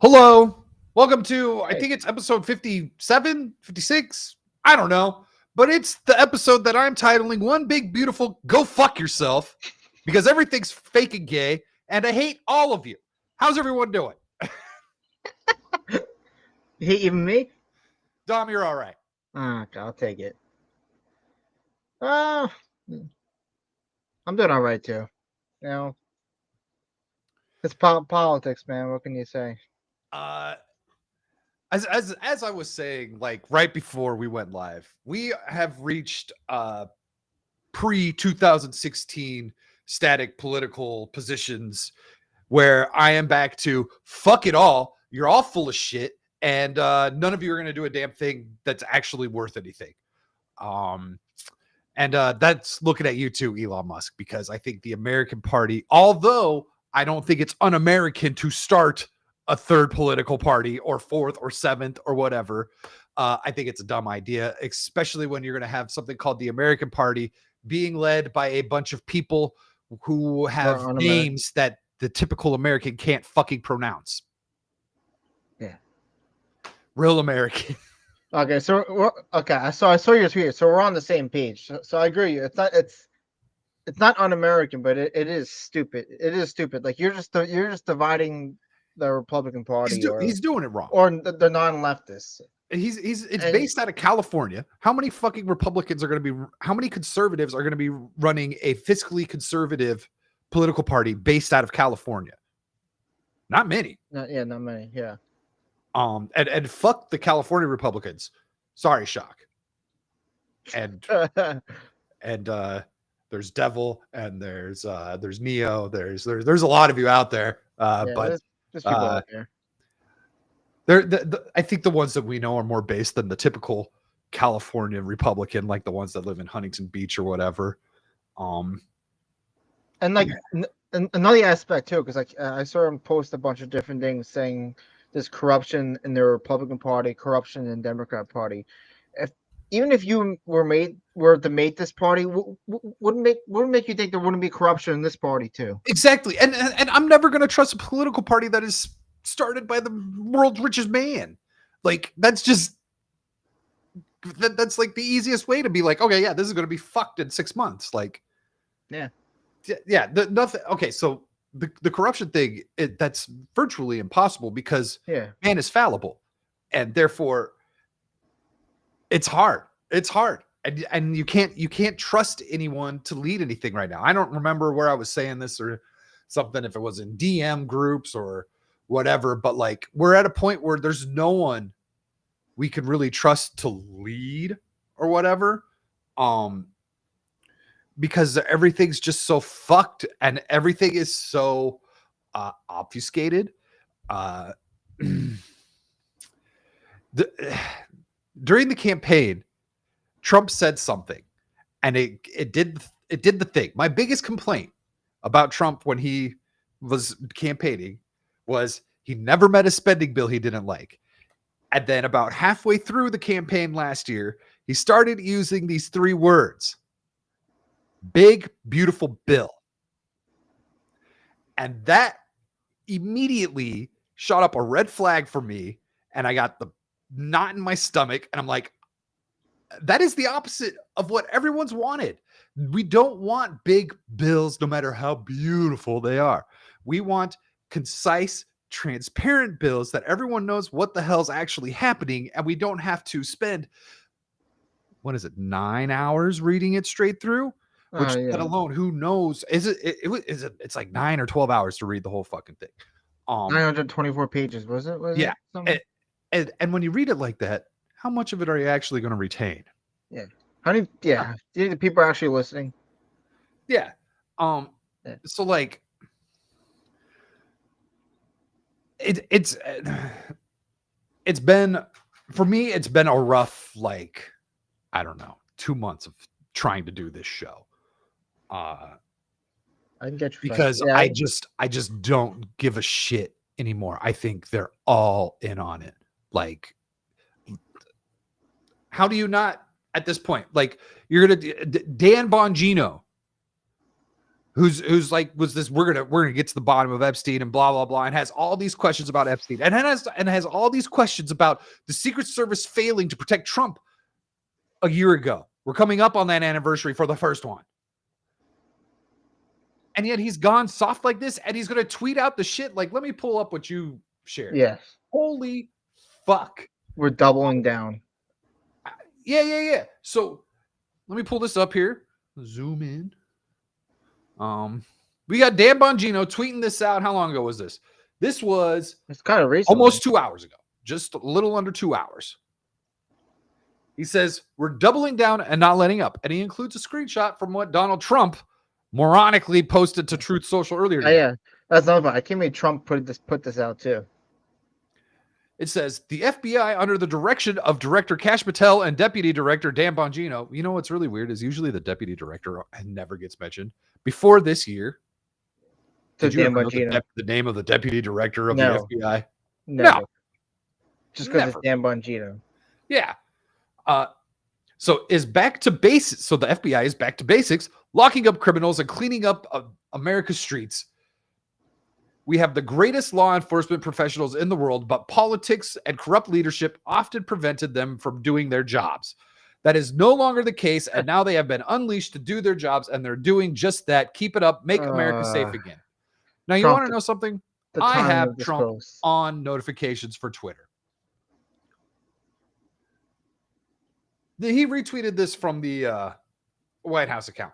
Hello. Welcome to, I Hey, think it's episode 57, 56. I don't know. But it's the episode that I'm titling One Big Beautiful Go Fuck Yourself because everything's fake and gay and I hate all of you. How's everyone doing? hey, even me? Dom, you're all right. Okay, I'll take it. Uh, I'm doing all right too. You know, it's politics, man. What can you say? Uh, as I was saying, like right before we went live, we have reached pre 2016 static political positions where I am back to fuck it all. You're all full of shit, and none of you are going to do a damn thing that's actually worth anything. Um, and that's looking at you too, Elon Musk, because I think the American Party, although I don't think it's un-American to start a third political party or fourth or seventh or whatever, I think it's a dumb idea, especially when you're going to have something called the American Party being led by a bunch of people who We're have on America. names that the typical American can't fucking pronounce. Yeah. Real American. Okay, so okay. I saw your tweet. So we're on the same page. So I agree. It's not un-American, but it is stupid. It is stupid. Like you're just dividing the Republican Party He's doing it wrong. or the non-leftists. It's And based out of California. How many fucking Republicans are going to be, how many conservatives are going to be running a fiscally conservative political party based out of California? Not many. not many. Yeah. And fuck the California Republicans. Sorry, Shock. And and there's Devil and there's Neo. There's a lot of you out there. Yeah. But There's people uh out there. I think the ones that we know are more based than the typical California Republican, like the ones that live in Huntington Beach or whatever. Um, And like another aspect too, because like I saw him post a bunch of different things saying there's corruption in the Republican Party, corruption in the Democrat Party. If even if you were to make this party, wouldn't make you think there wouldn't be corruption in this party too? exactly, and I'm never going to trust a political party that is started by the world's richest man. Like that's like the easiest way to be like, okay, yeah, this is going to be fucked in 6 months. Like, Yeah. yeah, nothing. Okay, so the corruption thing, that's virtually impossible because Yeah. man is fallible, and therefore it's hard. It's hard. And you can't trust anyone to lead anything right now. I don't remember where I was saying this or something, if it was in DM groups or whatever, but like we're at a point where there's no one we can really trust to lead or whatever. Um because everything's just so fucked and everything is so obfuscated. Uh the, during the campaign, Trump said something, and it did the thing. My biggest complaint about Trump when he was campaigning was he never met a spending bill he didn't like. And then about halfway through the campaign last year, he started using these three words: big, beautiful bill. And that immediately shot up a red flag for me. And I got the knot in my stomach. And I'm like, that is the opposite of what everyone's wanted. We don't want big bills, no matter how beautiful they are. We want concise, transparent bills that everyone knows what the hell's actually happening. And we don't have to spend, what is it, 9 hours reading it straight through? Which, let Yeah. alone, who knows? It's like 9 or 12 hours to read the whole fucking thing. 924 pages, was it? Was Yeah. it something? And when you read it like that, how much of it are you actually going to retain? Yeah. How many? Yeah. Do you think the people are actually listening? Yeah. Yeah. So like it's been, for me, it's been a rough, like, I don't know, 2 months of trying to do this show. I can get you Because yeah. I just don't give a shit anymore. I think they're all in on it. Like, how do you not at this point? Like, you're gonna Dan Bongino who's like, we're gonna get to the bottom of Epstein and blah blah blah, and has all these questions about Epstein, and has all these questions about the Secret Service failing to protect Trump a year ago. We're coming up on that anniversary for the first one. And yet he's gone soft like this, and he's gonna tweet out the shit. Like, let me pull up what you shared. Yes. Holy fuck. We're doubling down. Yeah. So let me pull this up here. Zoom in. We got Dan Bongino tweeting this out. How long ago was this? This was It's kind of recent. almost 2 hours ago. Just a little under 2 hours. He says, we're doubling down and not letting up. And he includes a screenshot from what Donald Trump moronically posted to Truth Social earlier today. Yeah, that's another one. I can't believe Trump put this out too. It says, the FBI, under the direction of Director Kash Patel and Deputy Director Dan Bongino. You know what's really weird is usually the Deputy Director never gets mentioned. Before this year, did you ever know the name of the Deputy Director of the FBI? Never. No. Just because it's Dan Bongino. Yeah. So is back to basics. So the FBI is back to basics, locking up criminals and cleaning up America's streets. We have the greatest law enforcement professionals in the world, but politics and corrupt leadership often prevented them from doing their jobs. That is no longer the case, and now they have been unleashed to do their jobs, and they're doing just that. Keep it up. Make America safe again. Now, you want to know something? I have Trump on notifications for Twitter. He retweeted this from the White House account.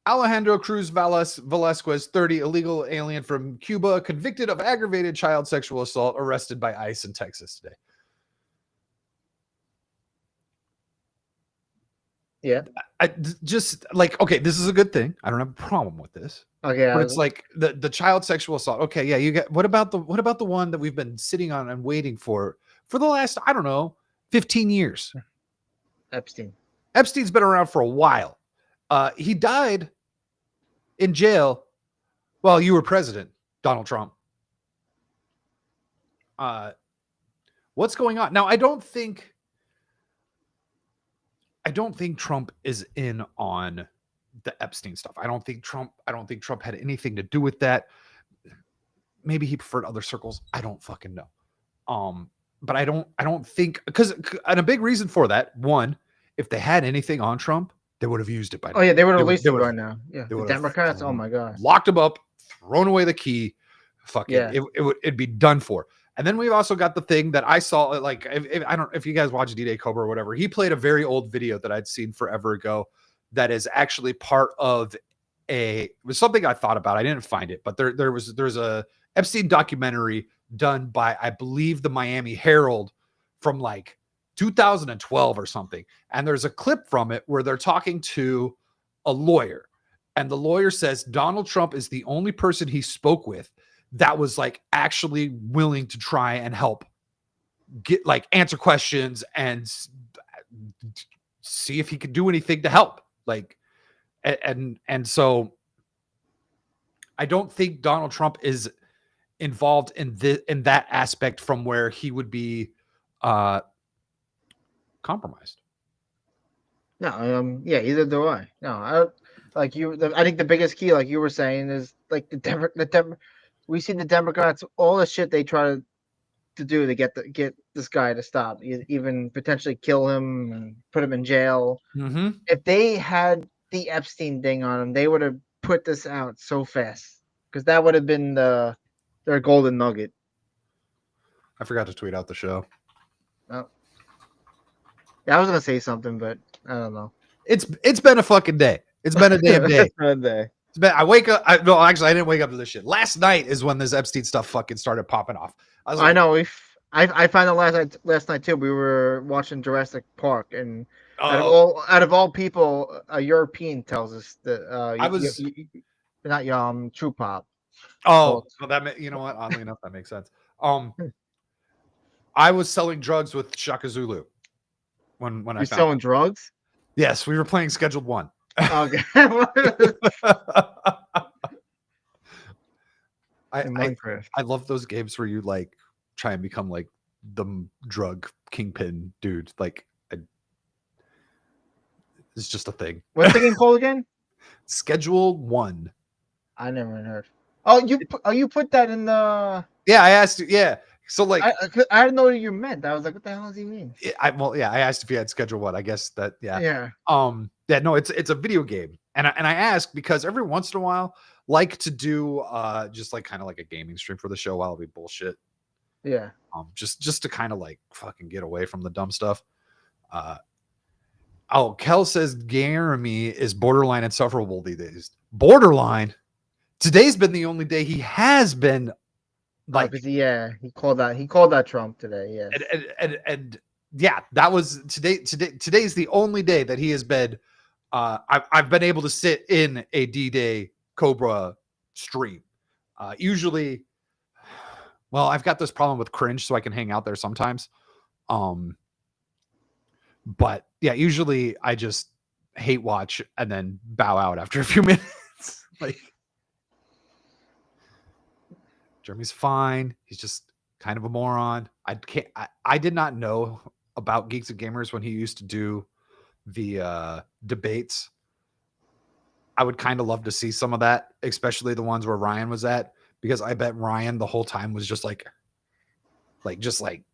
Alejandro Cruz Velasquez, 30, illegal alien from Cuba, convicted of aggravated child sexual assault, arrested by ICE in Texas today. Yeah. I just like, okay, this is a good thing. I don't have a problem with this. Okay. But it's like the child sexual assault. Okay, yeah, you get what about the one that we've been sitting on and waiting for the last, I don't know, 15 years? Epstein. Epstein's been around for a while. He died in jail while you were president, Donald Trump. What's going on? Now, I don't think Trump is in on the Epstein stuff. I don't think Trump had anything to do with that. Maybe he preferred other circles. I don't fucking know. But I don't think, and a big reason for that, one, if they had anything on Trump, they would have used it by now. Oh yeah, they would have released it by now. Yeah, the Democrats. Oh my god, locked him up, thrown away the key. Fuck it. It'd be done for. And then we've also got the thing that I saw. Like, if you guys watch D-Day Cobra or whatever, he played a very old video that I'd seen forever ago. That is actually part of it was something I thought about. I didn't find it, but there's a Epstein documentary done by, I believe, the Miami Herald from like 2012 or something. And there's a clip from it where they're talking to a lawyer, and the lawyer says Donald Trump is the only person he spoke with that was like actually willing to try and help get like answer questions and see if he could do anything to help. Like, and so I don't think Donald Trump is involved in that aspect from where he would be compromised. No, yeah, either do I. No, I think the biggest key, like you were saying, is like we see the Democrats, all the shit they try to do to get this guy to stop, even potentially kill him and put him in jail. Mm-hmm. If they had the Epstein thing on him, they would have put this out so fast, because that would have been their golden nugget. I forgot to tweet out the show. Oh. Yeah, I was gonna say something, but I don't know. It's been a fucking day. It's been a damn day. It's been a day. I wake up. I didn't wake up to this shit. Last night is when this Epstein stuff fucking started popping off. I know. I found out last night too. We were watching Jurassic Park, and out of all people, a European tells us that not True Pop. Oh, well, that, you know what? Oddly enough, that makes sense. I was selling drugs with Shaka Zulu when I found selling drugs. Yes, we were playing Scheduled One. Okay. I love those games where you like try and become like the drug kingpin dude. Like, it's just a thing. What's the game called again? Schedule One. I never heard. Oh, you put that in the. Yeah, I asked. Yeah, so like, I didn't know what you meant. I was like, what the hell does he mean? I asked if you had Schedule What. I guess that, yeah. Yeah. Yeah, no, it's a video game, and I ask because every once in a while, like to do just like kind of like a gaming stream for the show while we bullshit. Yeah. Just to kind of like fucking get away from the dumb stuff. Kel says Jeremy is borderline insufferable these days. Borderline. Today's been the only day he has been like, he called that Trump today. Yeah. and yeah, that was today. Today's the only day that he has been. I've been able to sit in a D-Day Cobra stream. Usually, well, I've got this problem with cringe, so I can hang out there sometimes. But yeah, usually I just hate watch and then bow out after a few minutes. Like, Jeremy's fine. He's just kind of a moron. I did not know about Geeks and Gamers when he used to do the debates. I would kind of love to see some of that, especially the ones where Ryan was at, because I bet Ryan the whole time was just like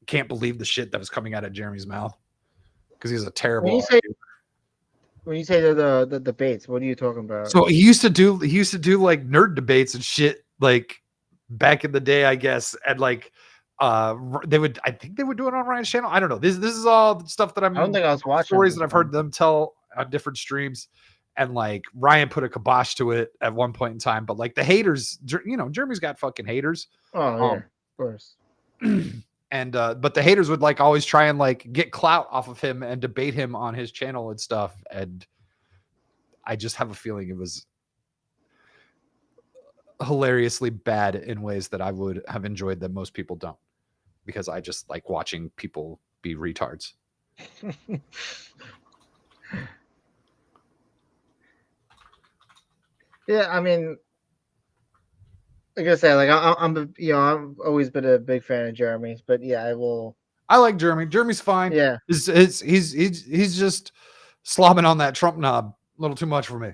can't believe the shit that was coming out of Jeremy's mouth, because he's a terrible. When you say the debates, what are you talking about? So he used to do like nerd debates and shit, like back in the day, I guess, and like I think they would do it on Ryan's channel. I don't know. This is all stuff that I don't think I was watching stories that I've heard them tell on different streams, and like Ryan put a kibosh to it at one point in time. But like the haters, Jeremy's got fucking haters. Oh yeah, of course. And but the haters would like always try and like get clout off of him and debate him on his channel and stuff. And I just have a feeling it was hilariously bad in ways that I would have enjoyed that most people don't, because I just like watching people be retards. Yeah, I mean, like I said, like I've always been a big fan of Jeremy's, but yeah, I like Jeremy. Jeremy's fine. Yeah, he's just slobbing on that Trump knob a little too much for me.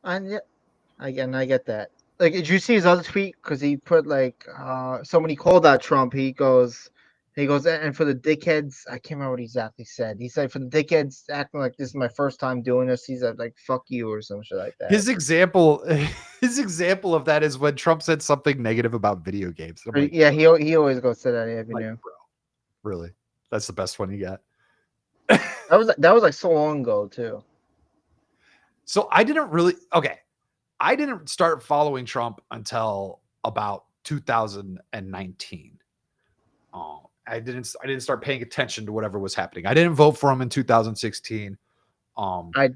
And yeah, I get that. Like, did you see his other tweet? Because he put like somebody called out Trump. He goes, and for the dickheads, I can't remember what he exactly said. He said, for the dickheads acting like this is my first time doing this, he said like "fuck you" or some shit like that. His example of that is when Trump said something negative about video games. Like, yeah, he always goes to that avenue. Like, bro, really, that's the best one you got. that was like so long ago too. So I didn't start following Trump until about 2019. I didn't start paying attention to whatever was happening. I didn't vote for him in 2016. I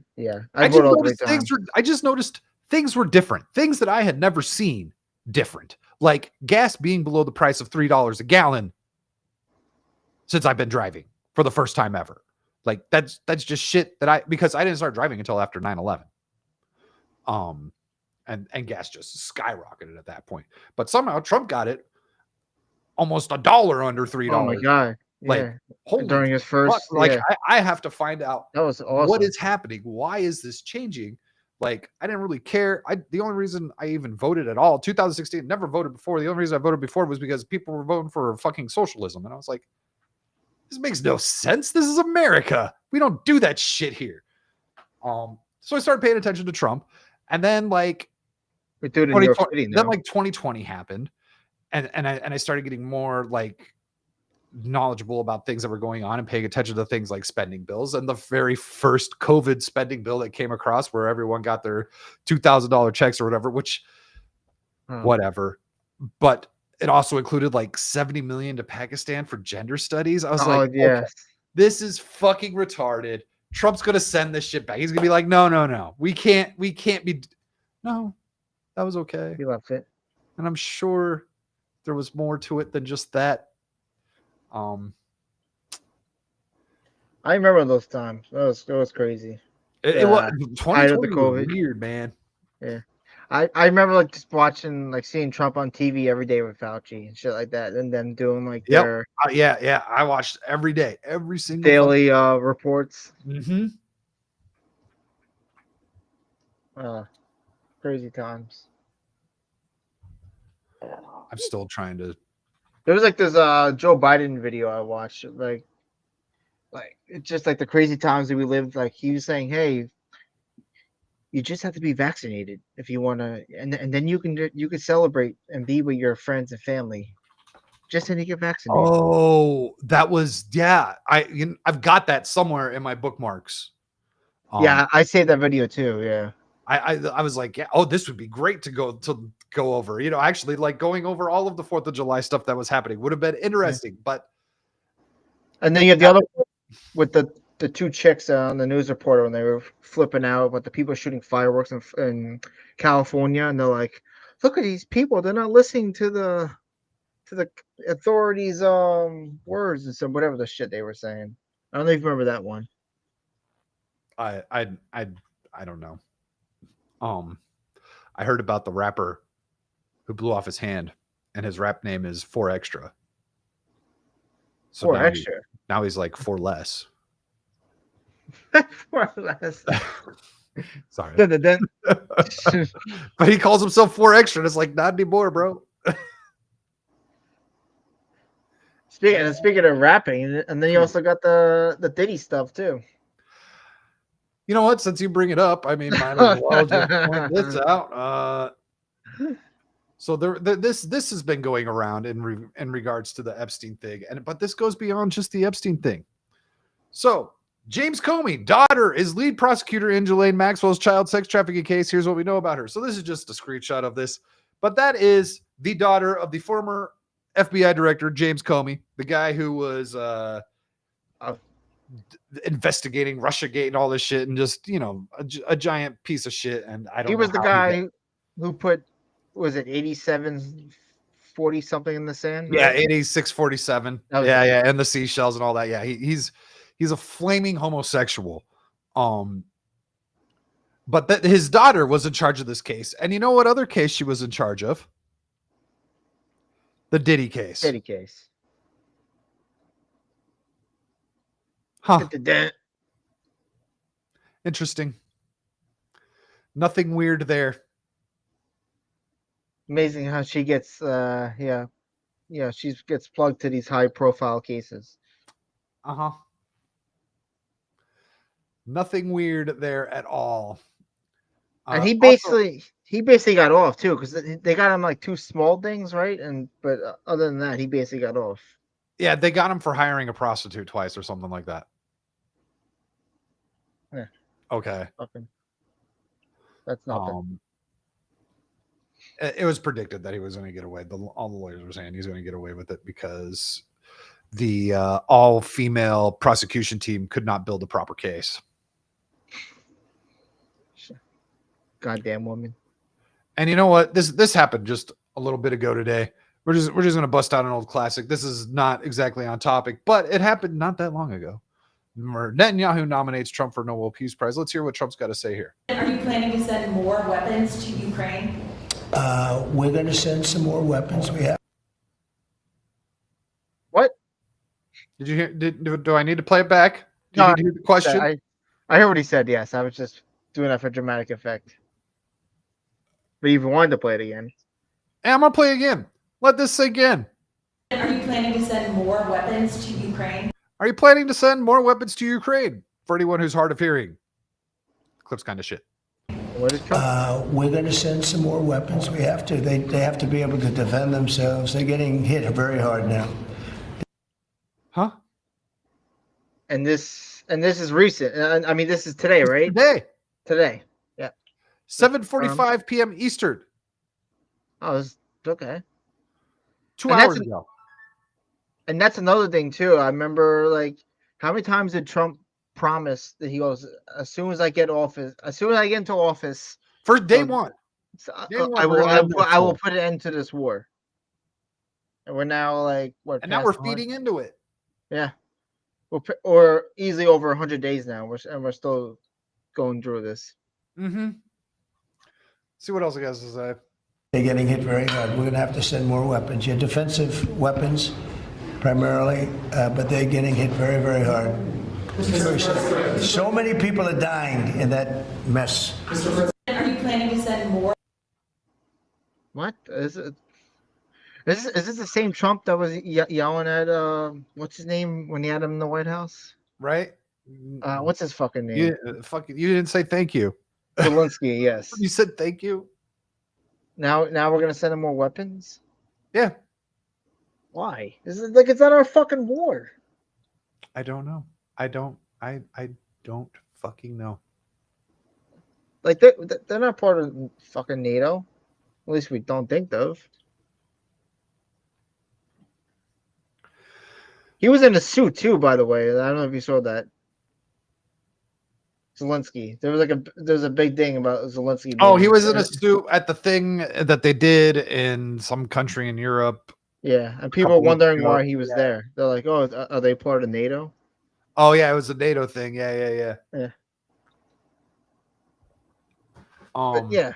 just noticed things were different. Things that I had never seen different. Like gas being below the price of $3 a gallon since I've been driving for the first time ever. Like that's just shit that because I didn't start driving until after 9/11. And gas just skyrocketed at that point. But somehow Trump got it almost $1 under $3. Oh my god! Yeah. Like, holy during his first, fuck, like I have to find out that was awesome. What is happening? Why is this changing? Like, I didn't really care. The only reason I even voted at all, 2016, never voted before. The only reason I voted before was because people were voting for fucking socialism, and I was like, this makes no sense. This is America. We don't do that shit here. So I started paying attention to Trump, and then like, we do it in New York City now. Then like 2020 happened. And I started getting more like knowledgeable about things that were going on and paying attention to things like spending bills. And the very first COVID spending bill that came across, where everyone got their $2,000 checks or whatever, which whatever, but it also included like 70 million to Pakistan for gender studies. I was like, yes, okay, this is fucking retarded. Trump's gonna send this shit back. He's gonna be like, no, we can't be. No, that was okay. He left it, and I'm sure there was more to it than just that. I remember those times. That was crazy. It was 2020 was weird, man. Yeah, I remember like just watching, like seeing Trump on TV every day with Fauci and shit like that, and then doing like their yeah. I watched every day, every single daily reports. Mm-hmm. Crazy times. I'm still trying to. There was like this Joe Biden video I watched, like it's just like the crazy times that we lived. Like he was saying, "Hey, you just have to be vaccinated if you want to, and then you can celebrate and be with your friends and family. Just need to get vaccinated." Oh, that was I've got that somewhere in my bookmarks. Yeah, I saved that video too. Yeah. I was like, yeah, oh, this would be great to go over. You know, actually, like going over all of the 4th of July stuff that was happening would have been interesting. But And then you have the other one with the two chicks on the news reporter when they were flipping out about the people shooting fireworks in California, and they're like, "Look at these people! They're not listening to the authorities' words and some whatever the shit they were saying." I don't know if you remember that one. I don't know. I heard about the rapper who blew off his hand, and his rap name is 4Extra. So Four extra. Now he's like 4 less. 4 less. Sorry. Dun. But he calls himself 4Extra, and it's like, not anymore, bro. Speaking of rapping, and then you also got the Diddy stuff too. You know what? Since you bring it up, I mean, might as well just point this out. So this has been going around in regards to the Epstein thing, but this goes beyond just the Epstein thing. So James Comey, daughter, is lead prosecutor in Ghislaine Maxwell's child sex trafficking case. Here's what we know about her. So this is just a screenshot of this, but that is the daughter of the former FBI director James Comey, the guy who was investigating Russiagate and all this shit, and just, you know, a giant piece of shit. And I don't. He was the guy who put, was it 8740 something in the sand? Yeah, 8647. Yeah, and the seashells and all that. Yeah, he's a flaming homosexual. But that his daughter was in charge of this case, and you know what other case she was in charge of? The Diddy case. Diddy case. Huh. The Interesting. Nothing weird there. Amazing how she gets she gets plugged to these high profile cases. Nothing weird there at all. And he basically got off too, because they got him like 2 small things, right? But other than that, he basically got off. Yeah, they got him for hiring a prostitute twice or something like that. Yeah. Okay. Nothing. That's nothing. It was predicted that he was going to get away. All the lawyers were saying he's going to get away with it because the all-female prosecution team could not build a proper case. Goddamn woman. And you know what? This happened just a little bit ago today. We're just going to bust out an old classic. This is not exactly on topic, but it happened not that long ago. Netanyahu nominates Trump for Nobel Peace Prize. Let's hear what Trump's got to say here. Are you planning to send more weapons to Ukraine? We're going to send some more weapons. We have. What? Did you hear? Do I need to play it back? Do you need to hear the question? I heard what he said. Yes, I was just doing that for dramatic effect. But you wanted to play it again. Hey, I'm gonna play again. Let this sink in. Are you planning to send more weapons to Ukraine? Are you planning to send more weapons to Ukraine? For anyone who's hard of hearing, clip's kind of shit. What is Trump? We're going to send some more weapons. We have to. They have to be able to defend themselves. They're getting hit very hard now. Huh? And this is recent. I mean, this is today, right? Today. Yeah. 7:45 p.m. Eastern. Oh, okay. 2 hours ago. And that's another thing too. I remember, like, how many times did Trump promise that he goes, as soon as I get into office, for day one, I will put an end to this war. And we're now like what? And now we're feeding into it. Yeah, or easily over 100 days now. We're still going through this. Mm-hmm. See what else he has to say. They're getting hit very hard. We're going to have to send more weapons. Yeah, defensive weapons primarily, but they're getting hit very, very hard. So many people are dying in that mess. Are you What is it? Is this the same Trump that was yelling at what's his name when he had him in the White House? Right? What's his fucking name? You didn't say thank you. Zelensky. Yes. You said thank you. Now we're gonna send him more weapons. Yeah. Why? This is like it's not our fucking war. I don't know. I don't fucking know. Like they're not part of fucking NATO. At least we don't think of. He was in a suit too, by the way. I don't know if you saw that. Zelensky. There's a big thing about Zelensky. Oh, being he was in a suit at the thing that they did in some country in Europe. Yeah, and people are wondering why he was there. They're like, "Oh, are they part of NATO?" Oh yeah, it was a NATO thing. Yeah. But yeah,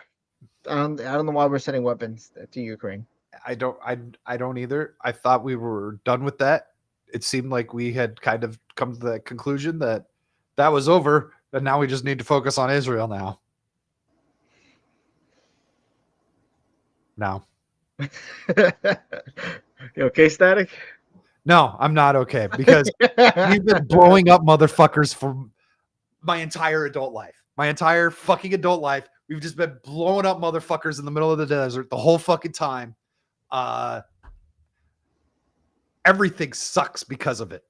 I don't know why we're sending weapons to Ukraine. I don't either. I thought we were done with that. It seemed like we had kind of come to the conclusion that was over, and now we just need to focus on Israel now. Now. You okay, Static? No, I'm not okay because we've been blowing up motherfuckers for my entire adult life. My entire fucking adult life. We've just been blowing up motherfuckers in the middle of the desert the whole fucking time. Everything sucks because of it.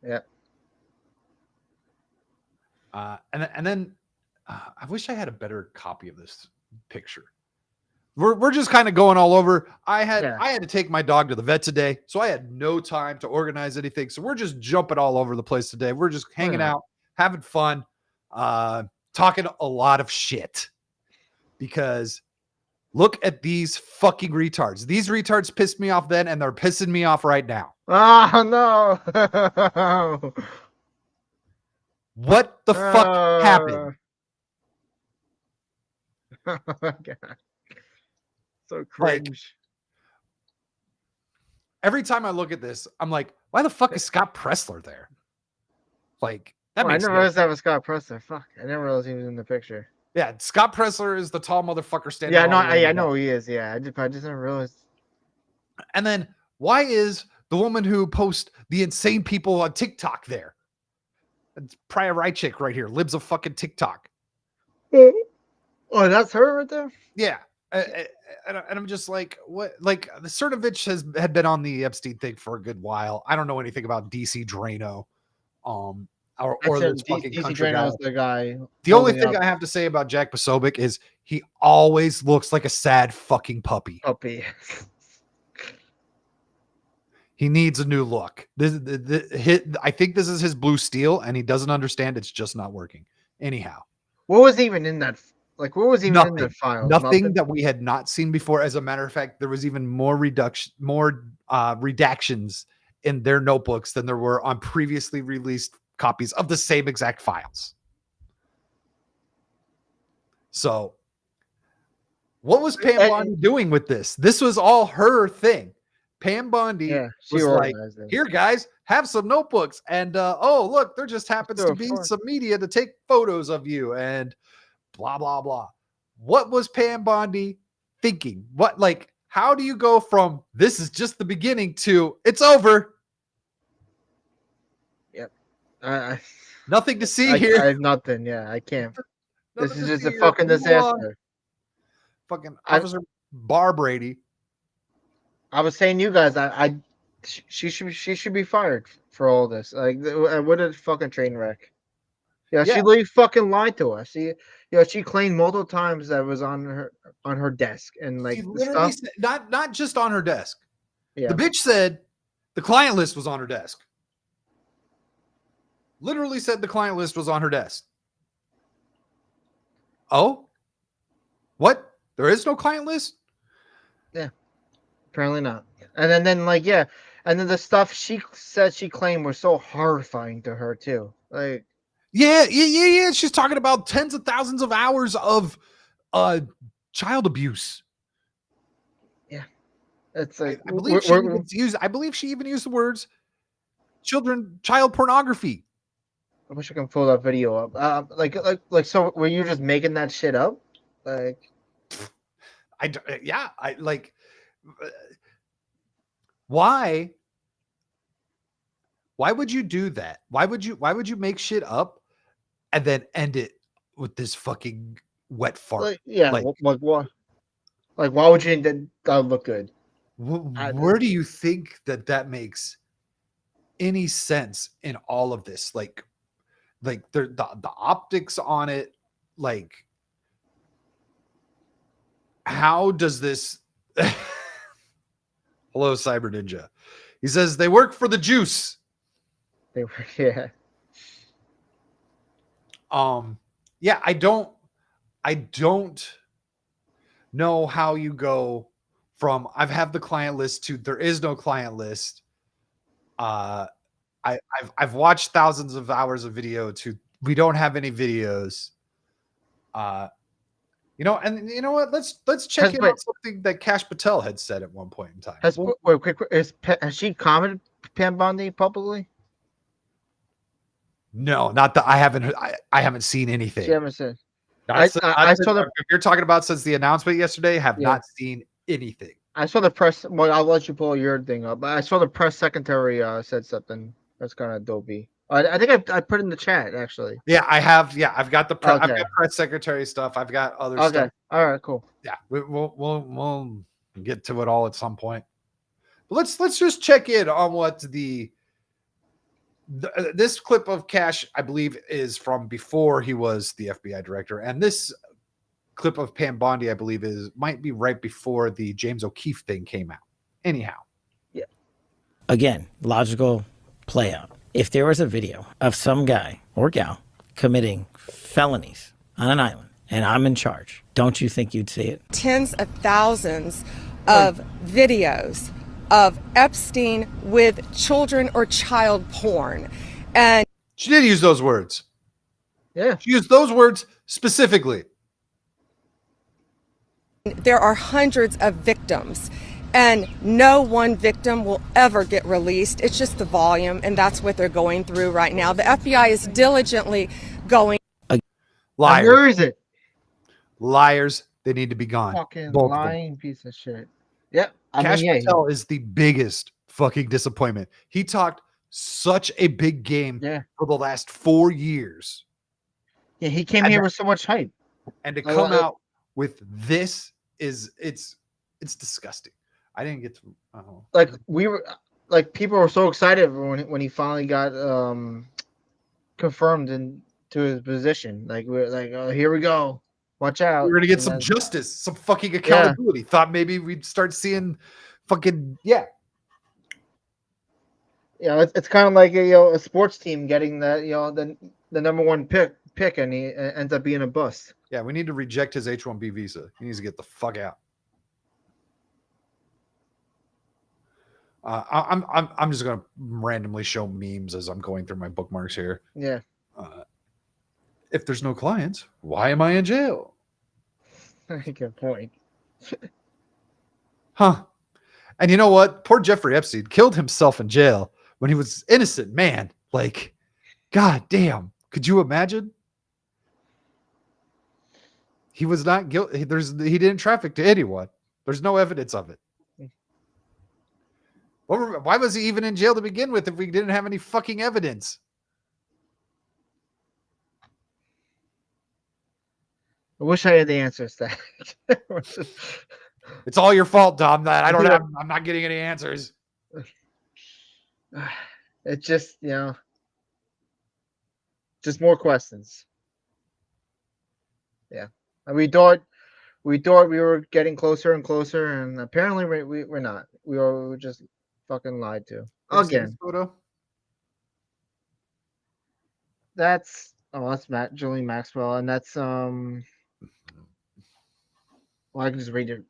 Yeah. And then I wish I had a better copy of this picture. We're just kind of going all over. I had to take my dog to the vet today, so I had no time to organize anything. So we're just jumping all over the place today. We're just hanging out, having fun, talking a lot of shit. Because look at these fucking retards. These retards pissed me off then, and they're pissing me off right now. Oh no! What the fuck happened? Oh my God. So cringe. Like, every time I look at this, I'm like, why the fuck is Scott Pressler there? Like, that I makes never realized that was Scott Pressler. Fuck, I never realized he was in the picture. Yeah, Scott Pressler is the tall motherfucker standing. Yeah, no, I know he is. Yeah, I just never realized. And then why is the woman who posts the insane people on TikTok there? It's Priya Rychik right here, lives a fucking TikTok. Oh, that's her right there. Yeah. And I'm just like, what? Like, the Cernovich had been on the Epstein thing for a good while. I don't know anything about DC Drano, or this fucking DC country Drano guy. was the guy. The only thing I have to say about Jack Posobiec is he always looks like a sad fucking puppy. He needs a new look. I think this is his blue steel, and he doesn't understand it's just not working. Anyhow, what was even in that? Like, what was even in that file? Nothing that we had not seen before. As a matter of fact, there was even more redactions in their notebooks than there were on previously released copies of the same exact files. So, what was Pam Bondi doing with this? This was all her thing. Pam Bondi was like, here, guys, have some notebooks. And, oh, look, there just happens to be some media to take photos of you and blah, blah, blah. What was Pam Bondi thinking? How do you go from this is just the beginning to it's over? Yep. Nothing to see here. I have nothing. Yeah, I can't. This is just a fucking disaster. Fucking Officer Bar Brady. I was saying, you guys, she should be fired for all this. Like, what a fucking train wreck. Yeah, she literally fucking lied to us. She claimed multiple times that it was on her desk, and like, she literally stuff. Said, not just on her desk. Yeah. The bitch said the client list was on her desk. Literally said the client list was on her desk. Oh, what? There is no client list? Yeah, apparently not. And then and then the stuff she said she claimed was so horrifying to her too. Like, yeah. She's talking about tens of thousands of hours of child abuse. Yeah, it's like I believe she even used the words child pornography. I wish I can pull that video up. So were you just making that shit up? Like, I like, why would you do that? Why would you make shit up and then end it with this fucking wet fart? Like, yeah, Like, what? Like, why would you think that would look good? where do you think that makes any sense in all of this? Like the optics on it, like, how does this hello Cyber Ninja, he says they work for the juice. They were, yeah. Yeah, I don't know how you go from I've the client list to there is no client list. I've watched thousands of hours of video to we don't have any videos. And you know what? Let's check in on something that Kash Patel had said at one point in time. Has she commented Pam Bondi publicly? No, not that I haven't seen anything. She haven't said. I saw the. If you're talking about since the announcement yesterday, have not seen anything. I saw the press. Well, I'll let you pull your thing up. But I saw the press secretary said something that's kind of dopey. I think I put it in the chat actually. Yeah, I have. Yeah, I've got the I've got press secretary stuff. I've got other stuff. All right, cool. Yeah, we'll get to it all at some point. But let's just check in on what this clip of Kash, I believe, is from before he was the FBI director, and this clip of Pam Bondi, I believe, might be right before the James O'Keefe thing came out. Anyhow, yeah. Again, logical play out. If there was a video of some guy or gal committing felonies on an island and I'm in charge, don't you think you'd see it? Tens of thousands of videos of Epstein with children or child porn. And she did use those words. Yeah. She used those words specifically. There are hundreds of victims. And no one victim will ever get released. It's just the volume, and that's what they're going through right now. The FBI is diligently going. Liars. Where is it? Liars. They need to be gone. Fucking lying piece of shit. Yep. Kash Patel is the biggest fucking disappointment. He talked such a big game for the last 4 years. Yeah, he came here with so much hype. And to come out with this it's disgusting. I didn't get to people were so excited when he finally got confirmed into his position. Like we're like, oh, here we go. Watch out. We're gonna get some justice, some fucking accountability. Thought maybe we'd start seeing fucking it's kind of like a sports team getting the number one pick and he ends up being a bust. Yeah, we need to reject his H-1B visa. He needs to get the fuck out. I'm just gonna randomly show memes as I'm going through my bookmarks here. Yeah. If there's no clients, why am I in jail? Good point. Huh. And you know what? Poor Jeffrey Epstein killed himself in jail when he was innocent, man. Like, god damn. Could you imagine? He was not guilty. He didn't traffic to anyone. There's no evidence of it. Why was he even in jail to begin with if we didn't have any fucking evidence? I wish I had the answers to that. It's all your fault, Dom. That I'm not getting any answers. It's just, just more questions. Yeah. And we thought we were getting closer and closer, and apparently we're not. We were just fucking lied to again. Photo? That's Julie Maxwell, and that's well, I can just read it.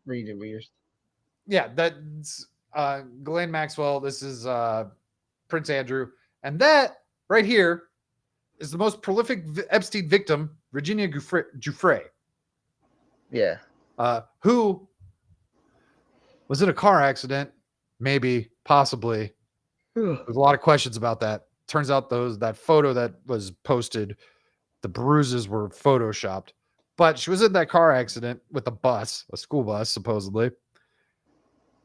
Yeah, that's Ghislaine Maxwell. This is Prince Andrew, and that right here is the most prolific Epstein victim, Virginia Giuffre. Yeah. Who was in a car accident, maybe, possibly. There's a lot of questions about that. Turns out that photo that was posted, the bruises were photoshopped. But she was in that car accident with a school bus, supposedly.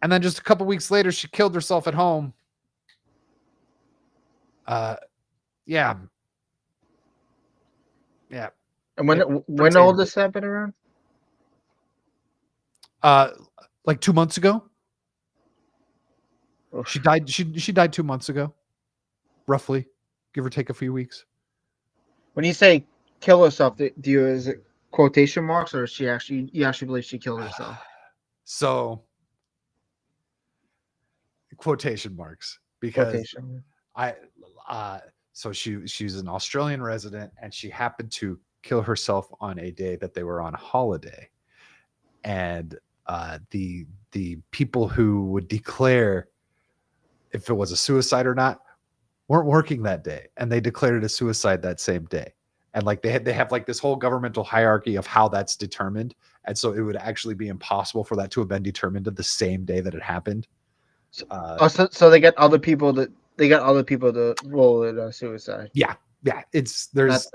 And then just a couple weeks later, she killed herself at home. Yeah. Yeah. And when all this happened around? Like 2 months ago. Oof. She died. She died 2 months ago, roughly, give or take a few weeks. When you say kill herself, is it quotation marks, or you actually believe she killed herself? So, quotation marks, because so she's an Australian resident, and she happened to kill herself on a day that they were on holiday, and the people who would declare if it was a suicide or not weren't working that day, and they declared it a suicide that same day. And like they have like this whole governmental hierarchy of how that's determined, and so it would actually be impossible for that to have been determined the same day that it happened. So they got other people to roll it as suicide. Yeah. There's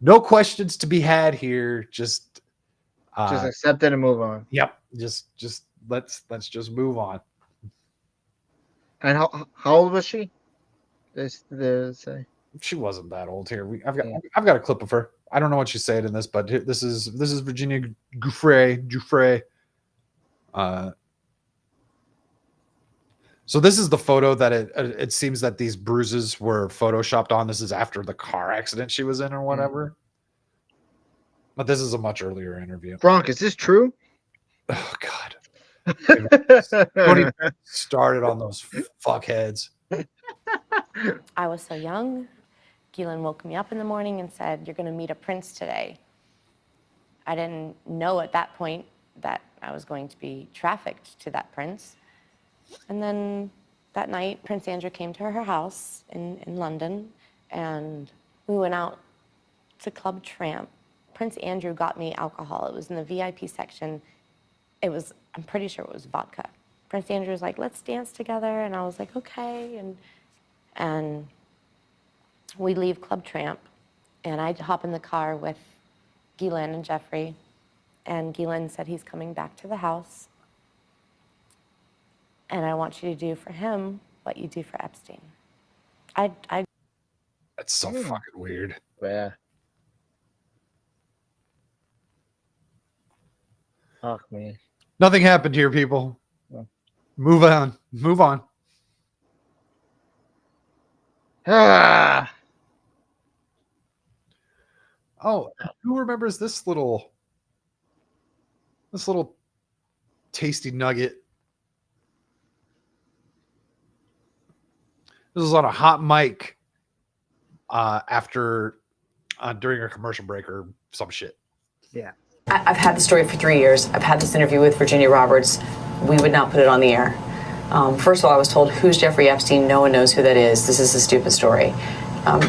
no questions to be had here. Just accept it and move on. Yep. Just let's just move on. And how old was she? They say she wasn't that old. Here I've got a clip of her. I don't know what she said in this, but this is Virginia Giuffre. So this is the photo that it seems that these bruises were photoshopped on. This is after the car accident she was in or whatever. But this is a much earlier interview. Bronk, is this true? Oh God. Don't even started on those fuckheads. I was so young. Ghislaine woke me up in the morning and said, "You're going to meet a prince today." I didn't know at that point that I was going to be trafficked to that prince. And then that night, Prince Andrew came to her house in London, and we went out to Club Tramp. Prince Andrew got me alcohol. It was in the VIP section. I'm pretty sure it was vodka. Prince Andrew was like, "Let's dance together." And I was like, okay. And we leave Club Tramp, and I hop in the car with Ghislaine and Jeffrey, and Ghislaine said he's coming back to the house, and I want you to do for him what you do for Epstein. That's so fucking weird. Yeah. Fuck me. Nothing happened here, people. No. Move on. Ah. Oh, who remembers this little tasty nugget? This was on a hot mic during a commercial break or some shit. Yeah. I've had the story for 3 years. I've had this interview with Virginia Roberts. We would not put it on the air. First of all, I was told, who's Jeffrey Epstein? No one knows who that is. This is a stupid story.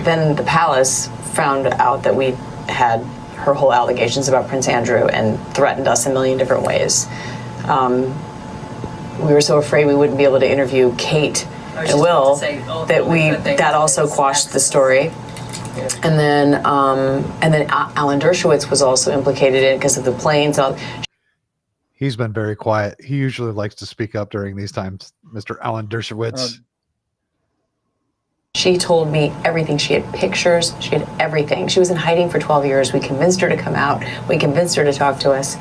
Then the palace found out that we had her whole allegations about Prince Andrew and threatened us a million different ways. We were so afraid we wouldn't be able to interview Kate and Will that also quashed the story. And then Alan Dershowitz was also implicated in it because of the planes. He's been very quiet. He usually likes to speak up during these times, Mr. Alan Dershowitz. She told me everything. She had pictures. She had everything. She was in hiding for 12 years. We convinced her to come out. We convinced her to talk to us.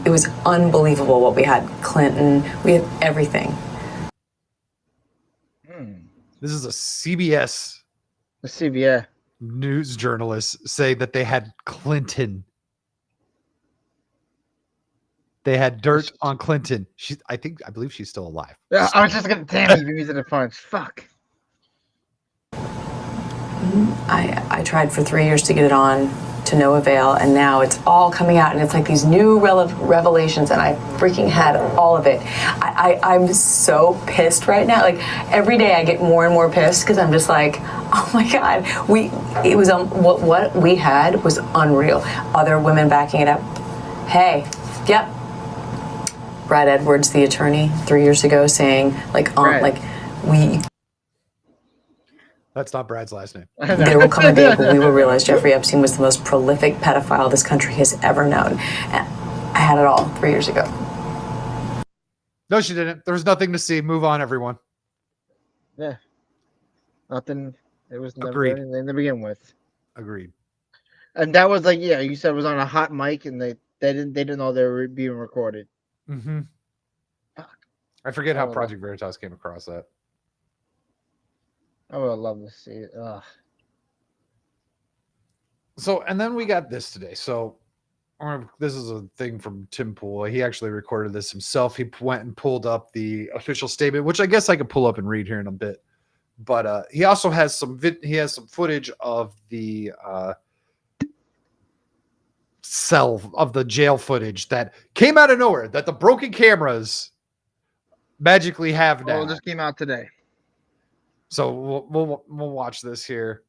It was unbelievable what we had. Clinton. We had everything. This is a CBS news journalist say that they had Clinton. They had dirt on Clinton. I believe she's still alive. Yeah, I was just gonna damn you using the punch. Fuck. I tried for 3 years to get it on, to no avail, and now it's all coming out, and it's like these new revelations, and I freaking had all of it. I'm so pissed right now. Like every day I get more and more pissed because I'm just like, oh my God, what we had was unreal. Other women backing it up. Hey, yep. Brad Edwards, the attorney, 3 years ago, saying That's not Brad's last name. There will come a day where we will realize Jeffrey Epstein was the most prolific pedophile this country has ever known. And I had it all 3 years ago. No, she didn't. There was nothing to see. Move on, everyone. Yeah. Nothing. It was never Agreed. anything to begin with. Agreed. And that was like, yeah, you said it was on a hot mic, and they didn't know they were being recorded. Mm-hmm. I forget how Project Veritas came across that. I would love to see it. Ugh. So, and then we got this today. So, this is a thing from Tim Pool. He actually recorded this himself. He went and pulled up the official statement, which I guess I could pull up and read here in a bit. But he also has some footage of the jail footage that came out of nowhere, that the broken cameras magically have now. Oh, this came out today. So we'll watch this here.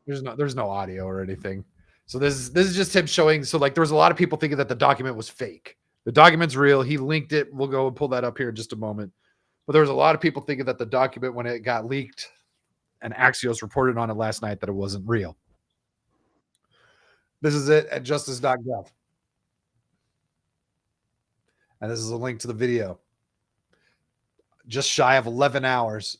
There's no audio or anything. So this is just him showing. So like there was a lot of people thinking that the document was fake. The document's real. He linked it. We'll go and pull that up here in just a moment. But there was a lot of people thinking that the document, when it got leaked, and Axios reported on it last night, that it wasn't real. This is it at justice.gov. And this is a link to the video. Just shy of 11 hours.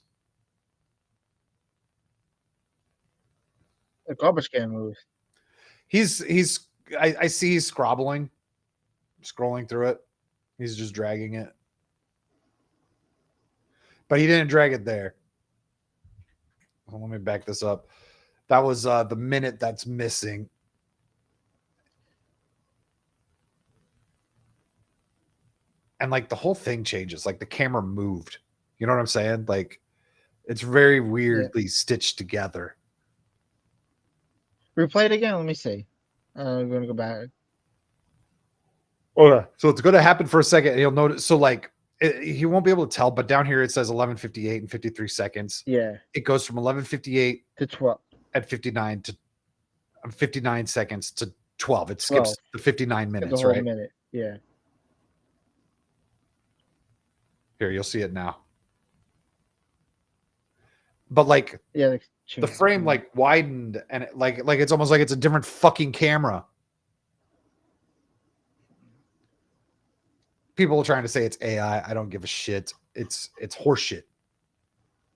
The garbage can moves. I see he's scrolling through it. He's just dragging it. But he didn't drag it there. Well, let me back this up. That was the minute that's missing. And like the whole thing changes. Like the camera moved. You know what I'm saying? Like it's very weirdly stitched together. Replay it again. Let me see. I'm going to go back. Okay. So it's going to happen for a second. You'll notice. So like he won't be able to tell, but down here it says 11:58 and 53 seconds. Yeah. It goes from 11:58 to 12 at 59 to 59 seconds to 12. It skips the 59 minutes, the whole right? Minute. Yeah. Here, you'll see it now. But like the frame like widened and like it's almost like it's a different fucking camera. People are trying to say it's AI. I don't give a shit. It's horseshit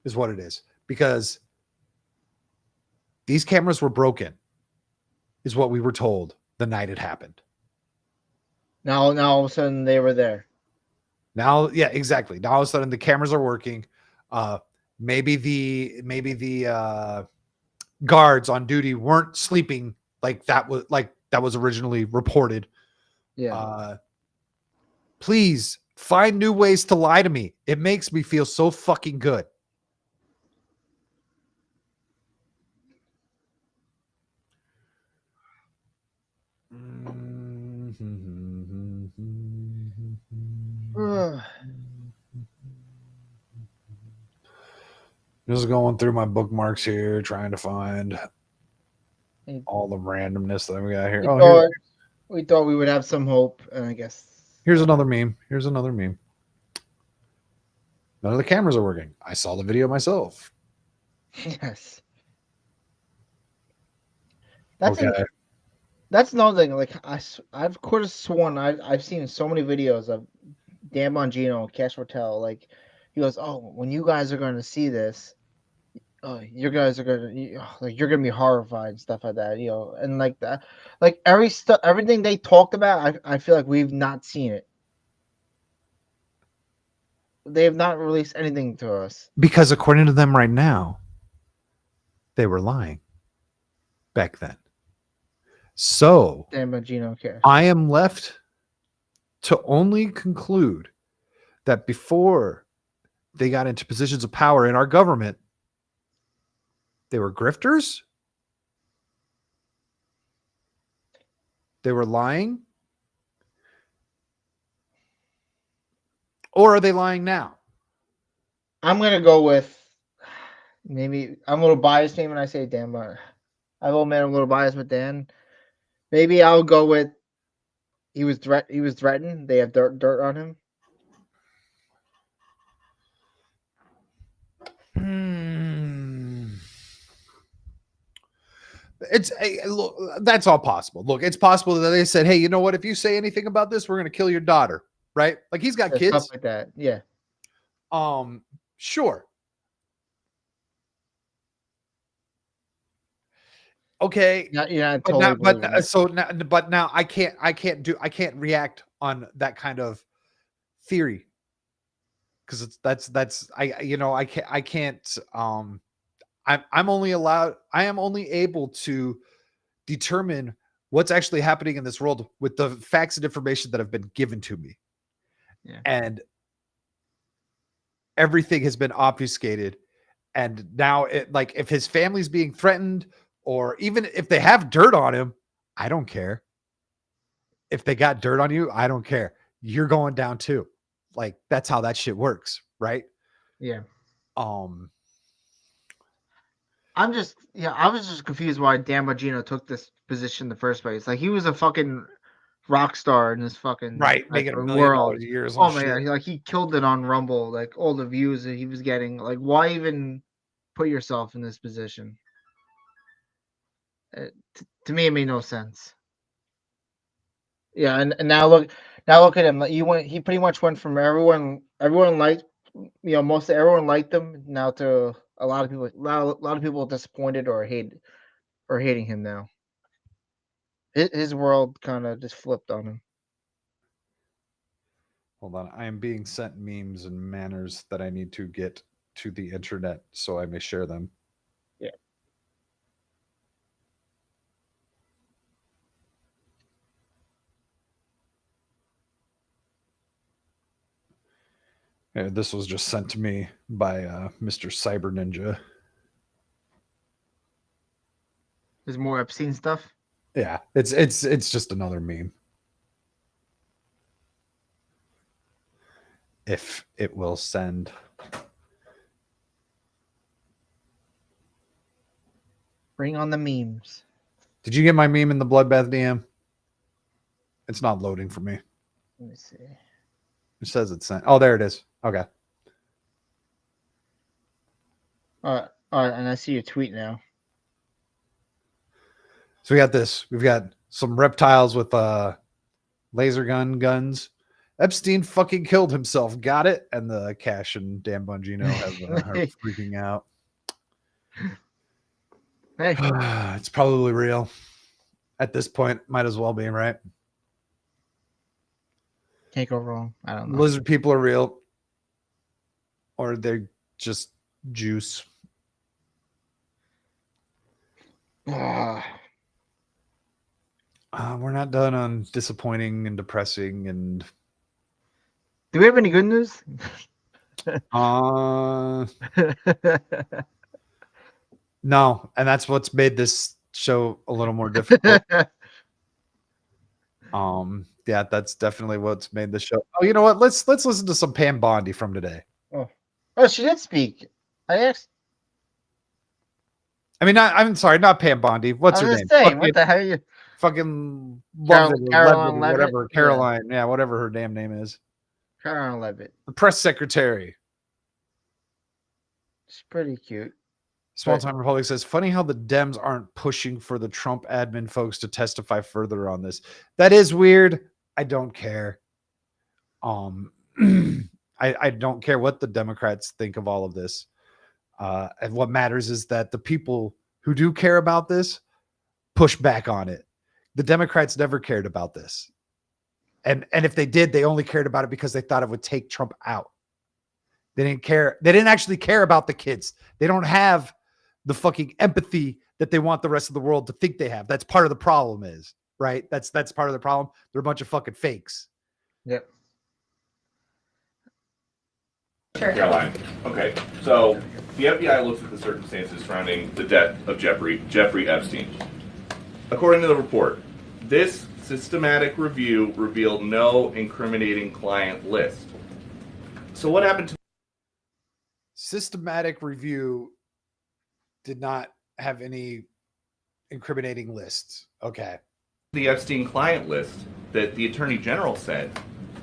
is what it is, because these cameras were broken is what we were told the night it happened. Now all of a sudden they were there. Now, yeah, exactly. Now all of a sudden the cameras are working. Maybe the guards on duty weren't sleeping like that was originally reported. Yeah. Please find new ways to lie to me. It makes me feel so fucking good. Just going through my bookmarks here, trying to find all the randomness that we got here. We thought we would have some hope, and I guess here's another meme. None of the cameras are working. I saw the video myself. Yes. That's another thing. Like I've could have sworn I've seen so many videos of Dan Bongino, Cash Hotel. Like he goes, "Oh, when you guys are going to see this, you guys are you're gonna be horrified and stuff like that." You know, and like that, like everything they talked about, I feel like we've not seen it. They have not released anything to us because according to them right now, they were lying back then. So Dan Bongino, Cash. I am left to only conclude that before they got into positions of power in our government, they were grifters, they were lying, or are they lying now? I'm gonna go with, maybe I'm a little biased when I say Dan, but I will admit I'm a little biased with Dan. Maybe I'll go with he was threatened. They have dirt on him. Look, that's all possible. Look, it's possible that they said, hey, you know what? If you say anything about this, we're going to kill your daughter, right? Like he's got Stuff kids. like that. Yeah. Sure. Okay. Yeah, I But totally now, believe in it. but now I can't react on that kind of theory because I can't I am only able to determine what's actually happening in this world with the facts and information that have been given to me. Yeah. And everything has been obfuscated. And now if his family's being threatened, or even if they have dirt on him, I don't care. If they got dirt on you, I don't care. You're going down too. Like that's how that shit works, right? Yeah. I was just confused why Dan Bongino took this position in the first place. Like he was a fucking rock star in this fucking making $1 million world. a year. Oh my god, he killed it on Rumble. Like all the views that he was getting. Like why even put yourself in this position? To me, it made no sense. Yeah, and now look at him. He pretty much went from everyone liked, most of everyone liked him now to a lot of people disappointed or hating him now. His world kind of just flipped on him. Hold on. I am being sent memes and manners that I need to get to the internet so I may share them. Yeah. Yeah, this was just sent to me by Mr. Cyber Ninja. There's more Epstein stuff. Yeah, it's just another meme. If it will send. Bring on the memes. Did you get my meme in the Bloodbath DM? It's not loading for me. Let me see. It says it's sent. Oh, there it is. Okay. All right, and I see your tweet now. So we got this. We've got some reptiles with laser guns. Epstein fucking killed himself. Got it? And the Cash and Dan Bongino are freaking out. Hey. It's probably real. At this point, might as well be, right? Can't go wrong. I don't know. Lizard people are real. Or they're just juice. We're not done on disappointing and depressing and. Do we have any good news? No, and that's what's made this show a little more difficult. Yeah, that's definitely what's made the show. Oh, you know what? Let's listen to some Pam Bondi from today. Oh, she did speak. I asked. I mean, I'm sorry, not Pam Bondi. What's her name? Saying, what the hell? You fucking Caroline Levitt? whatever. Caroline, yeah, whatever her damn name is. Caroline Levitt, the press secretary. She's pretty cute. Small Time Republic says, funny how the Dems aren't pushing for the Trump admin folks to testify further on this. That is weird. I don't care. I don't care what the Democrats think of all of this. And what matters is that the people who do care about this push back on it. The Democrats never cared about this. And if they did, they only cared about it because they thought it would take Trump out. They didn't care. They didn't actually care about the kids. They don't have the fucking empathy that they want the rest of the world to think they have. That's part of the problem right? That's part of the problem. They're a bunch of fucking fakes. Yep. Sure. Caroline. Okay. So the FBI looks at the circumstances surrounding the death of Jeffrey Epstein. According to the report, this systematic review revealed no incriminating client list. So what happened to systematic review did not have any incriminating lists. Okay. the Epstein client list that the Attorney General said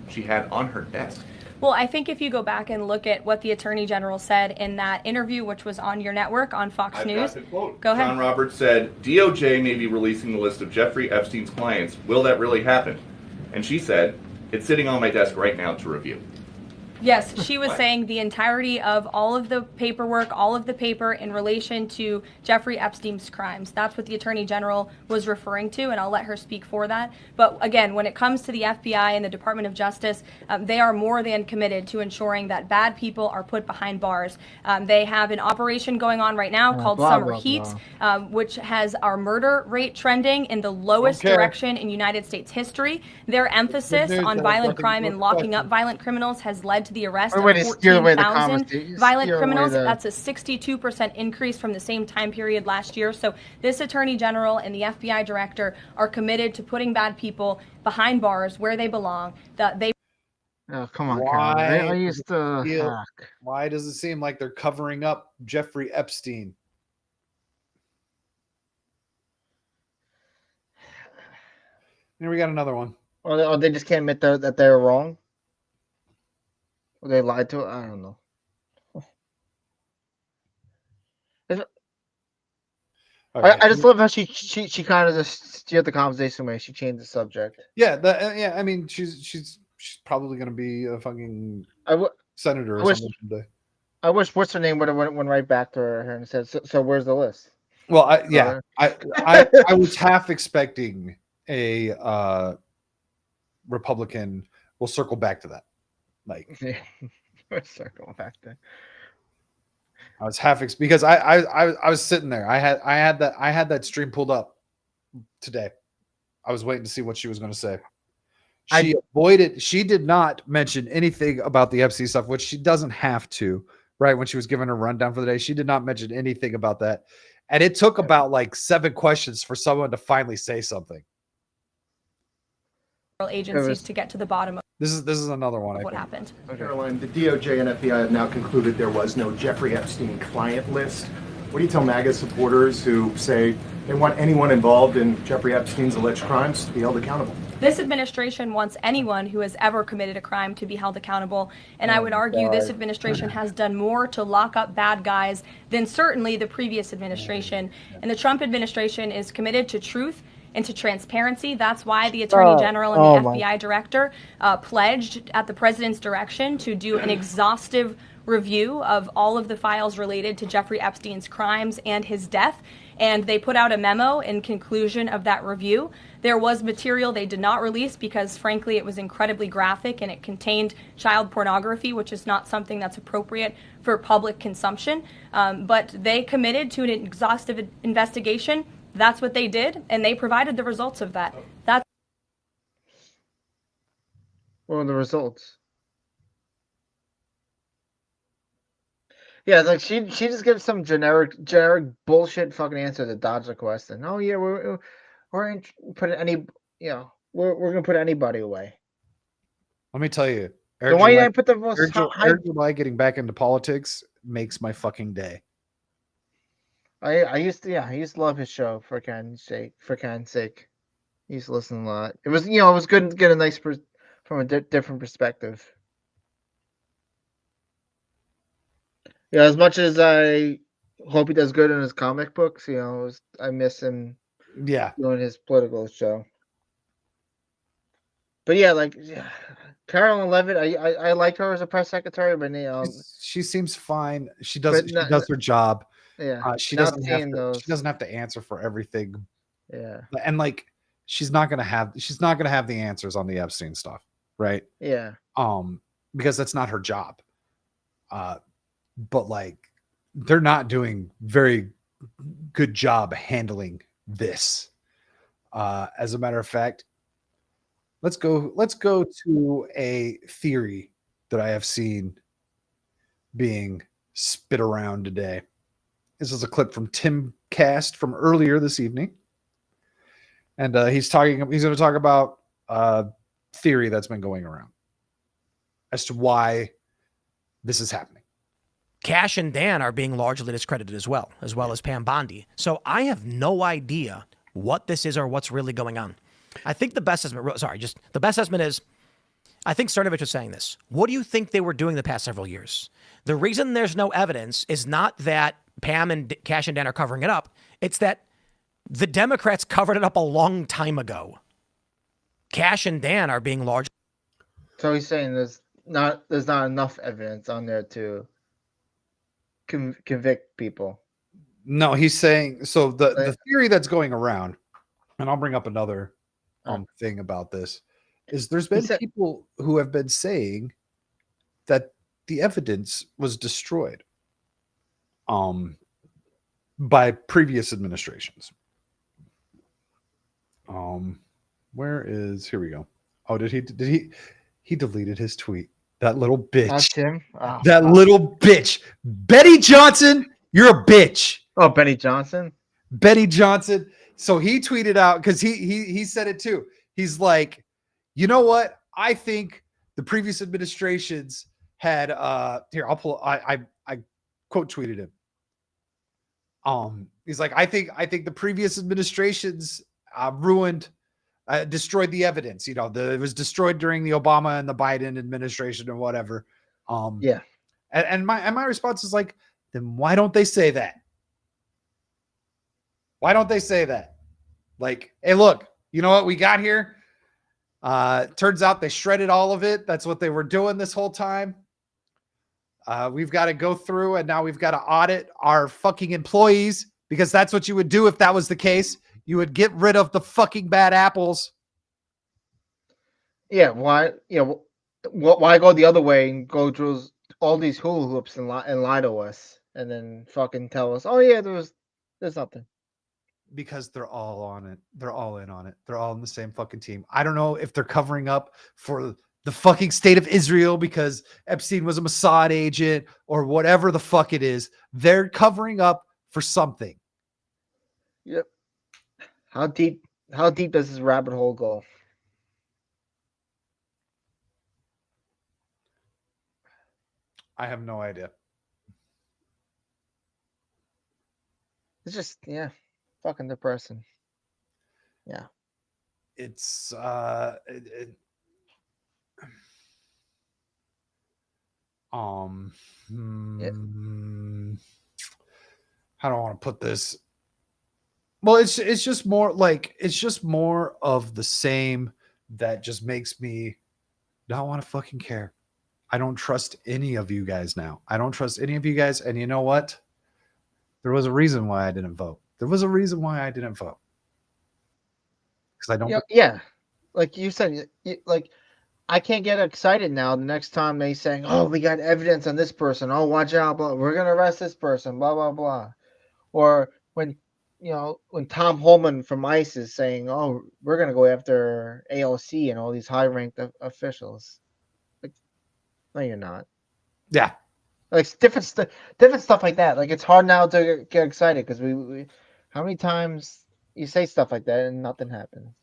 she had on her desk? Well, I think if you go back and look at what the Attorney General said in that interview, which was on your network on Fox I've News. got the quote. Go ahead. John Roberts said, DOJ may be releasing the list of Jeffrey Epstein's clients. Will that really happen? And she said, it's sitting on my desk right now to review. Yes, she was saying the entirety of all of the paperwork, all of the paper in relation to Jeffrey Epstein's crimes. That's what the Attorney General was referring to, and I'll let her speak for that. But again, when it comes to the FBI and the Department of Justice, they are more than committed to ensuring that bad people are put behind bars. They have an operation going on right now called Summer Heat, which has our murder rate trending in the lowest direction in United States history. Their emphasis on violent crime and locking up violent criminals has led to the arrest of 14,000 violent criminals. That's a 62% increase from the same time period last year. So this Attorney General and the FBI Director are committed to putting bad people behind bars where they belong. That they. Oh, come on, Carol. I used to hack. Why does it seem like they're covering up Jeffrey Epstein? Here we got another one. Or they just can't admit that they're wrong? Or they lied to it? I don't know. Okay. I just love how she kind of just steered the conversation away. She changed the subject. Yeah, yeah. I mean, she's probably going to be a fucking senator or something someday. I wish what's her name would have went right back to her and said, "So where's the list?" Well, I was half expecting a Republican. We'll circle back to that. Like, circle back there. I was half because I was sitting there. I had that stream pulled up today. I was waiting to see what she was going to say. She did not mention anything about the Epstein stuff, which she doesn't have to, right? When she was giving her rundown for the day, she did not mention anything about that. And it took about like 7 questions for someone to finally say something. Agencies to get to the bottom of this is another one. What happened? Caroline, the DOJ and FBI have now concluded there was no Jeffrey Epstein client list. What do you tell MAGA supporters who say they want anyone involved in Jeffrey Epstein's alleged crimes to be held accountable? This administration wants anyone who has ever committed a crime to be held accountable. And I would argue this administration has done more to lock up bad guys than certainly the previous administration. And the Trump administration is committed to truth and to transparency. That's why the Attorney General and the FBI Director pledged at the President's direction to do an exhaustive review of all of the files related to Jeffrey Epstein's crimes and his death. And they put out a memo in conclusion of that review. There was material they did not release because, frankly, it was incredibly graphic and it contained child pornography, which is not something that's appropriate for public consumption. But they committed to an exhaustive investigation. That's what they did, and they provided the results of that. That's what were the results? Yeah, like she just gives some generic bullshit fucking answer to dodge the question. Oh yeah, we're gonna put we're gonna put anybody away. Let me tell you, Then why did I put the most Eric July getting back into politics makes my fucking day. I used to love his show for Ken's sake. I used to listen a lot. It was it was good to get a nice from a different perspective. Yeah, as much as I hope he does good in his comic books, I miss him. Yeah, doing his political show. But yeah, Carolyn Levitt, I liked her as a press secretary, but she seems fine. She does her job. Yeah, she doesn't have to answer for everything. Yeah, and she's not gonna have the answers on the Epstein stuff, right? Yeah, because that's not her job. But they're not doing very good job handling this. As a matter of fact, let's go to a theory that I have seen being spit around today. This is a clip from Tim Cast from earlier this evening. And he's going to talk about theory that's been going around as to why this is happening. Cash and Dan are being largely discredited as well as Pam Bondi. So I have no idea what this is or what's really going on. I think the best estimate is I think Cernovich was saying this. What do you think they were doing the past several years? The reason there's no evidence is not that Pam and Cash and Dan are covering it up. It's that the Democrats covered it up a long time ago. Cash and Dan are being large. So he's saying there's not enough evidence on there to convict people. No, he's saying so. The theory that's going around, and I'll bring up another thing about this, is there's been people who have been saying that the evidence was destroyed by previous administrations. Here we go. Oh, did he deleted his tweet? That little bitch. That's him. Oh, that little bitch. Betty Johnson, you're a bitch. Oh, Benny Johnson. Betty Johnson. So he tweeted out, because he said it too. He's like, you know what? I think the previous administrations had here, I'll pull I quote tweeted him. He's like, I think the previous administrations destroyed the evidence. You know, it was destroyed during the Obama and the Biden administration and whatever. Yeah. And my response is like, then why don't they say that? Why don't they say that? Like, hey, look, you know what we got here? Turns out they shredded all of it. That's what they were doing this whole time. We've got to go through, and now we've got to audit our fucking employees, because that's what you would do if that was the case. You would get rid of the fucking bad apples. Yeah, why? Why go the other way and go through all these hula hoops and lie to us, and then fucking tell us, oh yeah, there's nothing. Because they're all on it. They're all in on it. They're all in the same fucking team. I don't know if they're covering up for the fucking state of Israel because Epstein was a Mossad agent or whatever the fuck it is. They're covering up for something. Yep. How deep does this rabbit hole go? I have no idea. It's just, yeah, fucking depressing. Yeah. It's how do I want to put this? Well, it's just more like, it's just more of the same that just makes me not want to fucking care. I don't trust any of you guys now. I don't trust any of you guys. And you know what? There was a reason why I didn't vote. There was a reason why I didn't vote. Because I don't. Yeah. Like you said, like, I can't get excited now the next time they saying, oh, we got evidence on this person. Oh, watch out. Blah, we're going to arrest this person. Blah, blah, blah. Or when Tom Holman from ICE is saying, oh, we're going to go after AOC and all these high-ranked officials. Like, no, you're not. Yeah. Like, different stuff like that. Like, it's hard now to get excited because we how many times you say stuff like that and nothing happens?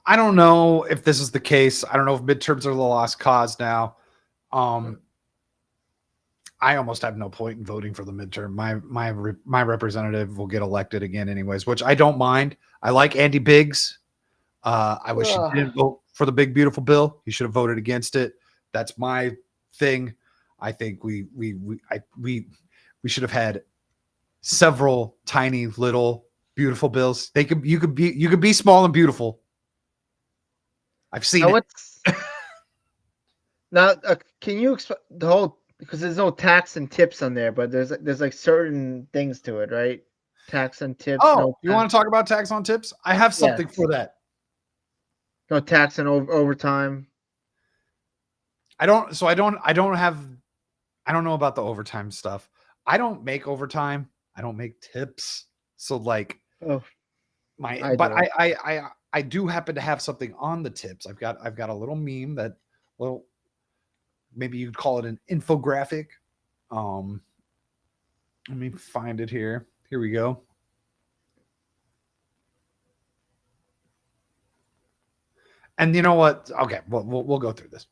I don't know if this is the case. I don't know if midterms are the lost cause now. I almost have no point in voting for the midterm. My representative will get elected again anyways, which I don't mind. I like Andy Biggs. I wish he didn't vote for the big beautiful bill. He should have voted against it. That's my thing. I think we should have had several tiny little beautiful bills. You could be small and beautiful. I've seen it. Now, can you explain the whole, because there's no tax and tips on there, but there's like certain things to it, right? Tax and tips. Oh, you want to talk about tax on tips? I have something for that. No tax and overtime. I don't know about the overtime stuff. I don't make overtime. I don't make tips. So like, I do happen to have something on the tips. I've got a little meme that, well, maybe you'd call it an infographic. Let me find it here. Here we go. And you know what? Okay, we'll go through this.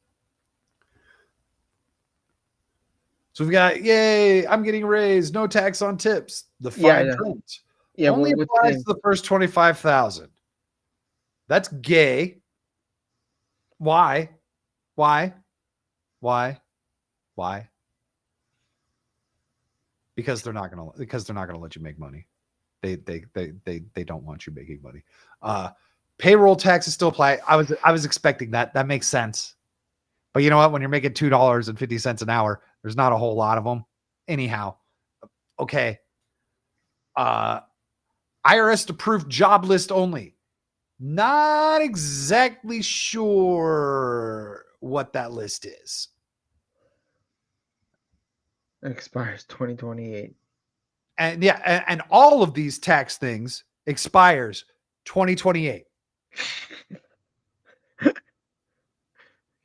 So we've got, yay, I'm getting raised, no tax on tips. The fine print. Yeah, only applies to the first 25,000. That's gay. Why? Because they're not gonna let you make money. They don't want you making money. Payroll taxes still apply. I was expecting that. That makes sense. But you know what? When you're making $2.50 an hour, there's not a whole lot of them. Anyhow, okay. IRS approved job list only. Not exactly sure what that list is. It expires 2028. And yeah, and all of these tax things expires 2028.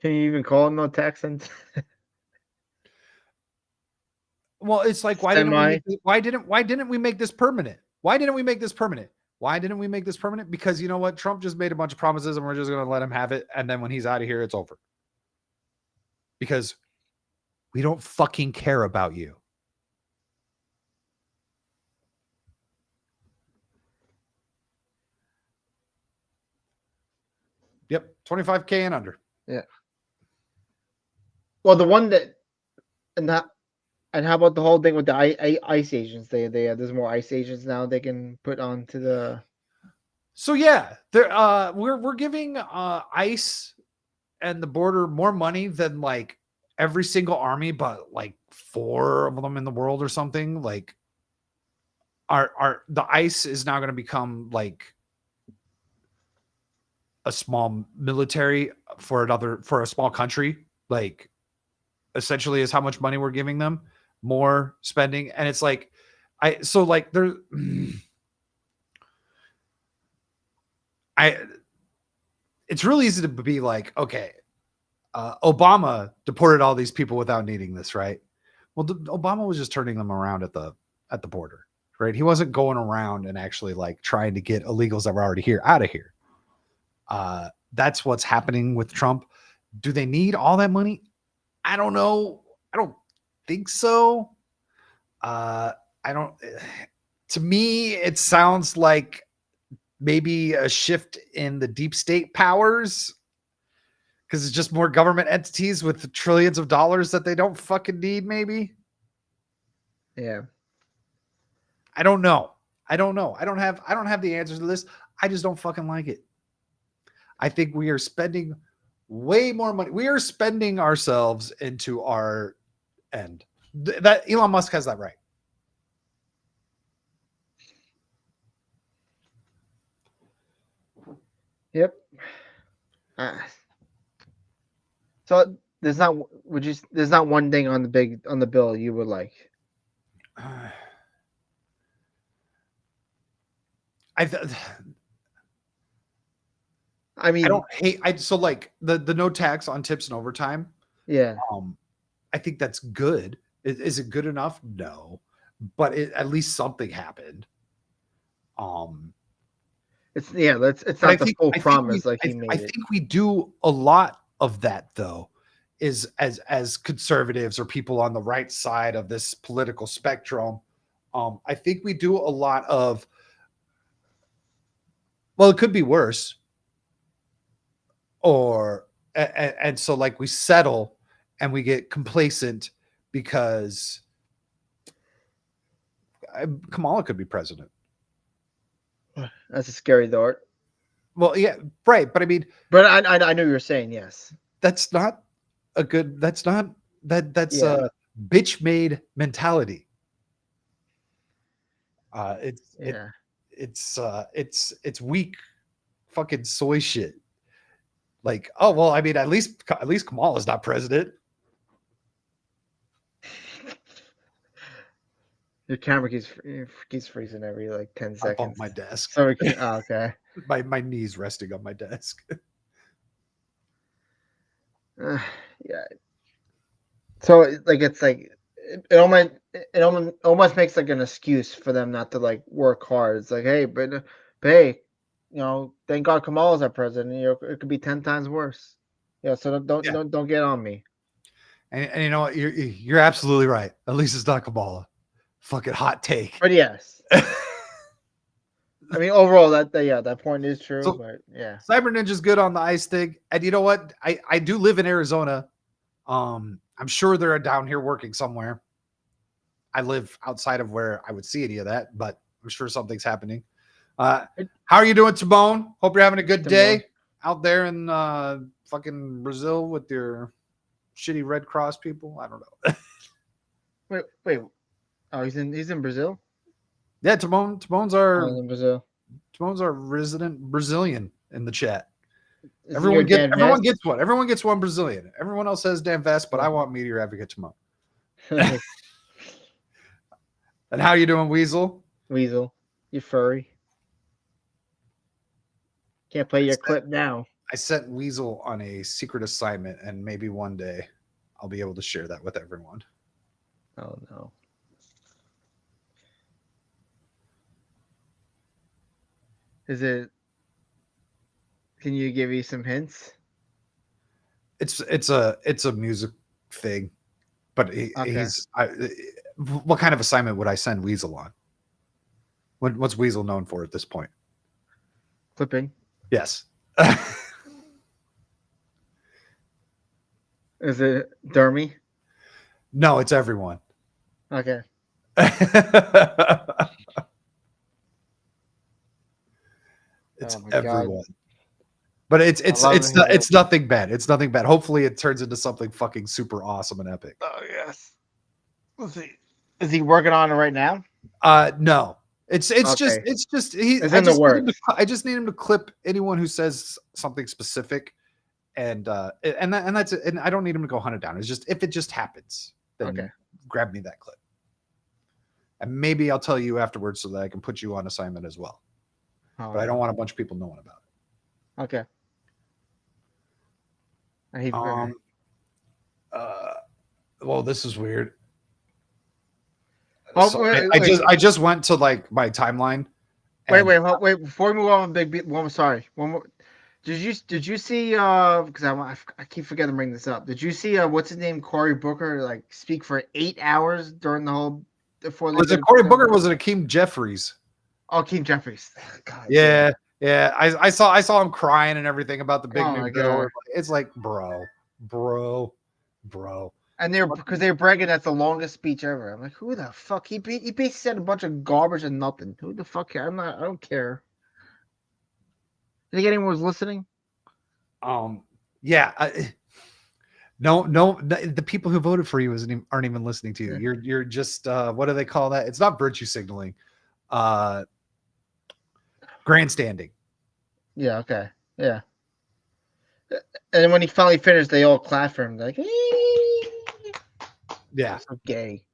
Can you even call it no tax? Well, it's like why didn't we make this permanent? Why didn't we make this permanent? Why didn't we make this permanent? Because you know what? Trump just made a bunch of promises and we're just going to let him have it. And then when he's out of here, it's over. Because we don't fucking care about you. Yep. 25K and under. Yeah. Well, the one that, and how about the whole thing with the ICE agents? There's more ICE agents now they can put onto the. So yeah, we're giving ICE and the border more money than like every single army, but like 4 of them in the world or something. Like the ICE is now going to become like a small military for a small country. Like essentially is how much money we're giving them, more spending. And it's like, it's really easy to be like, okay, Obama deported all these people without needing this, right? Well, Obama was just turning them around at the border, right? He wasn't going around and actually like trying to get illegals that were already here out of here. That's what's happening with Trump. Do they need all that money? I don't know. I don't think so. To me, it sounds like maybe a shift in the deep state powers because it's just more government entities with trillions of dollars that they don't fucking need, maybe. Yeah. I don't know. I don't have the answers to this. I just don't fucking like it. I think we are spending way more money. We are spending ourselves into our end. That Elon Musk has that right. Yep. So there's not one thing on the bill you would like. I mean, I don't hate. So like the no tax on tips and overtime. Yeah. I think that's good. Is it good enough? No, but at least something happened. It's not the full promise like he made it. I think we do a lot of that though, is as conservatives or people on the right side of this political spectrum. I think we do a lot of. Well, it could be worse. And so like we settle and we get complacent because Kamala could be president. That's a scary thought. Well, yeah, right. But I mean, but I know you're saying yes. That's not a bitch made mentality. It's weak fucking soy shit. Like, oh well, I mean, at least Kamala's not president. Your camera keeps freezing every like 10 seconds. I'm on my desk. So okay. my knees resting on my desk. Yeah. So like it almost makes like an excuse for them not to like work hard. It's like, hey, but hey, thank God Kamala's our president. It could be 10 times worse. Yeah, so don't get on me. And you know what? You're absolutely right. At least it's not Kamala. Fucking hot take. But yes. I mean, overall, that point is true. So- but yeah, Cyber Ninja's good on the ice thing. And you know what? I do live in Arizona. I'm sure they're down here working somewhere. I live outside of where I would see any of that, but I'm sure something's happening. How are you doing, Timon? Hope you're having a good day out there in fucking Brazil with your shitty Red Cross people. I don't know. wait. Oh, he's in Brazil. Yeah, Timon's He's in Brazil. our resident Brazilian in the chat. Is Everyone he your Dan everyone Vest? gets one. Everyone gets one Brazilian. Everyone else says Dan Vest, but I want Meteor Advocate Timon. And how you doing, Weasel? Weasel, you furry. Can't play your clip now. I sent Weasel on a secret assignment, and maybe one day I'll be able to share that with everyone. Oh no. Is it? Can you give me some hints? It's a music thing, but what kind of assignment would I send Weasel on? What's Weasel known for at this point? Clipping. Yes. Is it Dermy? No, it's everyone. Okay. It's Oh my God. everyone. But it's nothing bad. It's nothing bad. Hopefully it turns into something fucking super awesome and epic. Oh yes. Is he working on it right now? No. It's Okay. just It's in the works. I just need him to clip anyone who says something specific, and that's it. And I don't need him to go hunt it down. It's just if it just happens, then Okay. grab me that clip. And maybe I'll tell you afterwards so that I can put you on assignment as well. But I don't want a bunch of people knowing about it. Okay. I hate Well, this is weird. Oh, So wait, I just went to like my timeline. wait, and- wait. Before we move on, sorry. One more. Did you see? Because I keep forgetting to bring this up. Did you see? What's his name? Cory Booker like speak for 8 hours during the whole. Was it Cory Booker? Or was it Akeem Jeffries? Oh, Keem Jeffries. God, Yeah. I saw him crying and everything about the big Oh new my bill. God. It's like, bro. And because they're bragging that's the longest speech ever. I'm like, who the fuck? He basically said a bunch of garbage and nothing. Who the fuck? I don't care. You think anyone was listening? Yeah. No, the people who voted for you aren't even listening to you. You're just what do they call that? It's not virtue signaling. Grandstanding. Yeah. Okay. Yeah. And then when he finally finished, they all clapped for him. Like, Yeah. so gay.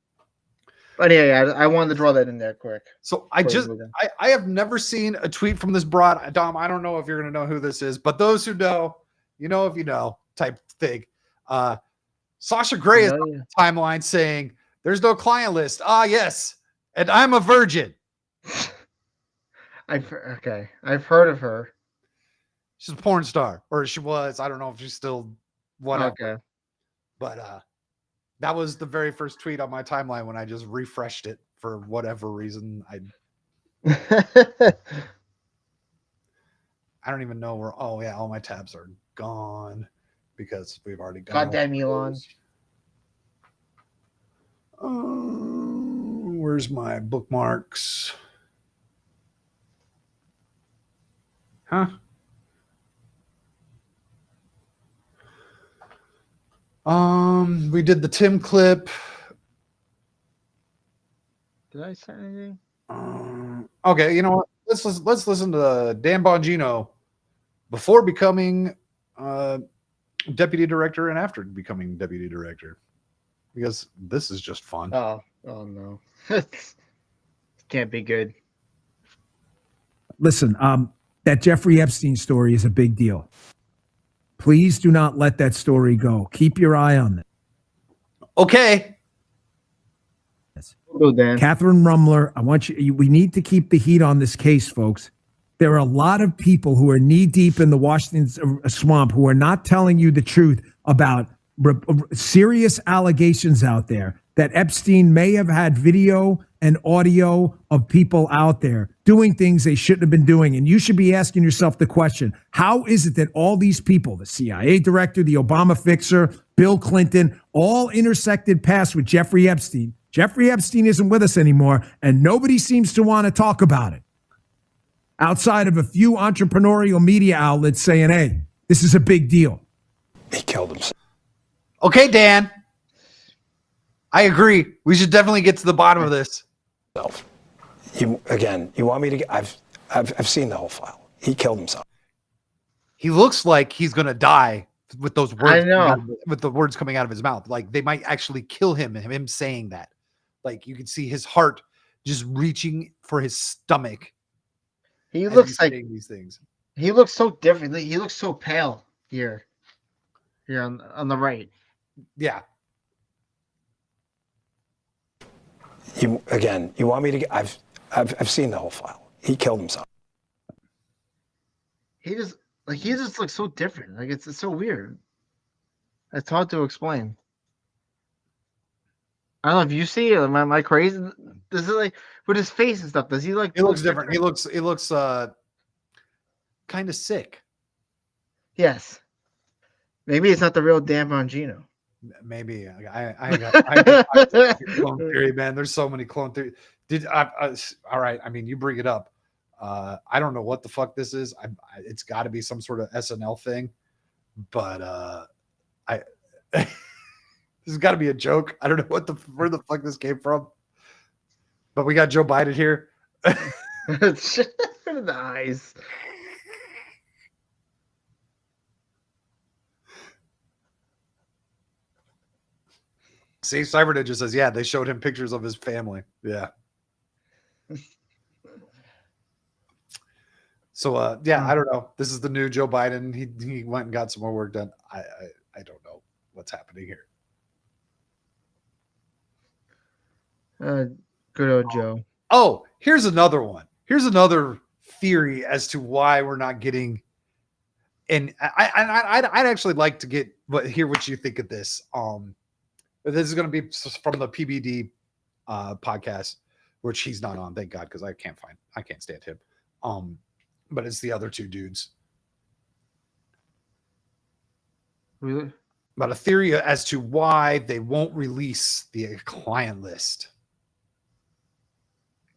But yeah, I wanted to draw that in there quick. So I have never seen a tweet from this broad. Dom, I don't know if you're going to know who this is, but those who know, you know if you know type thing. Sasha Grey is on the timeline saying, "There's no client list." Ah, yes, and I'm a virgin. I've heard of her. She's a porn star, or she was. I don't know if she's still whatever. Okay. But that was the very first tweet on my timeline when I just refreshed it for whatever reason. I don't even know where. Oh yeah, all my tabs are gone because we've already gone. Goddamn Elon. Where's my bookmarks? Huh? We did the Tim clip. Did I say anything? Okay, you know what? Let's listen to Dan Bongino before becoming deputy director and after becoming deputy director, because this is just fun. Oh no, can't be good. Listen, that Jeffrey Epstein story is a big deal. Please do not let that story go. Keep your eye on it. Okay. Go, Dan. Catherine Rumler, I want you. We need to keep the heat on this case, folks. There are a lot of people who are knee deep in the Washington swamp who are not telling you the truth about serious allegations out there that Epstein may have had video and audio of people out there doing things they shouldn't have been doing. And you should be asking yourself the question, how is it that all these people, the CIA director, the Obama fixer, Bill Clinton, all intersected paths with Jeffrey Epstein? Jeffrey Epstein isn't with us anymore, and nobody seems to want to talk about it outside of a few entrepreneurial media outlets saying, hey, this is a big deal. He killed himself. Okay, Dan. I agree. We should definitely get to the bottom of this. You want me to? I've seen the whole file. He killed himself. He looks like he's gonna die with those words. I know. With the words coming out of his mouth, like they might actually kill him. And him saying that, like you can see his heart just reaching for his stomach. He looks like saying these things. He looks so different. He looks so pale here on the right. Yeah. You want me to? I've seen the whole file. He killed himself. He just looks so different. Like it's so weird. It's hard to explain. I don't know if you see it. Am I crazy? Does it like with his face and stuff? Does he like? He looks different. He looks kind of sick. Yes. Maybe it's not the real Dan Bongino. Maybe I got clone theory, man. There's so many clone theory. All right. I mean, you bring it up. I don't know what the fuck this is. It's got to be some sort of SNL thing, but this has got to be a joke. I don't know where the fuck this came from. But we got Joe Biden here. The eyes. See, Cyber Ninja says, yeah, they showed him pictures of his family. Yeah. So, yeah, I don't know. This is the new Joe Biden. He went and got some more work done. I don't know what's happening here. Good old Joe. Oh, here's another one. Here's another theory as to why we're not getting. And I'd actually like to hear what you think of this. This is going to be from the PBD podcast, which he's not on, thank God, because I can't stand him. But it's the other two dudes. Really? About a theory as to why they won't release the client list.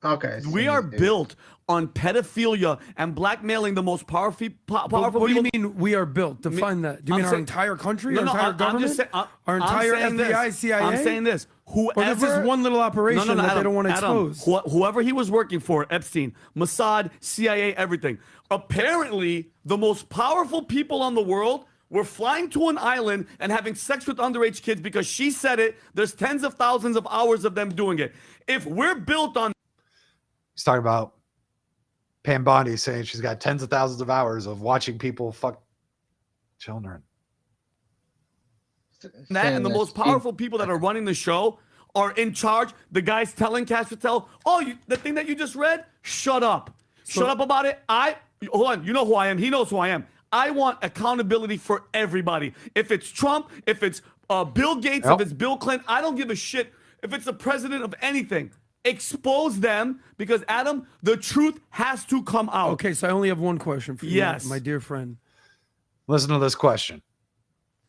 Okay. We are built on pedophilia and blackmailing the most powerful What do people. you mean we are built? Define that. Do you mean our entire country? Our entire I'm government? just saying, our entire FBI, CIA? I'm saying this. Whoever, Well, this is one little operation that they don't want to expose. Whoever he was working for, Epstein, Mossad, CIA, everything. Apparently, the most powerful people on the world were flying to an island and having sex with underage kids because she said it. There's tens of thousands of hours of them doing it. If we're built on... He's talking about Pam Bondi saying she's got tens of thousands of hours of watching people fuck children. That and the most powerful people that are running the show are in charge. The guy's telling Cash Patel, the thing that you just read, shut up. Shut up about it. Hold on, you know who I am. He knows who I am. I want accountability for everybody. If it's Trump, if it's Bill Gates, if it's Bill Clinton, I don't give a shit. If it's the president of anything, expose them because, Adam, the truth has to come out. Okay, so I only have one question for you, Yes. my dear friend. Listen to this question.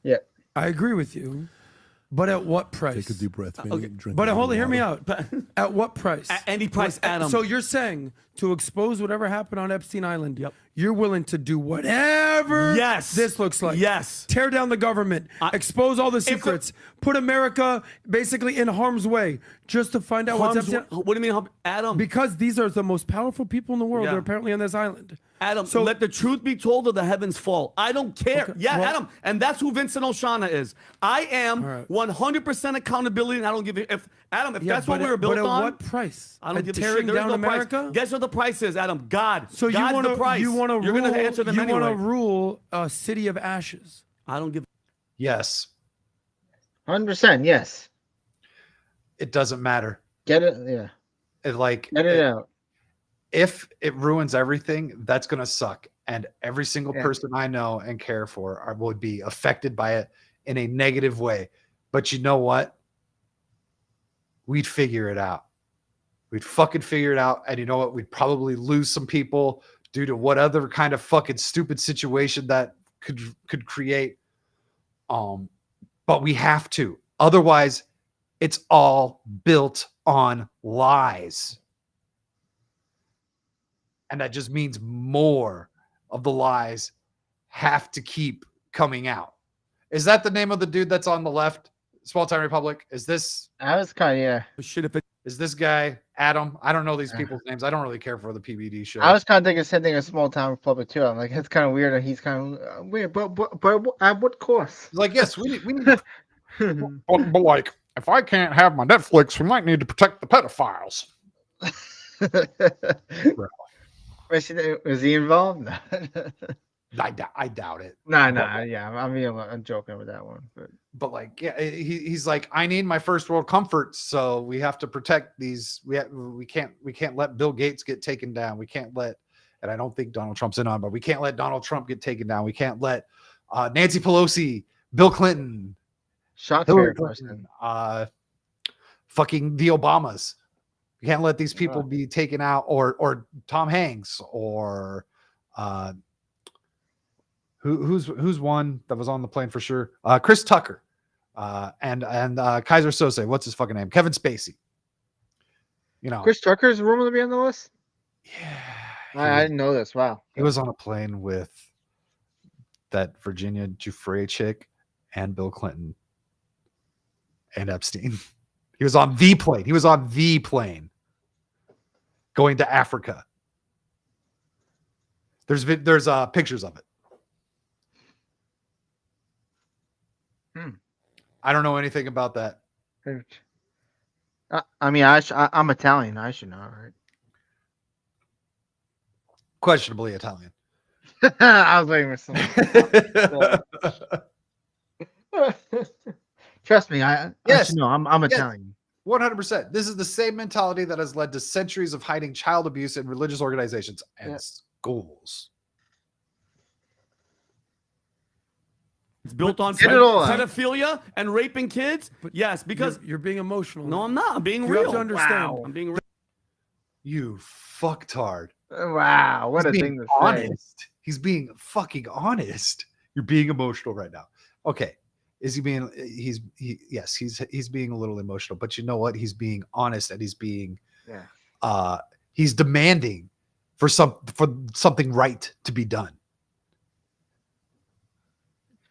Yeah. I agree with you, but at what price? Take a deep breath. Okay. But hold on, hear me out. At what price? At any price, Adam. So you're saying to expose whatever happened on Epstein Island, you're willing to do whatever this looks like. Yes. Tear down the government, expose all the secrets, put America basically in harm's way just to find out what's Epstein. What do you mean, Adam? Because these are the most powerful people in the world. Yeah. They're apparently on this island. Adam, so let the truth be told or the heavens fall. I don't care. Okay, Yeah, well- Adam. And that's who Vincent O'Shana is. I am 100% accountability, and I don't give a... Adam, if that's what we were built on... But at what price? I don't At give a tearing shit. There is down no America? price. Guess what the price is, Adam? God. So you God's want the price. You're going to answer them anyway. You want to rule a city of ashes. I don't give... Yes. 100%, yes. It doesn't matter. Get it? Yeah. Get it out. If it ruins everything, that's going to suck. And every single person I know and care for would be affected by it in a negative way. But you know what? We'd figure it out. we'd fucking figure it out. And you know what? We'd probably lose some people due to what other kind of fucking stupid situation that could create. But we have to. Otherwise, it's all built on lies. And that just means more of the lies have to keep coming out. Is that the name of the dude that's on the left? Small Town Republic? Is this? I was kind of, yeah. Shit, if it, Is this guy Adam? I don't know these people's names. I don't really care for the PBD show. I was kind of thinking the same thing as Small Town Republic too. I'm like, it's kind of weird, and he's kind of weird, but at what cost? He's like, yes, we need but like, if I can't have my Netflix, we might need to protect the pedophiles. Was he involved? No. I doubt it. Nah, yeah, I'm joking with that one, but like, yeah, he's like, I need my first world comfort, so we have to protect these. We can't let Bill Gates get taken down. We can't let, and I don't think Donald Trump's in on, but we can't let Donald Trump get taken down. We can't let Nancy Pelosi, Bill Clinton, Hillary Clinton, fucking the Obamas. We can't let these people be taken out, or Tom Hanks, or who's one that was on the plane for sure? Chris Tucker, and Kaiser Sose. What's his fucking name? Kevin Spacey. You know, Chris Tucker's rumored to be on the list. Yeah, I didn't know this. Wow, he was on a plane with that Virginia Giuffre chick and Bill Clinton and Epstein. He was on the plane. He was on the plane going to Africa. There's pictures of it. I don't know anything about that. I mean, I'm Italian. I should know, right? Questionably Italian. I was waiting for something. Trust me, I should know. I'm Italian. 100%. This is the same mentality that has led to centuries of hiding child abuse in religious organizations and schools. It's built on pedophilia and raping kids. But yes, because you're being emotional. No, I'm not. I'm being you real. Have to understand. Wow. I'm being real. You fucktard. Wow, what a thing to honest. say. He's being fucking honest. You're being emotional right now. Okay. Is he being yes, he's being a little emotional, but you know what? He's being honest, and he's being he's demanding for something right to be done.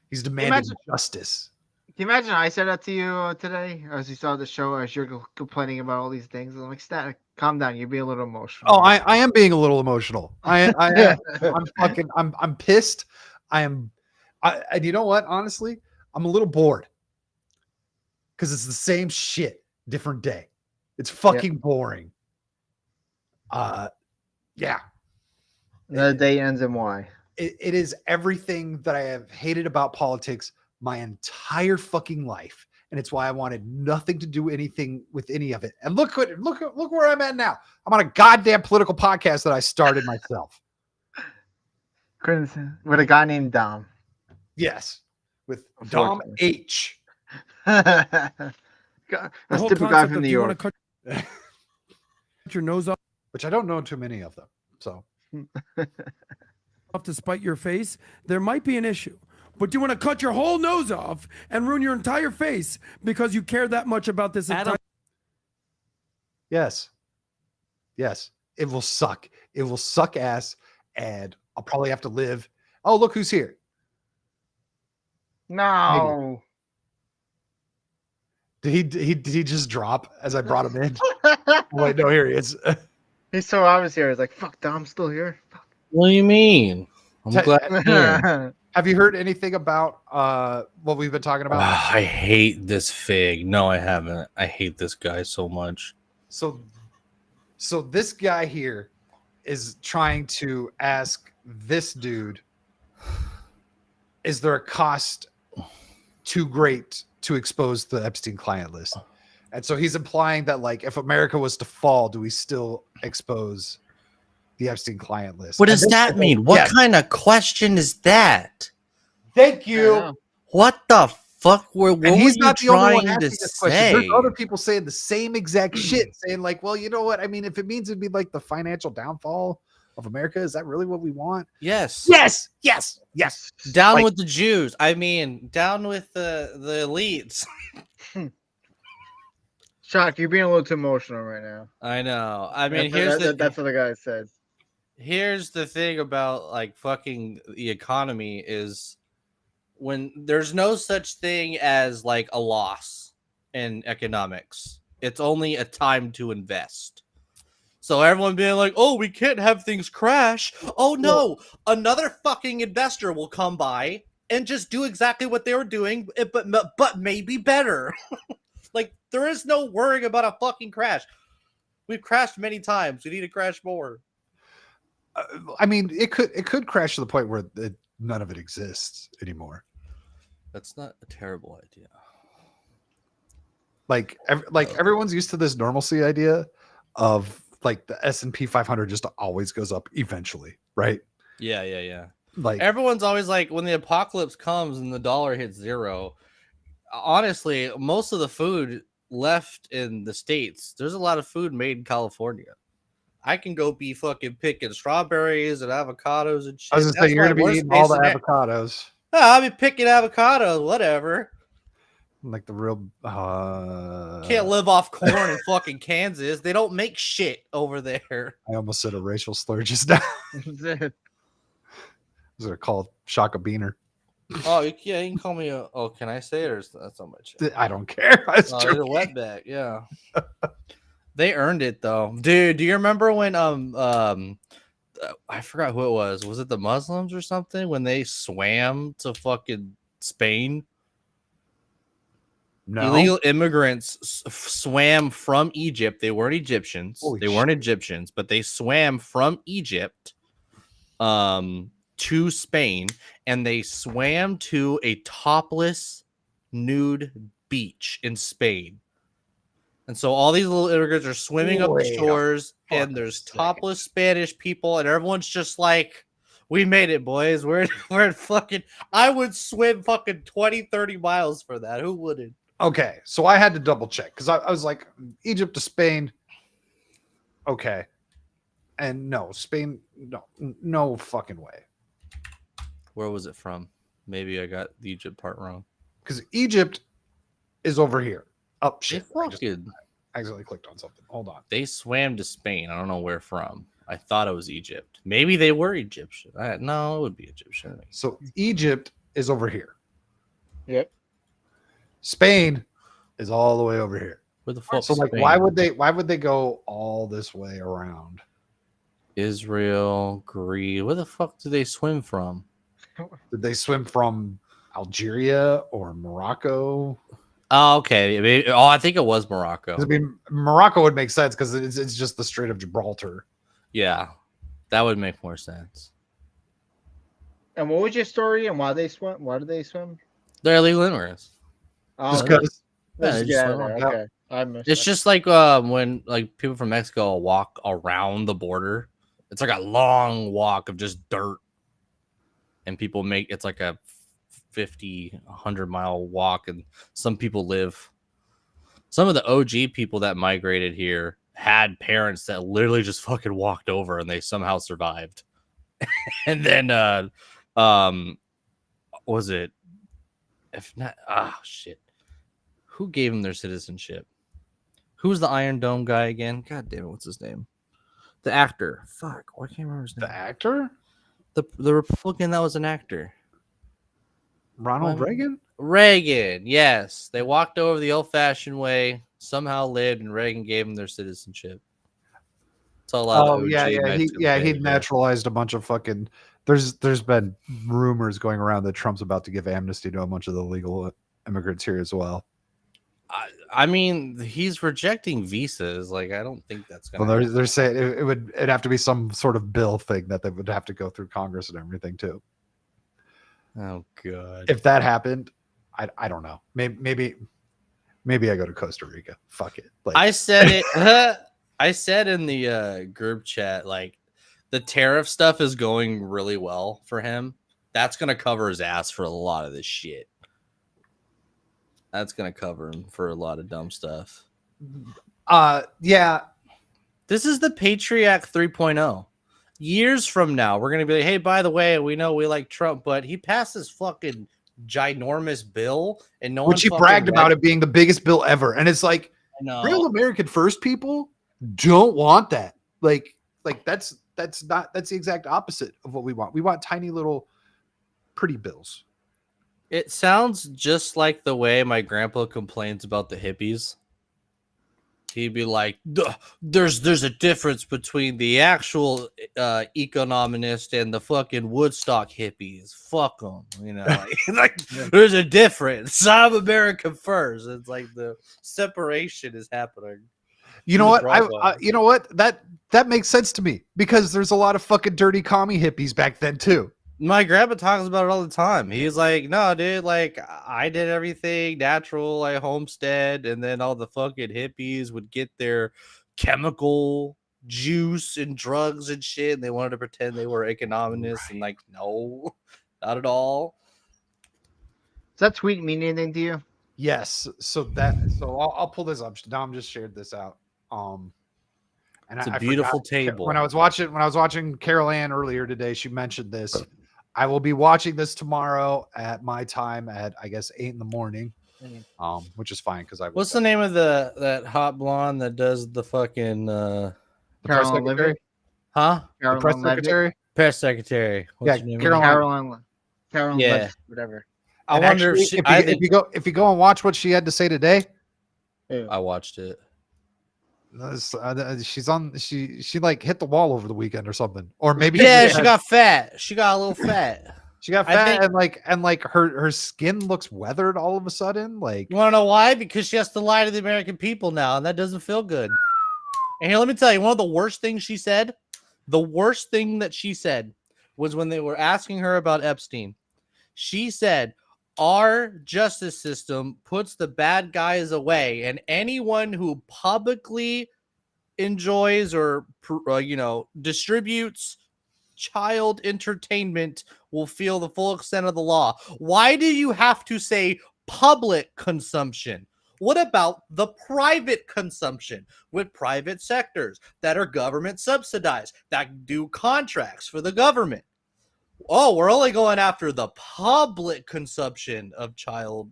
He's demanding justice. Can you imagine I said that to you today as you saw the show, as you're complaining about all these things? I'm like, Static, calm down. You're being a little emotional. Oh, I am being a little emotional. I'm pissed. And you know what? Honestly, I'm a little bored because it's the same shit, different day. It's fucking boring. Yeah. The day ends in Y. It is everything that I have hated about politics my entire fucking life, and it's why I wanted nothing to do anything with any of it. And look where I'm at now. I'm on a goddamn political podcast that I started myself. With a guy named Dom. Yes, with Dom H. That's typical guy from New York. Cut your nose off, which I don't know too many of them. So. Off to spite your face, there might be an issue. But you want to cut your whole nose off and ruin your entire face because you care that much about this. Yes. It will suck. It will suck ass, and I'll probably have to live. Oh, look who's here. No. Did he just drop as I brought him in? Wait, no, here he is. He's so obvious here. He's like, fuck, Dom's still here. Fuck. What do you mean? I'm glad I'm here. Have you heard anything about what we've been talking about? I hate this fig. No, I haven't. I hate this guy so much. So this guy here is trying to ask this dude, is there a cost too great to expose the Epstein client list? And so he's implying that, like, if America was to fall, do we still expose the Epstein client list? What does that mean? What kind of question is that? Thank you. What the fuck were what And he's were you not the only one trying to asking this question. There's say? other people saying the same exact shit, saying like, well, you know what? I mean, if it means it'd be like the financial downfall of America, is that really what we want? Yes. Yes. Yes. Yes. Down Like, with the Jews. I mean, down with the elites. Shock, you're being a little too emotional right now. I know. I mean, That's what the guy said. Here's the thing about like fucking the economy is when there's no such thing as like a loss in economics. It's only a time to invest. So everyone being like, "Oh, we can't have things crash." Oh no, another fucking investor will come by and just do exactly what they were doing, but maybe better. Like there is no worrying about a fucking crash. We've crashed many times. We need to crash more. I mean, it could crash to the point where none of it exists anymore. That's not a terrible idea. Like everyone's used to this normalcy idea of like the S&P 500 just always goes up eventually, right? Yeah. Like everyone's always like, when the apocalypse comes and the dollar hits zero, honestly, most of the food left in the States, there's a lot of food made in California. I can go be fucking picking strawberries and avocados and shit. I was just saying, you're gonna be eating all the avocados. I'll be picking avocados, whatever. Like the real Can't live off corn in fucking Kansas. They don't make shit over there. I almost said a racial slur just now. Is it called Shaka Beaner? Oh, yeah, you can call me a. Oh, can I say it or is that so much? I don't care. It's a wetback. Yeah, they earned it though, dude. Do you remember when I forgot who it was. Was it the Muslims or something when they swam to fucking Spain? No. Illegal immigrants swam from Egypt. They weren't Egyptians. Holy weren't Egyptians, but they swam from Egypt to Spain, and they swam to a topless nude beach in Spain. And so all these little immigrants are swimming up the shores, and there's topless Spanish people, and everyone's just like, we made it, boys. We're fucking, I would swim fucking 20, 30 miles for that. Who wouldn't? Okay, so I had to double check because I was like, Egypt to Spain. Okay. And no, Spain, no fucking way. Where was it from? Maybe I got the Egypt part wrong. Because Egypt is over here. Oh, shit. I accidentally clicked on something. Hold on. They swam to Spain. I don't know where from. I thought it was Egypt. Maybe they were Egyptian. No, it would be Egyptian. So Egypt is over here. Yep. Spain is all the way over here. Where the fuck? So like, Spain? why would they go all this way around? Israel, Greece. Where the fuck do they swim from? Did they swim from Algeria or Morocco? Oh, okay. I think it was Morocco. I mean, Morocco would make sense because it's just the Strait of Gibraltar. Yeah, that would make more sense. And what was your story and why they swim? Why did they swim? They're illegal immigrants. Oh, Just because. Okay, I missed. It's just like when like people from Mexico walk around the border. It's like a long walk of just dirt, and people make it's like a 100-mile walk, and some people live. Some of the OG people that migrated here had parents that literally just fucking walked over, and they somehow survived. And then was it? If not, shit. Who gave him their citizenship? Who's the Iron Dome guy again? God damn it, what's his name? The actor. Fuck, I can't remember his name. The actor? The Republican that was an actor. Ronald Reagan? Reagan, yes. They walked over the old-fashioned way, somehow lived, and Reagan gave them their citizenship. It's a lot of he naturalized a bunch of fucking. There's been rumors going around that Trump's about to give amnesty to a bunch of the legal immigrants here as well. I mean, he's rejecting visas. Like, I don't think that's gonna. Well, they're saying it'd have to be some sort of bill thing that they would have to go through Congress and everything too. Oh god! If that happened, I don't know. Maybe I go to Costa Rica. Fuck it. Like, I said it. I said in the group chat, like, the tariff stuff is going really well for him. That's gonna cover his ass for a lot of this shit. That's gonna cover him for a lot of dumb stuff. Yeah. This is the Patriot Act 3.0. Years from now, we're gonna be like, hey, by the way, we know we like Trump, but he passed this fucking ginormous bill, and no one Which he fucking bragged read about it being the biggest bill ever. And it's like, I know. real American first people don't want that. Like that's the exact opposite of what we want. We want tiny little pretty bills. It sounds just like the way my grandpa complains about the hippies. He'd be like, there's a difference between the actual economist and the fucking Woodstock hippies. Fuck them, you know. Like there's a difference. I'm America first. It's like the separation is happening. You know what? You know what? That makes sense to me because there's a lot of fucking dirty commie hippies back then too. My grandpa talks about it all the time. He's like, no, dude, like I did everything natural, I homestead, and then all the fucking hippies would get their chemical juice and drugs and shit, and they wanted to pretend they were economists, and like, no, not at all. Does that tweet mean anything to you? Yes. So I'll pull this up. Now I'm just shared this out. And it's a beautiful table. When I was watching Carol Ann earlier today, she mentioned this. I will be watching this tomorrow at my time at I guess 8 a.m. Which is fine because I. What's the name of that hot blonde that does the fucking the press secretary? Huh? The press secretary? Press secretary. What's her name? Caroline. Yeah. Levitt, whatever. I wonder if you go and watch what she had to say today. I watched it. She's on. She like hit the wall over the weekend or something, or maybe she got fat. She got a little fat. She got fat and like her skin looks weathered all of a sudden. Like, you want to know why? Because she has to lie to the American people now, and that doesn't feel good. And here, let me tell you, one of the worst things she said. The worst thing that she said was when they were asking her about Epstein. She said, our justice system puts the bad guys away, and anyone who publicly enjoys or distributes child entertainment will feel the full extent of the law. Why do you have to say public consumption? What about the private consumption with private sectors that are government subsidized, that do contracts for the government? Oh, we're only going after the public consumption of child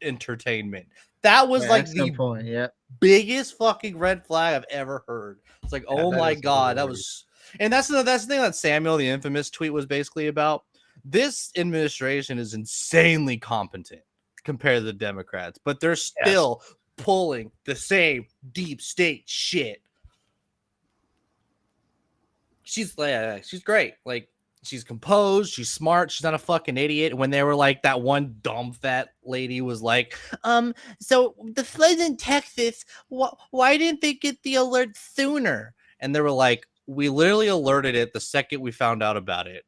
entertainment. That was like the biggest fucking red flag I've ever heard. It's like, oh my God, that was, and that's the thing that Samuel, the infamous tweet, was basically about. This administration is insanely competent compared to the Democrats, but they're still pulling the same deep state shit. She's great. Like, she's composed, she's smart, she's not a fucking idiot. And when they were like, that one dumb fat lady was like, so the floods in Texas, why didn't they get the alert sooner? And they were like, we literally alerted it the second we found out about it.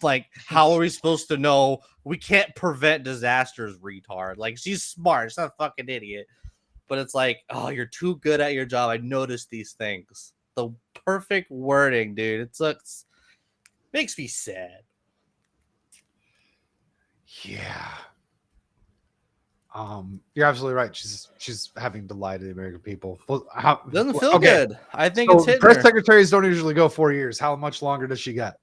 Like, how are we supposed to know? We can't prevent disasters, retard. Like, she's smart, she's not a fucking idiot. But it's like, oh, you're too good at your job. I noticed these things. The perfect wording, dude. It sucks. Makes me sad. Yeah. You're absolutely right. She's having to lie to the American people. Doesn't feel good. I think so it's hitting press her. secretaries don't usually go 4 years. How much longer does she get?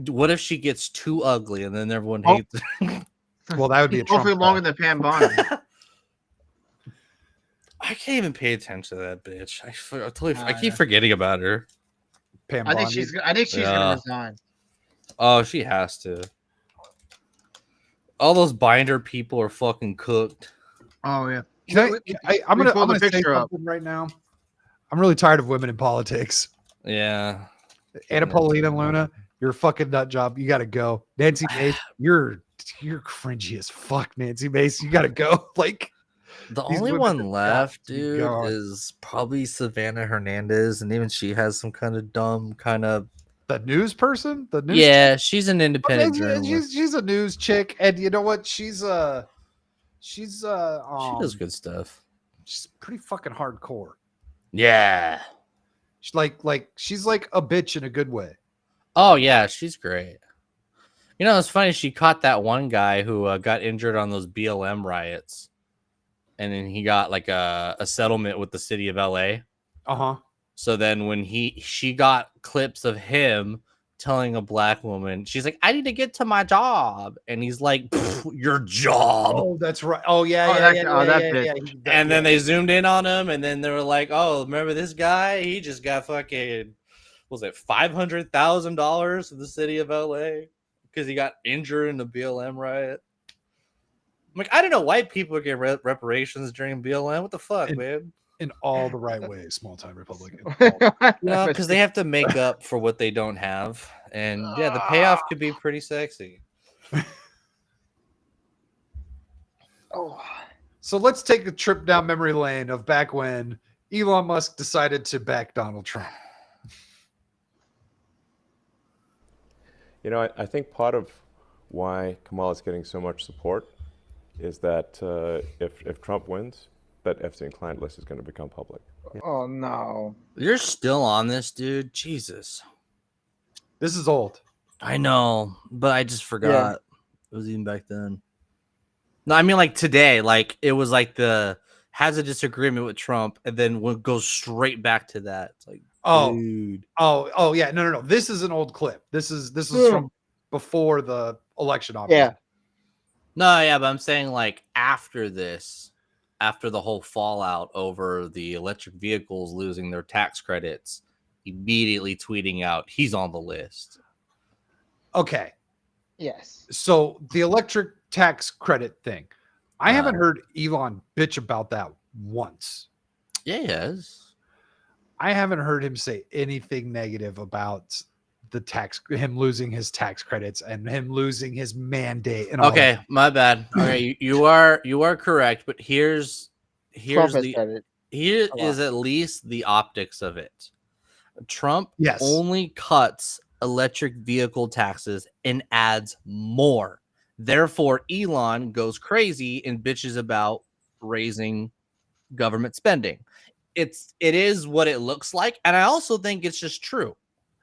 What if she gets too ugly and then everyone hates her? Well, that would be a Trump hopefully longer than Pam Bondi. I can't even pay attention to that bitch. I keep forgetting about her. Pam I think she's gonna resign. Oh, she has to. All those binder people are fucking cooked. Oh yeah. I'm gonna say something right now. I'm really tired of women in politics. Yeah. Anna Paulina and Luna, you're a fucking nut job. You gotta go. Nancy Mace, you're cringy as fuck. Nancy Mace, you gotta go. Like, the only one left, dude, is probably Savannah Hernandez, and even she has some kind of dumb kind of the news person. The news, yeah, she's an independent journalist. She's a news chick, and you know what? She does good stuff. She's pretty fucking hardcore. Yeah, she's like a bitch in a good way. Oh yeah, she's great. You know, it's funny. She caught that one guy who got injured on those BLM riots, and then he got like a settlement with the city of LA. So then when she got clips of him telling a black woman, she's like, "I need to get to my job," and he's like, "Your job." Oh, that's right. Oh yeah, And then they zoomed in on him, and then they were like, "Oh, remember this guy? He just got fucking, was it $500,000 from the city of LA because he got injured in the BLM riot." I'm like, I don't know, white people are getting reparations during BLM. What the fuck, man? In all the right ways, small time Republican. No, because they have to make up for what they don't have, and yeah, the payoff could be pretty sexy. So let's take a trip down memory lane of back when Elon Musk decided to back Donald Trump. You know, I think part of why Kamala is getting so much support is that if Trump wins, that Epstein client list is going to become public. Oh no! You're still on this, dude. Jesus, this is old. I know, but I just forgot it was even back then. No, I mean like today. Like it was like has a disagreement with Trump, and then goes straight back to that. It's like, dude. Oh yeah. No. This is an old clip. This is from before the election, obviously. Yeah. No, yeah, but I'm saying like after this. After the whole fallout over the electric vehicles losing their tax credits, immediately tweeting out, he's on the list. Okay. Yes. So the electric tax credit thing, I haven't heard Elon bitch about that once. Yeah, he has. I haven't heard him say anything negative about him losing his tax credits and him losing his mandate. And all okay, that. My bad. Okay, you are here, but here's at least the optics of it. Trump only cuts electric vehicle taxes and adds more. Therefore, Elon goes crazy and bitches about raising government spending. It is what it looks like, and I also think it's just true.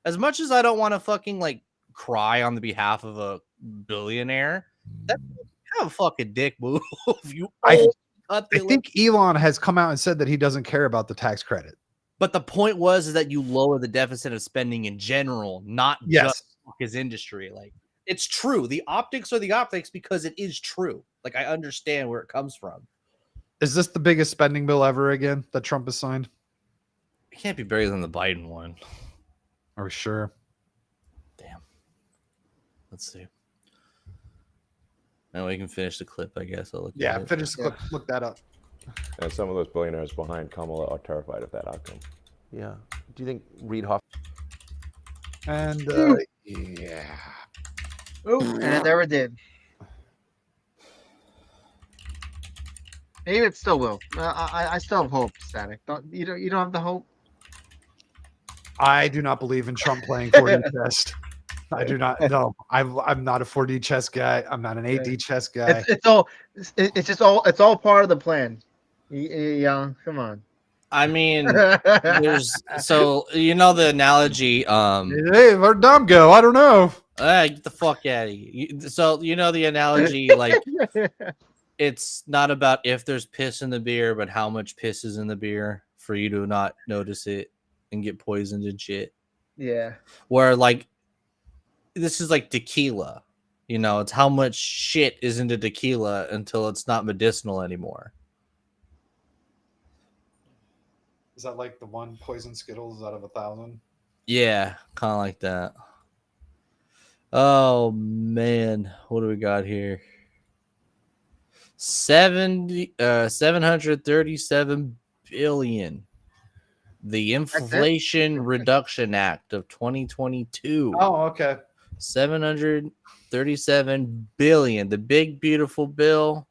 As much as I don't want to fucking like cry on the behalf of a billionaire, that's kind of a fucking dick move. I think Elon has come out and said that he doesn't care about the tax credit. But the point is that you lower the deficit of spending in general, not just his industry. Like it's true. The optics are the optics because it is true. Like I understand where it comes from. Is this the biggest spending bill ever again that Trump has signed? It can't be bigger than the Biden one. Are we sure? Damn. Let's see. Now we can finish the clip, I guess. I'll look at it. Finish the clip. Look that up. And some of those billionaires behind Kamala are terrified of that outcome. Yeah. Do you think Reid Hoff? And yeah. And it never did. Maybe it still will. I still have hope, Static. You don't have the hope? I do not believe in Trump playing 4D chess. I do not. No, I'm not a 4D chess guy. I'm not an 8D chess guy. It's all part of the plan. Yeah, come on. I mean, so you know the analogy. Hey, where'd Dom go? I don't know. Get the fuck out of here. So you know the analogy, like it's not about if there's piss in the beer, but how much piss is in the beer for you to not notice it and get poisoned and shit. Yeah. Where like this is like tequila. You know, it's how much shit is into tequila until it's not medicinal anymore. Is that like the one poison Skittles out of 1,000? Yeah, kind of like that. Oh man, what do we got here? 737 billion. The Inflation Reduction Act of 2022. Oh, okay. 737 billion. The big beautiful bill.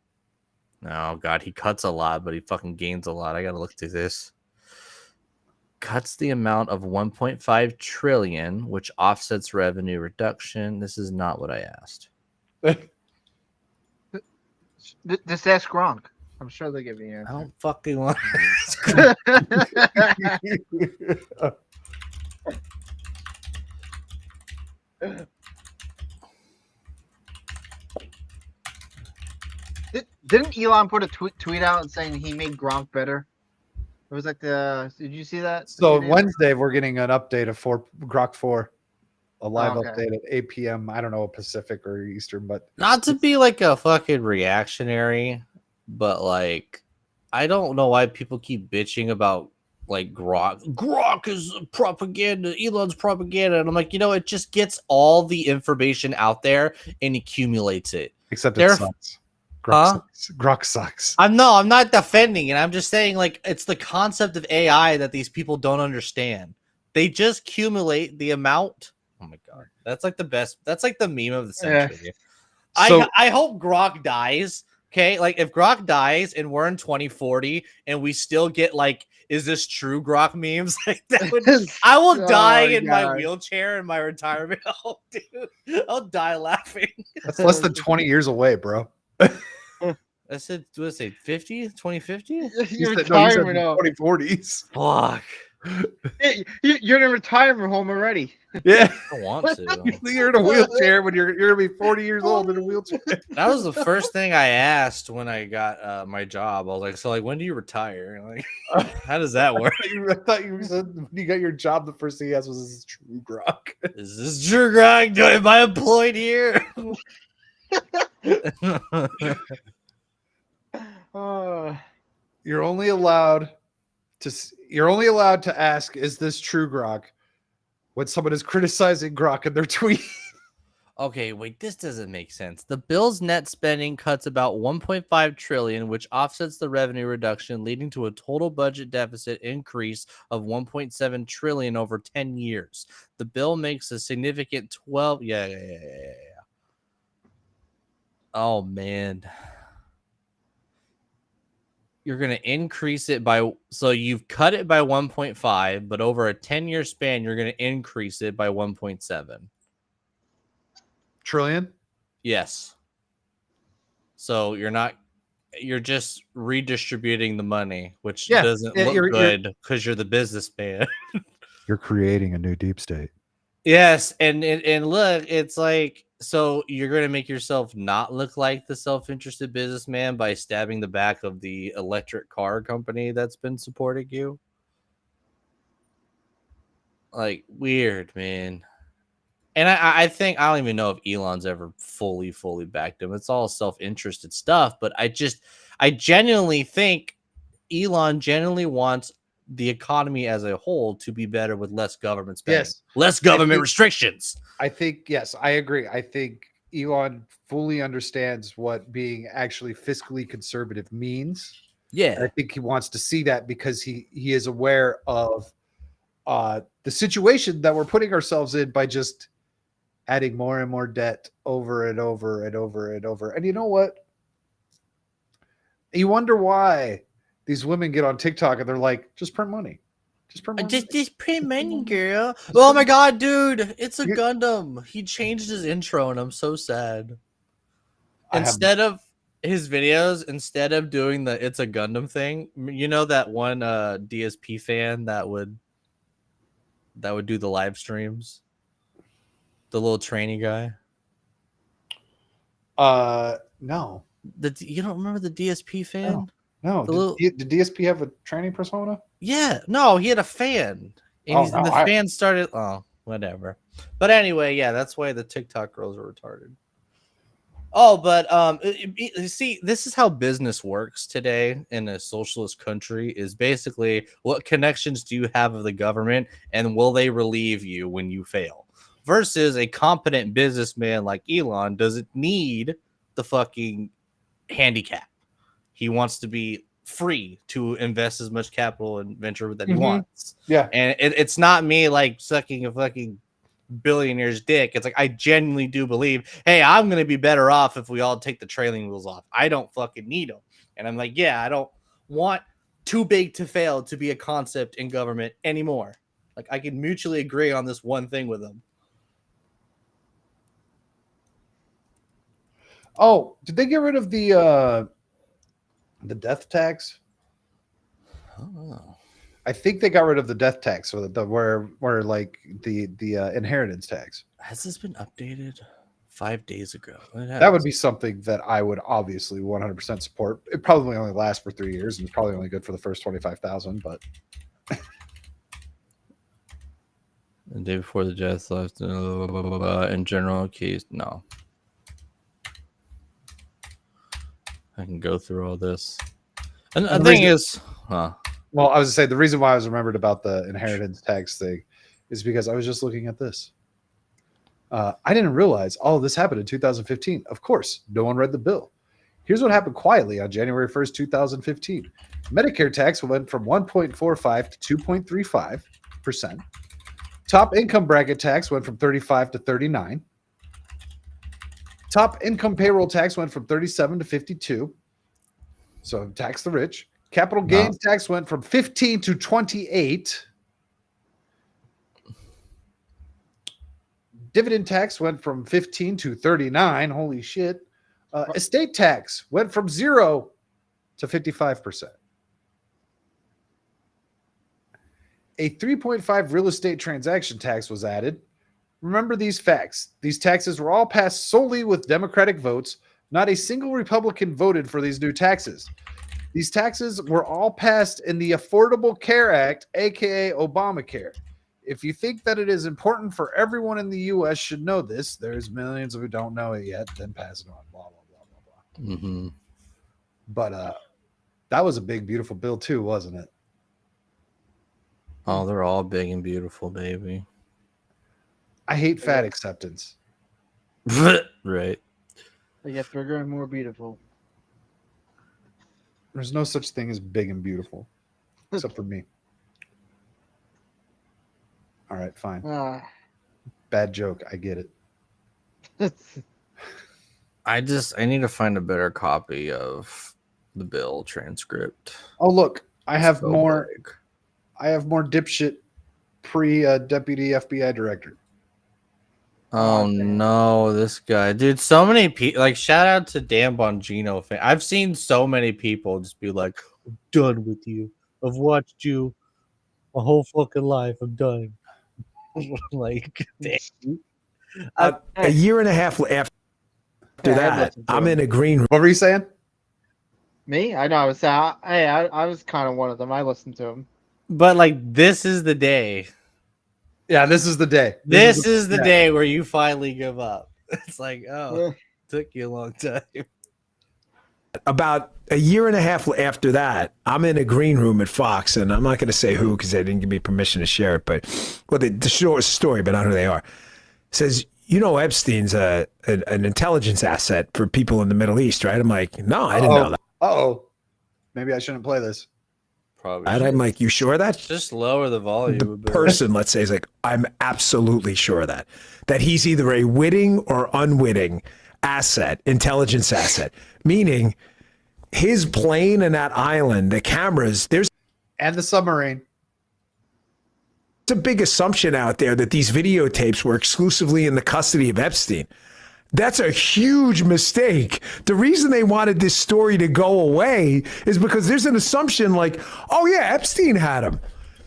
Oh god, he cuts a lot, but he fucking gains a lot. I gotta look through this. Cuts the amount of 1.5 trillion, which offsets revenue reduction. This is not what I asked. Just ask Gronk. I'm sure they'll give you an answer. I don't fucking want Didn't Elon put a tweet out saying he made Gronk better? It was like did you see that? So Wednesday we're getting an update of Grok 4, a live okay. update at 8 p.m. I don't know Pacific or Eastern, but Not to be like a fucking reactionary, but like I don't know why people keep bitching about like Grok. Grok is propaganda, Elon's propaganda. And I'm like, it just gets all the information out there and accumulates it. except it sucks. Grok sucks. I'm not defending it. I'm just saying like it's the concept of AI that these people don't understand. They just accumulate the amount. Oh my god. That's like the best. That's like the meme of the century. So- I hope Grok dies. Okay, like if Grok dies and we're in 2040 and we still get like, is this true Grok memes? Like that would, I will die in my wheelchair in my retirement home, dude. I'll die laughing. That's less than 20 years away, bro. I said, what did I say, 50? 2050? You're retirement home. 2040s. Fuck. You're in a retirement home already. Yeah. I want to. You're in a wheelchair when you're gonna be 40 years old in a wheelchair. That was the first thing I asked when I got my job. I was like, so like when do you retire? Like, how does that work? I thought you said when you got your job, the first thing you asked was, "Is this true Grok?" Is this true Grok? Am I employed here? You're only allowed to ask, "Is this true Grok?" when someone is criticizing Grok in their tweet. Okay, wait, this doesn't make sense. The bill's net spending cuts about 1.5 trillion, which offsets the revenue reduction, leading to a total budget deficit increase of 1.7 trillion over 10 years. The bill makes a significant 12. Yeah. Oh man. You're going to increase it by, so you've cut it by 1.5, but over a 10-year span, you're going to increase it by 1.7 trillion. Yes. So you're just redistributing the money, which doesn't look good because you're the businessman. You're creating a new deep state. Yes, and look, it's like, so you're going to make yourself not look like the self-interested businessman by stabbing the back of the electric car company that's been supporting you. Like, weird, man. And I think, I don't even know if Elon's ever fully backed him. It's all self-interested stuff, but I genuinely think Elon genuinely wants the economy as a whole to be better with less government spending. Yes. Less government restrictions. I think, yes, I agree. I think Elon fully understands what being actually fiscally conservative means. Yeah. And I think he wants to see that because he is aware of the situation that we're putting ourselves in by just adding more and more debt over and over and over and over. And you know what? You wonder why these women get on TikTok and they're like, just print money. Just print money. Just print money, girl. Oh my god, dude. It's a Gundam. He changed his intro and I'm so sad. Instead of his videos, instead of doing the it's a Gundam thing, you know that one DSP fan that would do the live streams? The little trainee guy? No. You don't remember the DSP fan? No. Did DSP have a training persona? Yeah. No, he had a fan. And the fan started. Oh, whatever. But anyway, yeah, that's why the TikTok girls are retarded. Oh, but see, this is how business works today in a socialist country is basically what connections do you have of the government and will they relieve you when you fail? Versus a competent businessman like Elon doesn't need the fucking handicap. He wants to be free to invest as much capital and venture that he wants. Yeah. And it's not me like sucking a fucking billionaire's dick. It's like I genuinely do believe, hey, I'm going to be better off if we all take the trailing wheels off. I don't fucking need them. And I'm like, yeah, I don't want too big to fail to be a concept in government anymore. Like I can mutually agree on this one thing with them. Oh, did they get rid of the death tax? Oh. I think they got rid of the death tax, or where like the inheritance tax. Has this been updated? 5 days ago. That would be something that I would obviously 100% support. It probably only lasts for 3 years, and it's probably only good for the first 25,000. But the day before the Jets left, in general case, no. I can go through all this. And the thing is, well, I was to say the reason why I was remembered about the inheritance tax thing is because I was just looking at this. I didn't realize all of this happened in 2015. Of course, no one read the bill. Here's what happened quietly on January 1st, 2015. Medicare tax went from 1.45 to 2.35%. Top income bracket tax went from 35 to 39. Top income payroll tax went from 37 to 52. So tax the rich. Capital gains tax went from 15 to 28. Dividend tax went from 15 to 39. Holy shit. Estate tax went from 0 to 55%. A 3.5 real estate transaction tax was added. Remember these facts. These taxes were all passed solely with Democratic votes. Not a single Republican voted for these new taxes. These taxes were all passed in the Affordable Care Act, aka Obamacare. If you think that it is important for everyone in the U.S. should know this, there's millions who don't know it yet, then pass it on, blah, blah, blah, blah, blah. Mm-hmm. But that was a big, beautiful bill too, wasn't it? Oh, they're all big and beautiful, baby. I hate fat acceptance. Right. They get bigger and more beautiful. There's no such thing as big and beautiful, except for me. All right, fine. Bad joke. I get it. I need to find a better copy of the bill transcript. Oh, look, I have more. I have more dipshit deputy FBI director. Oh no, this guy, dude! So many people. Like, shout out to Dan Bongino. I've seen so many people just be like, "I'm done with you. I've watched you my whole fucking life. I'm done." Like, damn. A year and a half after that, I'm in a green room. What were you saying? Me? I know. I was kind of one of them. I listened to him. But like, this is the day. Yeah, this is the day. This is the day where you finally give up. It's like, oh, took you a long time. About a year and a half after that, I'm in a green room at Fox, and I'm not going to say who because they didn't give me permission to share it. But the short story, but not who they are. Says, you know, Epstein's an intelligence asset for people in the Middle East, right? I'm like, no, I didn't know that. Maybe I shouldn't play this. Probably. And I'm like, you sure of that? Just lower the volume. The person, let's say, is like, I'm absolutely sure of that he's either a witting or unwitting asset, intelligence asset, meaning his plane and that island, the cameras, and the submarine. It's a big assumption out there that these videotapes were exclusively in the custody of Epstein. That's a huge mistake. The reason they wanted this story to go away is because there's an assumption like, oh yeah, Epstein had him.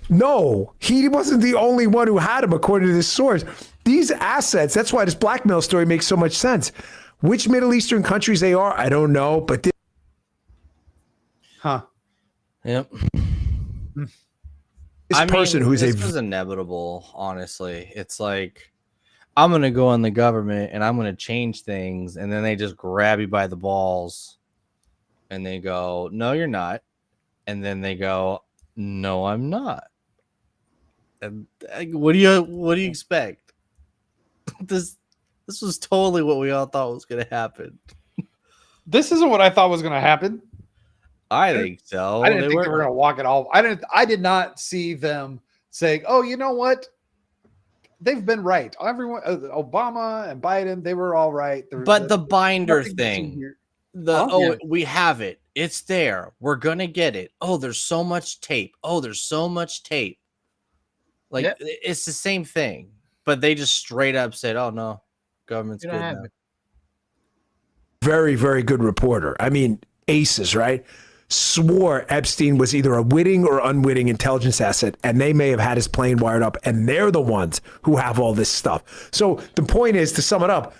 No, he wasn't the only one who had him, according to this source. These assets, that's why this blackmail story makes so much sense. Which Middle Eastern countries they are, I don't know, but Yep. This person who's this was inevitable, honestly. It's like, I'm going to go in the government and I'm going to change things. And then they just grab you by the balls and they go, no, you're not. And then they go, no, I'm not. And what do you expect? This was totally what we all thought was going to happen. This isn't what I thought was going to happen. I think so. I didn't think they were going to walk it all. I did not see them saying, "Oh, you know what? They've been right. Everyone, Obama and Biden, they were all right." But the binder thing, we have it. It's there. We're gonna get it. Oh, there's so much tape. Oh, there's so much tape. Like it's the same thing, but they just straight up said, "Oh no, government's good now." very, very good reporter. I mean, aces, right? Swore Epstein was either a witting or unwitting intelligence asset, and they may have had his plane wired up, and they're the ones who have all this stuff. So the point is, to sum it up,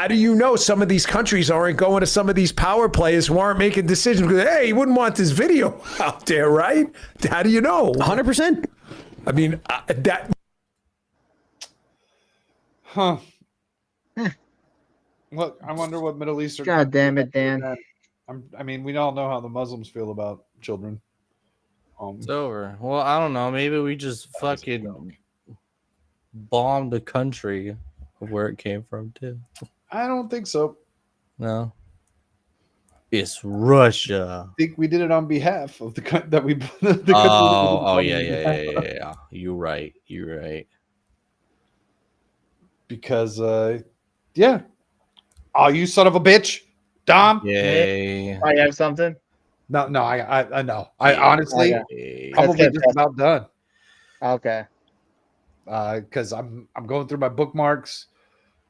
how do you know some of these countries aren't going to some of these power players who aren't making decisions? Because, hey, you wouldn't want this video out there, right? How do you know? 100%. I mean, that. Huh. Look, I wonder what Middle Eastern. God damn it, Dan. I mean, we all know how the Muslims feel about children. It's over. Well, I don't know. Maybe we just fucking bombed the country of where it came from, too. I don't think so. No. It's Russia. I think we did it on behalf of the country that we. Yeah. You're right. Because, yeah. Oh, you son of a bitch, Dom. Yay. I have something. No, I know. I honestly probably just about done. Okay. Because I'm going through my bookmarks.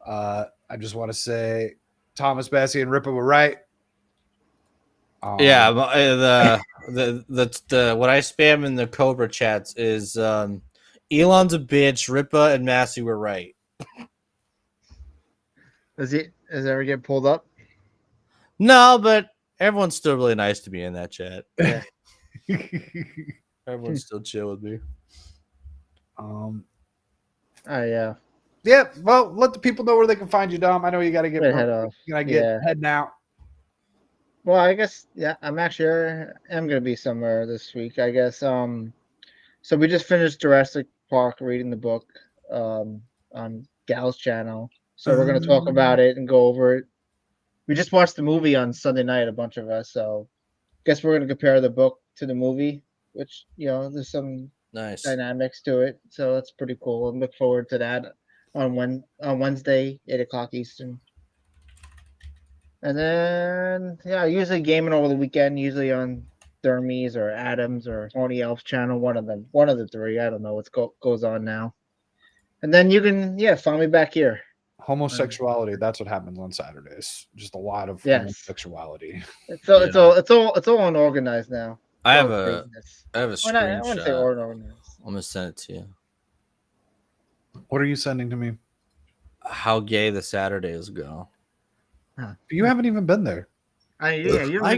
I just want to say Thomas, Bassie, and Ripa were right. Yeah, the what I spam in the Cobra chats is Elon's a bitch, Ripa and Massey were right. Does it ever get pulled up? No, but everyone's still really nice to me in that chat. Yeah. Everyone's still chill with me. Oh yeah. Yeah, well, let the people know where they can find you, Dom. I know you got to get heading out. Well, I guess I'm gonna be somewhere this week. I guess. So we just finished Jurassic Park, reading the book, on Gal's channel. So we're gonna talk about it and go over it. We just watched the movie on Sunday night, a bunch of us. So, guess we're gonna compare the book to the movie, which there's some nice dynamics to it. So that's pretty cool. I look forward to that on Wednesday, 8:00 Eastern. And then usually gaming over the weekend, usually on Thermes or Adams or Tony Elf's channel, one of the three. I don't know what goes on now. And then you can find me back here. Homosexuality, that's what happens on Saturdays. Just a lot of homosexuality. It's all unorganized now. I have a I wouldn't say screenshot. unorganized. I'm gonna send it to you. What are you sending to me? How gay the Saturdays go. You haven't even been there. I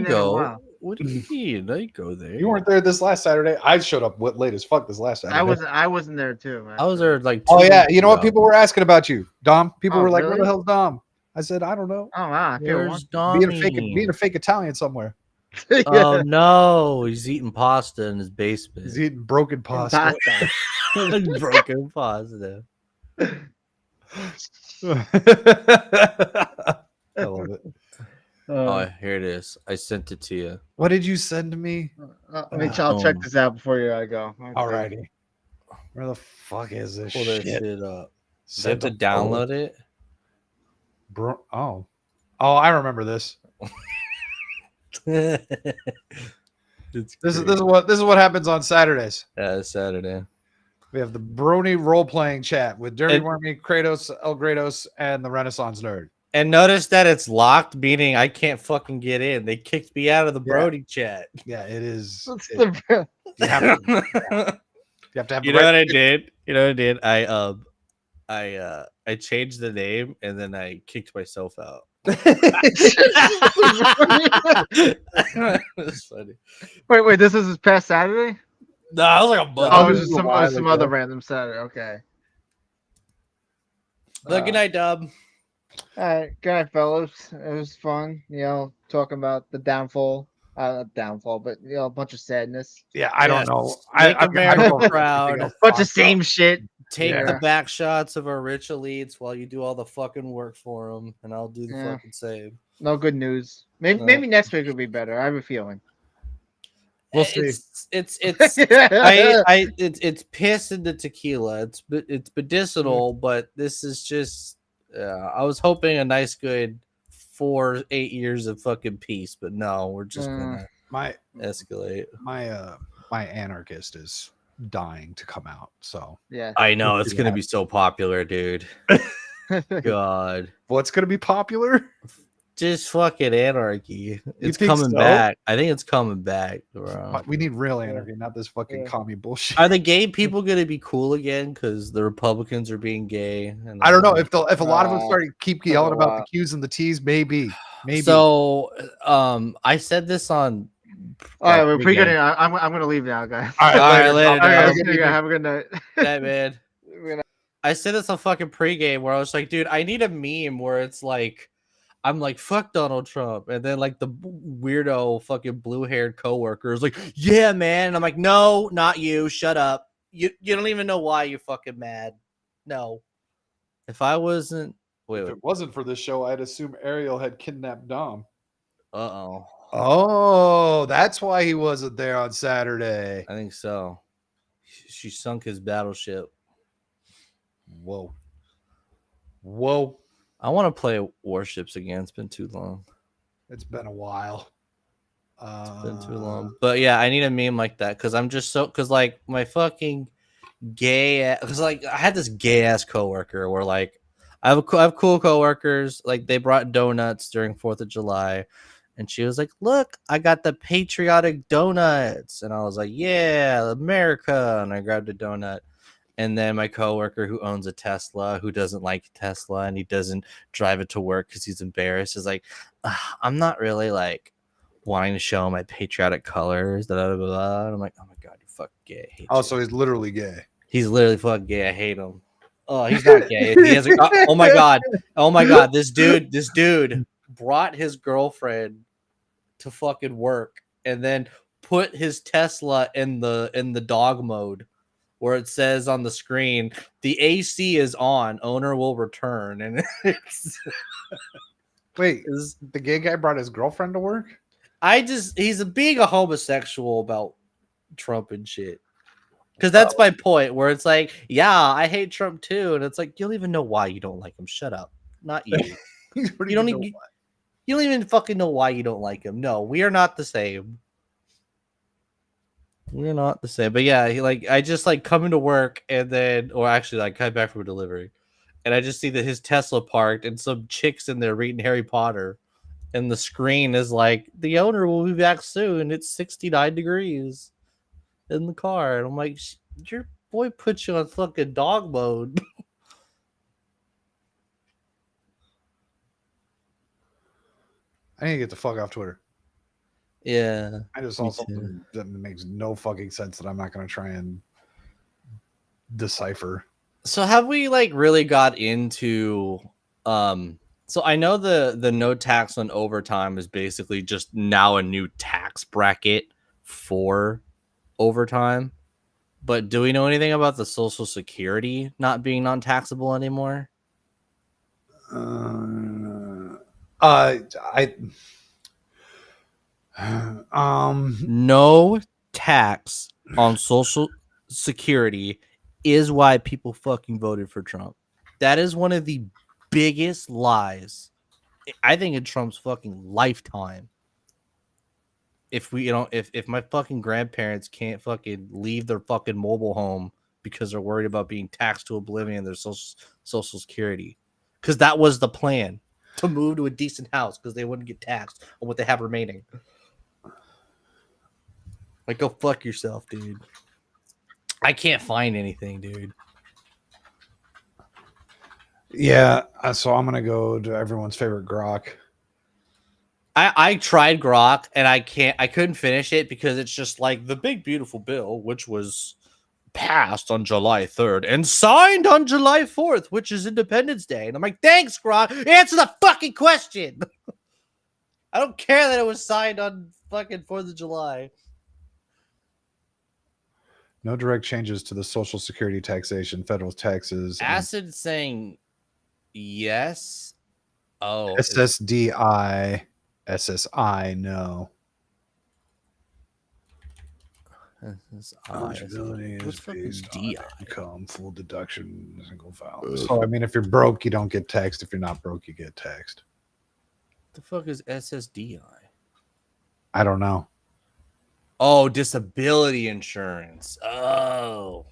go. What do you mean? I go there. You weren't there this last Saturday. I showed up late as fuck this last Saturday. I wasn't there too, man. I was there like. Oh yeah, you know what? People were asking about you, Dom. People were like, really? "Where the hell's Dom?" I said, "I don't know." Oh wow, Where's being a fake Italian somewhere. Oh no, he's eating pasta in his basement. He's eating broken pasta. Broken pasta. I love it. Oh, here it is. I sent it to you. What did you send to me? I'll check this out before I go. Okay. Alrighty. Where the fuck is this Pull that shit? shit up. You have to download it. Bro, oh, I remember this. This is what happens on Saturdays. Yeah, it's Saturday. We have the Brony role-playing chat with Dirty Wormy, Kratos, El Grados, and the Renaissance Nerd. And notice that it's locked, meaning I can't fucking get in. They kicked me out of the Brody chat. Yeah, it is. You have to have. You know what I did? I changed the name and then I kicked myself out. That's funny. Wait, this is past Saturday? No, I was like a month. Oh, it was just some other random Saturday. Okay. But good night, Dub. All right, good night, fellas. It was fun, talking about the downfall. Not downfall, but a bunch of sadness. Yeah, I don't know. Make America proud. Bunch of same shit. Take the back shots of our rich elites while you do all the fucking work for them, and I'll do the fucking same. No good news. Maybe next week will be better. I have a feeling. We'll see. It's piss in the tequila. It's medicinal, but this is just. I was hoping a nice, good 4-8 years of fucking peace, but no, we're just gonna escalate. My anarchist is dying to come out, so yeah, I know it's gonna be so popular, dude. God, what's gonna be popular? just fucking anarchy. It's think coming so? back. I think it's coming back, bro. We need real anarchy, not this fucking commie bullshit. Are the gay people gonna be cool again because the Republicans are being gay? And I don't know if a lot of them start keep yelling about the Q's and the T's. Maybe. So, I said this on. All right, we're pretty good. I'm gonna leave now, guys. All right, later. All right, guys, have a good night. That man. I said this on fucking pregame where I was like, dude, I need a meme where it's like, I'm like, fuck Donald Trump, and then like the weirdo fucking blue-haired coworker is like, yeah, man, and I'm like, no, not you, shut up. You don't even know why you're fucking mad. No, if I wasn't, If it wasn't for this show, I'd assume Ariel had kidnapped Dom. Uh-oh. Oh, that's why he wasn't there on Saturday. I think so. She sunk his battleship. Whoa. I want to play Warships again. It's been too long. It's been a while. It's been too long. But yeah, I need a meme like that because I'm just so because like my fucking gay because like I had this gay ass coworker where like I have cool coworkers, like they brought donuts during 4th of July. And she was like, look, I got the patriotic donuts. And I was like, yeah, America. And I grabbed a donut. And then my coworker who owns a Tesla, who doesn't like Tesla and he doesn't drive it to work because he's embarrassed, is like, I'm not really like wanting to show my patriotic colors. Blah, blah, blah. And I'm like, oh my God, you're fucking gay. I hate you. So he's literally gay. He's literally fucking gay. I hate him. Oh, he's not gay. He has oh my God. Oh my God. This dude brought his girlfriend to fucking work and then put his Tesla in the dog mode where it says on the screen the AC is on, owner will return. And it's wait, the gay guy brought his girlfriend to work? He's being a homosexual about Trump and shit. Because that's my point, where it's like, yeah, I hate Trump too, and it's like you don't even know why you don't like him. Shut up, not you. You don't even fucking know why you don't like him. No, we are not the same. We're not the same. But yeah, I just like coming to work and then, or actually like come back from a delivery, and I just see that his Tesla parked and some chicks in there reading Harry Potter, and the screen is like, the owner will be back soon. It's 69 degrees in the car, and I'm like, your boy put you on fucking dog mode. I need to get the fuck off Twitter. Yeah. I just saw something that makes no fucking sense that I'm not going to try and decipher. So have we like really got into so I know the no tax on overtime is basically just now a new tax bracket for overtime. But do we know anything about the Social Security not being non-taxable anymore? No tax on Social Security is why people fucking voted for Trump. That is one of the biggest lies, I think, in Trump's fucking lifetime. If my fucking grandparents can't fucking leave their fucking mobile home because they're worried about being taxed to oblivion their social security, because that was the plan, to move to a decent house because they wouldn't get taxed on what they have remaining. Like, go fuck yourself, dude. I can't find anything, dude. Yeah, so I'm gonna go to everyone's favorite Grok. I tried Grok and I couldn't finish it because it's just like the big beautiful bill, which was passed on July 3rd and signed on July 4th, which is Independence Day. And I'm like, thanks, Grok. Answer the fucking question. I don't care that it was signed on fucking 4th of July. No direct changes to the Social Security taxation, federal taxes. Acid saying yes. Oh, SSDI, SSI, no. Eligibility is based on income, full deduction, single file. So, I mean, if you're broke, you don't get taxed. If you're not broke, you get taxed. The fuck is SSDI? I don't know. Oh, disability insurance. Oh,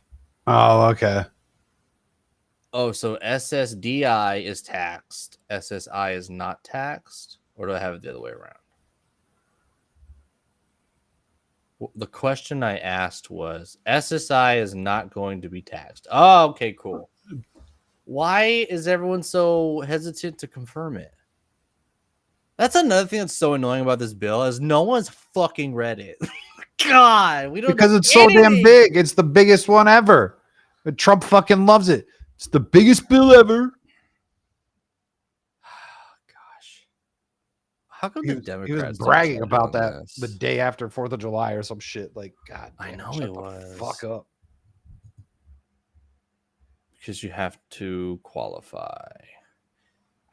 okay. Oh, so SSDI is taxed. SSI is not taxed. Or do I have it the other way around? The question I asked was SSI is not going to be taxed. Oh, okay, cool. Why is everyone so hesitant to confirm it? That's another thing that's so annoying about this bill is no one's fucking read it. God, we don't Because know it's so damn anything. big. It's the biggest one ever. But Trump fucking loves it. It's the biggest bill ever. How come He the was Democrats don't bragging try about doing that this? the day after 4th of July or some shit. Like, God, I damn, know shut it the was. fuck up. Because you have to qualify.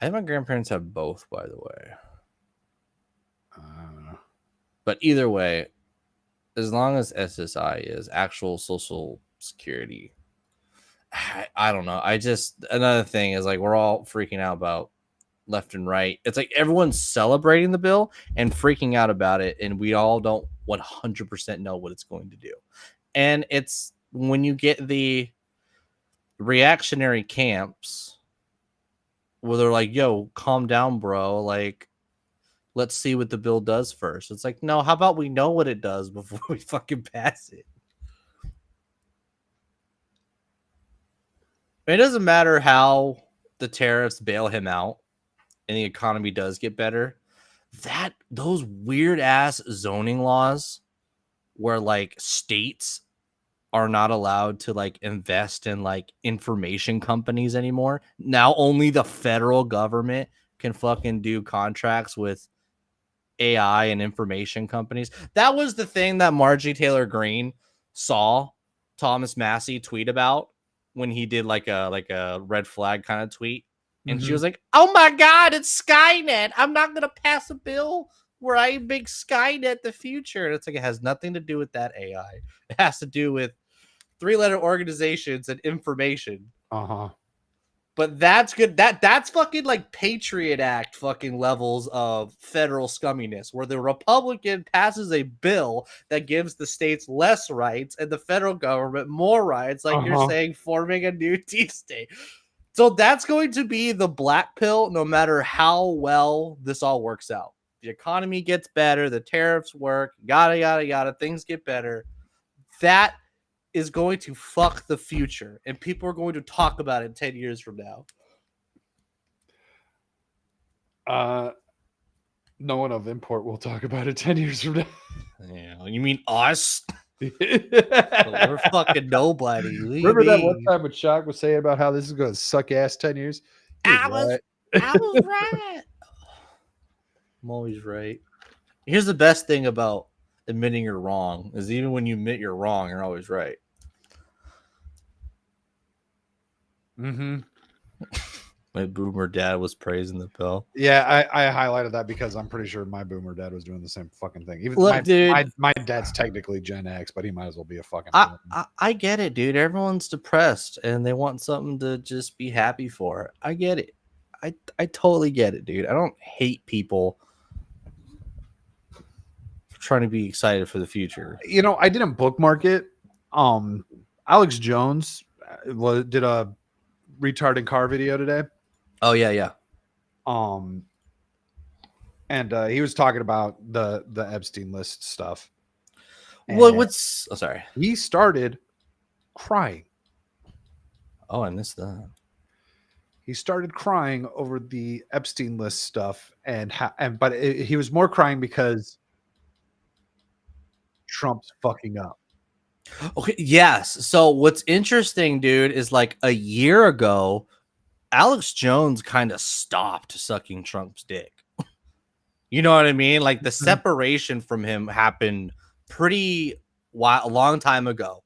I think my grandparents have both, by the way. But either way, as long as SSI is actual social security, I don't know. Another thing is like we're all freaking out about left and right. It's like everyone's celebrating the bill and freaking out about it, and we all don't 100% know what it's going to do. And it's when you get the reactionary camps where they're like, yo, calm down, bro. Like, let's see what the bill does first. It's like, no, how about we know what it does before we fucking pass it? It doesn't matter how the tariffs bail him out and the economy does get better. Those weird ass zoning laws where like states are not allowed to like invest in like information companies anymore. Now only the federal government can fucking do contracts with AI and information companies. That was the thing that Marjorie Taylor Greene saw Thomas Massey tweet about when he did like a red flag kind of tweet. And she was like, oh my God, it's Skynet. I'm not going to pass a bill where I make Skynet the future. And it's like, it has nothing to do with that AI. It has to do with 3-letter organizations and information. But that's good. That's fucking like Patriot Act fucking levels of federal scumminess, where the Republican passes a bill that gives the states less rights and the federal government more rights, like you're saying, forming a new T state. So that's going to be the black pill, no matter how well this all works out. The economy gets better, the tariffs work, yada yada yada, things get better. That is going to fuck the future, and people are going to talk about it 10 years from now. No one of import will talk about it 10 years from now. Yeah, you mean us? We're fucking nobody. Remember that one time when Shock was saying about how this is going to suck ass 10 years? I was right. I'm always right. Here's the best thing about admitting you're wrong is even when you admit you're wrong, you're always right. My boomer dad was praising the bill. Yeah, I highlighted that because I'm pretty sure my boomer dad was doing the same fucking thing. Even Look, dude, my dad's technically Gen X, but he might as well be a fucking. I get it, dude. Everyone's depressed and they want something to just be happy for. I get it. I totally get it, dude. I don't hate people for trying to be excited for the future. You know, I didn't bookmark it. Alex Jones did a retarded car video today. Oh yeah. And he was talking about the Epstein list stuff. Well, sorry. He started crying. Oh, I missed that. He started crying over the Epstein list stuff, but he was more crying because Trump's fucking up. Okay, yes. So what's interesting, dude, is like a year ago, Alex Jones kind of stopped sucking Trump's dick. You know what I mean? Like the separation from him happened a long time ago.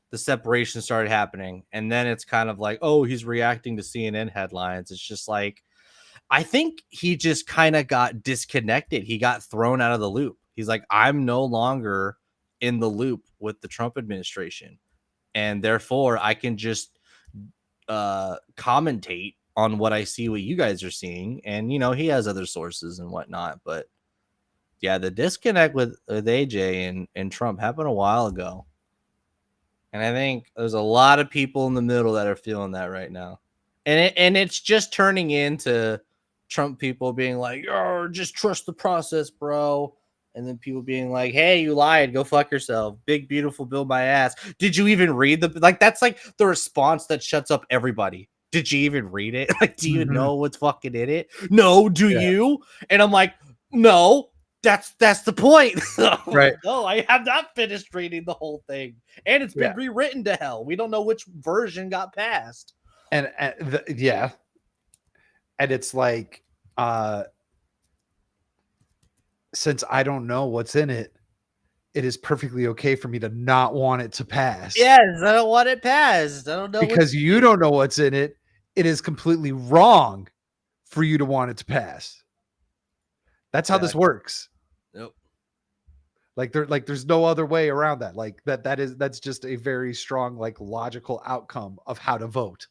The separation started happening. And then it's kind of like, oh, he's reacting to CNN headlines. It's just like, I think he just kind of got disconnected. He got thrown out of the loop. He's like, I'm no longer in the loop with the Trump administration. And therefore, I can just commentate on what I see, what you guys are seeing. And, you know, he has other sources and whatnot. But yeah, the disconnect with AJ and Trump happened a while ago. And I think there's a lot of people in the middle that are feeling that right now. And it's just turning into Trump people being like, "Oh, just trust the process, bro." And then people being like, "Hey, you lied. Go fuck yourself. Big beautiful bill my ass. Did you even read the like?" That's like the response that shuts up everybody. Did you even read it? Like, do you know what's fucking in it? No, do you? And I'm like, no. That's the point. Right. No, I have not finished reading the whole thing, and it's been rewritten to hell. We don't know which version got passed. And yeah, and it's like, since I don't know what's in it, it is perfectly okay for me to not want it to pass. Yes, I don't want it passed. I don't know Because you don't know what's in it. It is completely wrong for you to want it to pass. That's how this works. Nope. There's no other way around that. That's just a very strong, logical outcome of how to vote.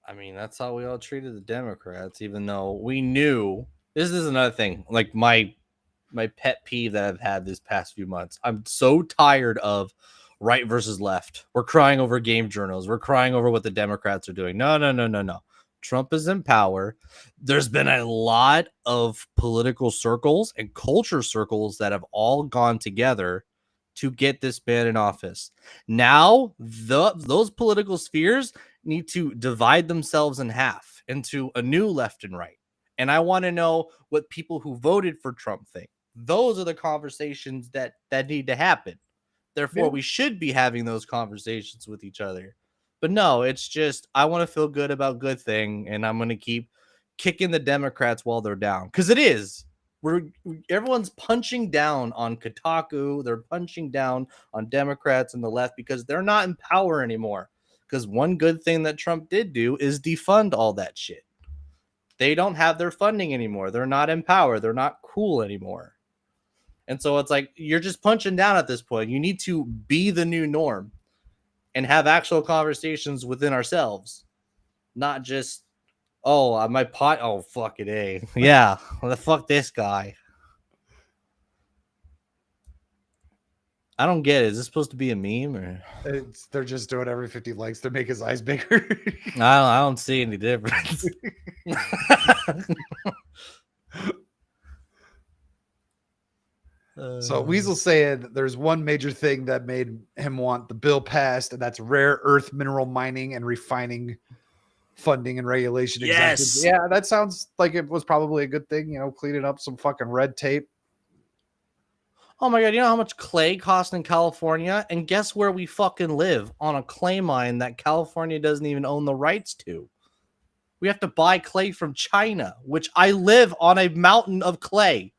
I mean, that's how we all treated the Democrats, even though we knew. This is another thing. Like my pet peeve that I've had this past few months. I'm so tired of right versus left. We're crying over game journals. We're crying over what the Democrats are doing. No. Trump is in power. There's been a lot of political circles and culture circles that have all gone together to get this man in office. Now, those political spheres need to divide themselves in half into a new left and right. And I want to know what people who voted for Trump think. Those are the conversations that need to happen. Therefore, we should be having those conversations with each other. But no, it's just, I want to feel good about good thing, and I'm going to keep kicking the Democrats while they're down. Because it is. Everyone's punching down on Kotaku. They're punching down on Democrats and the left because they're not in power anymore. Because one good thing that Trump did do is defund all that shit. They don't have their funding anymore. They're not in power. They're not cool anymore. And so it's like, you're just punching down at this point. You need to be the new norm and have actual conversations within ourselves. Not just, oh, my pot. Oh, fuck it, eh? Yeah, well, fuck this guy. I don't get it. Is this supposed to be a meme or? They're just doing every 50 likes to make his eyes bigger. I don't see any difference. So Weasel saying there's one major thing that made him want the bill passed, and that's rare earth mineral mining and refining funding and regulation. Yes. Exemptions. Yeah, that sounds like it was probably a good thing, cleaning up some fucking red tape. Oh my God, you know how much clay costs in California? And guess where we fucking live? On a clay mine that California doesn't even own the rights to. We have to buy clay from China, which I live on a mountain of clay.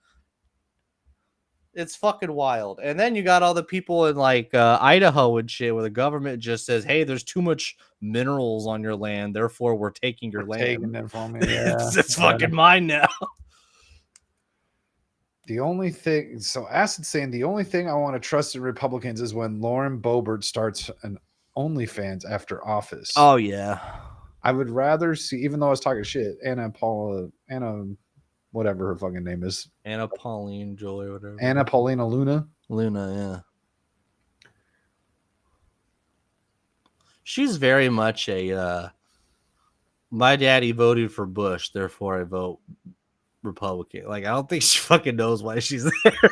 It's fucking wild. And then you got all the people in Idaho and shit where the government just says, hey, there's too much minerals on your land. Therefore, we're taking your land. Taking them from you. Yeah. it's fucking mine now. The only thing, so Acid saying the only thing I want to trust in Republicans is when Lauren Boebert starts an OnlyFans after office. Oh, yeah. I would rather see, even though I was talking shit, Anna, whatever her fucking name is. Anna Pauline Joy or whatever. Anna Paulina Luna. Yeah. She's very much a, my daddy voted for Bush, therefore I vote Republican. I don't think she fucking knows why she's there.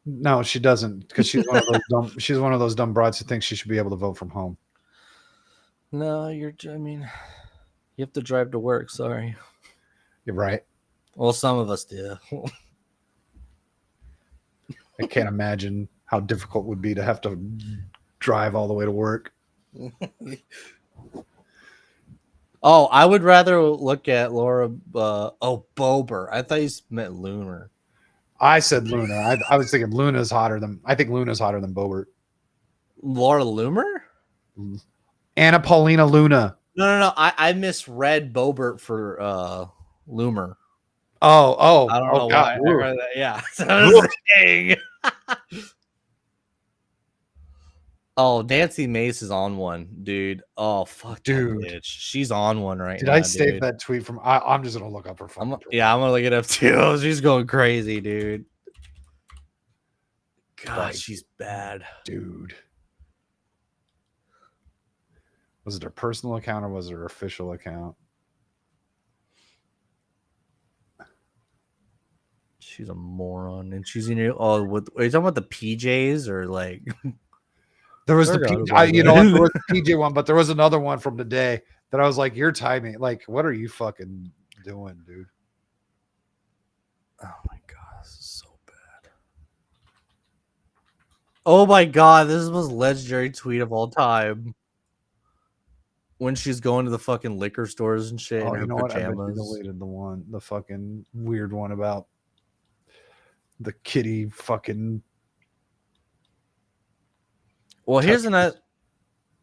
No, she doesn't, because she's one of those dumb. She's one of those dumb broads who thinks she should be able to vote from home. No, you have to drive to work. Sorry. You're right. Well, some of us do. I can't imagine how difficult it would be to have to drive all the way to work. Oh, I would rather look at Laura. Boebert. I thought you meant Lunar. I said Luna. I was thinking Luna's hotter than. I think Luna's hotter than Boebert. Laura Loomer? Anna Paulina Luna. No. I misread Boebert for Loomer. Oh. I don't know God. why. I read that. Yeah. So I was saying. Oh, Nancy Mace is on one, dude. Oh, fuck, dude. Bitch. She's on one right now. Did I save that tweet from? I'm just gonna look up her phone. I'm gonna look it up too. She's going crazy, dude. God, she's bad, dude. Was it her personal account or was it her official account? She's a moron, and she's in your. Oh, what are you talking about? The PJs or like? There was the Forgot PJ, about you know, that. there was the PJ one, but there was another one from today that I was like, "Your timing, like, what are you fucking doing, dude?" Oh my god, this is so bad. Oh my god, this is the most legendary tweet of all time. When she's going to the fucking liquor stores and shit in Oh, her you know what? I bet you pajamas. deleted the fucking weird one about the kitty fucking. Well, here's another.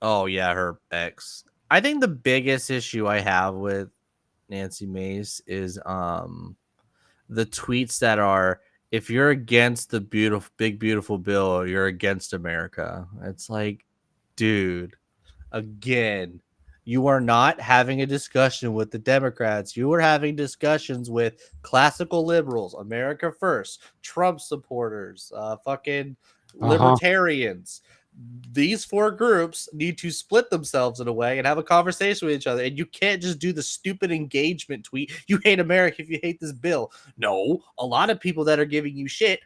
Oh yeah, her ex. I think the biggest issue I have with Nancy Mace is the tweets that are, if you're against the big beautiful bill, you're against America. It's like, dude, again, you are not having a discussion with the Democrats. You are having discussions with classical liberals, America First, Trump supporters, fucking libertarians. These four groups need to split themselves in a way and have a conversation with each other. And you can't just do the stupid engagement tweet. You hate America if you hate this bill. No, a lot of people that are giving you shit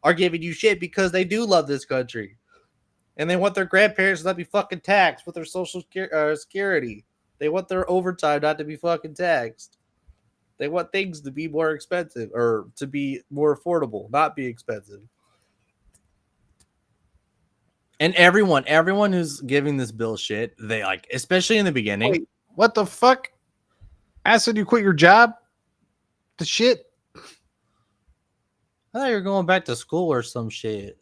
are giving you shit because they do love this country. And they want their grandparents to not be fucking taxed with their social security. They want their overtime not to be fucking taxed. They want things to be more expensive or to be more affordable, not be expensive. And everyone who's giving this bill shit, they like, especially in the beginning. Wait, what the fuck? Acid, you quit your job? The shit? I thought you were going back to school or some shit.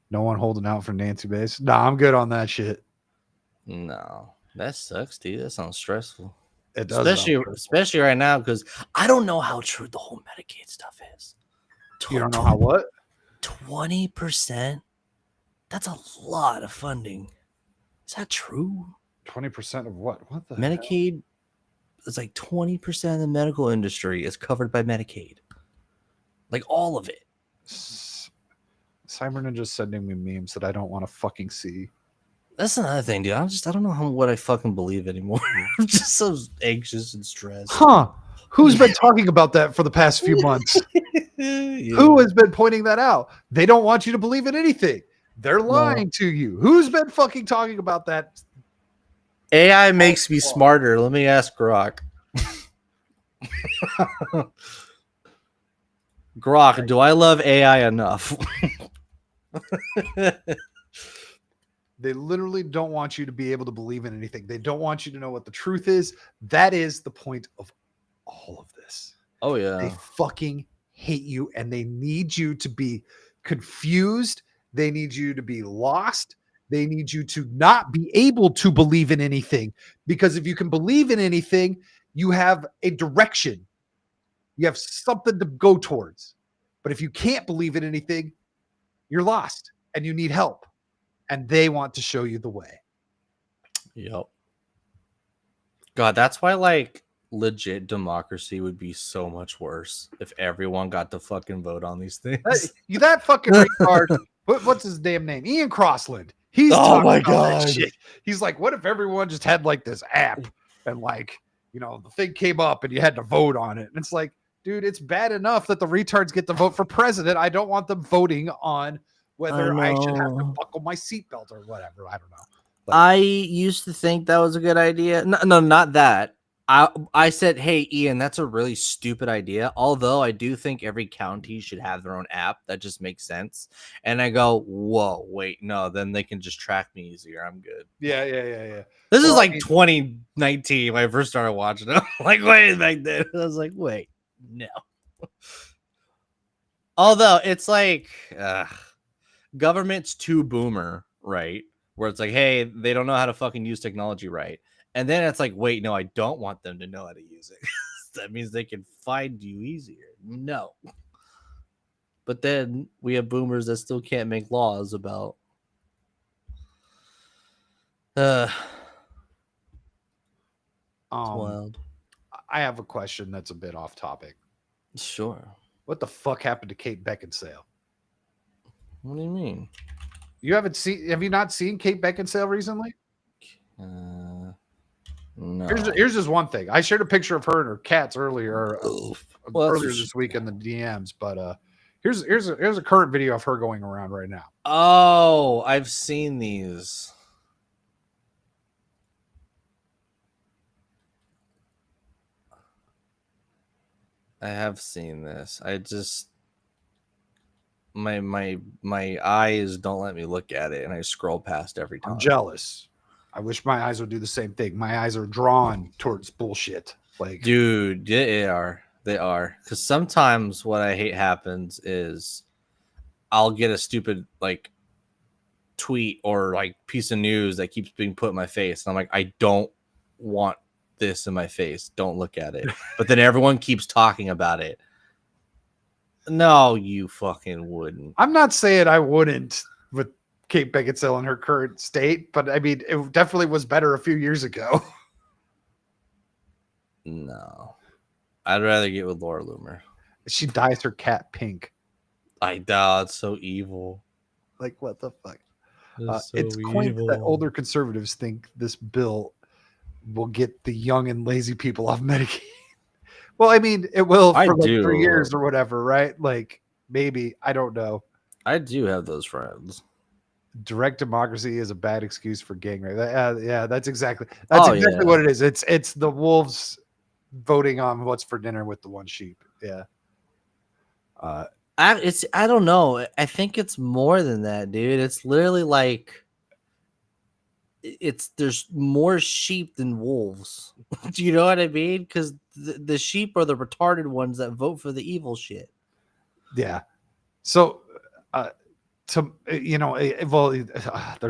No one holding out for Nancy Mace. Nah, I'm good on that shit. No, that sucks, dude. That sounds stressful. It does, especially right now, because I don't know how true the whole Medicaid stuff is. You don't know how what? 20%. That's a lot of funding. Is that true? 20% of what? What the Medicaid? It's like 20% of the medical industry is covered by Medicaid. Like all of it. Cyber Ninja's sending me memes that I don't want to fucking see. That's another thing, dude. I don't know what I fucking believe anymore. I'm just so anxious and stressed. Huh? Who's been talking about that for the past few months? Yeah. Who has been pointing that out? They don't want you to believe in anything. They're lying to you. Who's been fucking talking about that? AI makes me smarter. Let me ask Grok. Grok, do I love AI enough? They literally don't want you to be able to believe in anything. They don't want you to know what the truth is. That is the point of all of this. Oh, yeah. They fucking hate you and they need you to be confused. They need you to be lost. They need you to not be able to believe in anything. Because if you can believe in anything, you have a direction. You have something to go towards. But if you can't believe in anything, you're lost and you need help. And they want to show you the way. Yep. God, that's why like legit democracy would be so much worse if everyone got to fucking vote on these things. That fucking retard. What's his damn name? Ian Crossland. He's talking my about that God. shit. He's like, what if everyone just had like this app and like, you know, the thing came up and you had to vote on it. And it's like, dude, it's bad enough that the retards get to vote for president. I don't want them voting on whether I should have to buckle my seatbelt or whatever. I don't know. I used to think that was a good idea. No, not that. I said, hey, Ian, that's a really stupid idea. Although I do think every county should have their own app. That just makes sense. And I go, whoa, wait, no, then they can just track me easier. I'm good. Yeah. This is like 2019 when I first started watching it. I'm like, wait, back then. I was like, wait, no. Although it's like, government's too boomer, right? Where it's like, hey, they don't know how to fucking use technology right. And then it's like, wait, no, I don't want them to know how to use it. That means they can find you easier. No. But then we have boomers that still can't make laws about it's wild. I have a question that's a bit off topic. Sure. What the fuck happened to Kate Beckinsale? What do you mean? Have you not seen Kate Beckinsale recently? No. Here's just one thing. I shared a picture of her and her cats earlier this week in the DMs, but here's a current video of her going around right now. Oh, I've seen these. I have seen this. I just my eyes don't let me look at it, and I scroll past every time. I'm jealous. I wish my eyes would do the same thing. My eyes are drawn towards bullshit. Like, dude, they are. Because sometimes what I hate happens is I'll get a stupid like tweet or like piece of news that keeps being put in my face, and I'm like, I don't want this in my face. Don't look at it. But then everyone keeps talking about it. No, you fucking wouldn't. I'm not saying I wouldn't with Kate Beckinsale in her current state, but I mean, it definitely was better a few years ago. No, I'd rather get with Laura Loomer. She dyes her cat pink. I doubt it's so evil. Like, what the fuck? So it's quaint that evil. older conservatives think this bill will get the young and lazy people off Medicaid. Well, I mean, it will for like 3 years or whatever, right? Like, maybe. I don't know. I do have those friends. Direct democracy is a bad excuse for gang rape. Yeah, that's exactly what it is. It's the wolves voting on what's for dinner with the one sheep. Yeah. I don't know. I think it's more than that, dude. It's literally like there's more sheep than wolves. Do you know what I mean? Because the sheep are the retarded ones that vote for the evil shit. Yeah. So, there's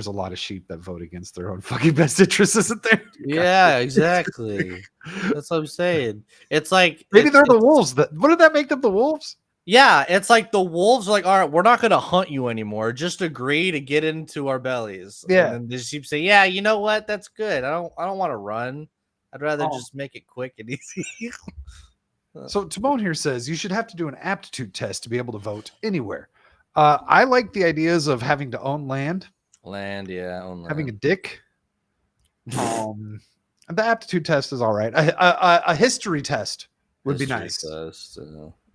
a lot of sheep that vote against their own fucking best interests, isn't there? Yeah, exactly. That's what I'm saying. It's like maybe they're the wolves. What did that make them? The wolves? Yeah, it's like the wolves are like, all right, we're not gonna hunt you anymore. Just agree to get into our bellies. Yeah. And then the sheep say, yeah, you know what? That's good. I don't want to run. I'd rather just make it quick and easy. So Timon here says you should have to do an aptitude test to be able to vote anywhere. I like the ideas of having to own land. Own land. Having a dick. The aptitude test is all right. A history test would be nice.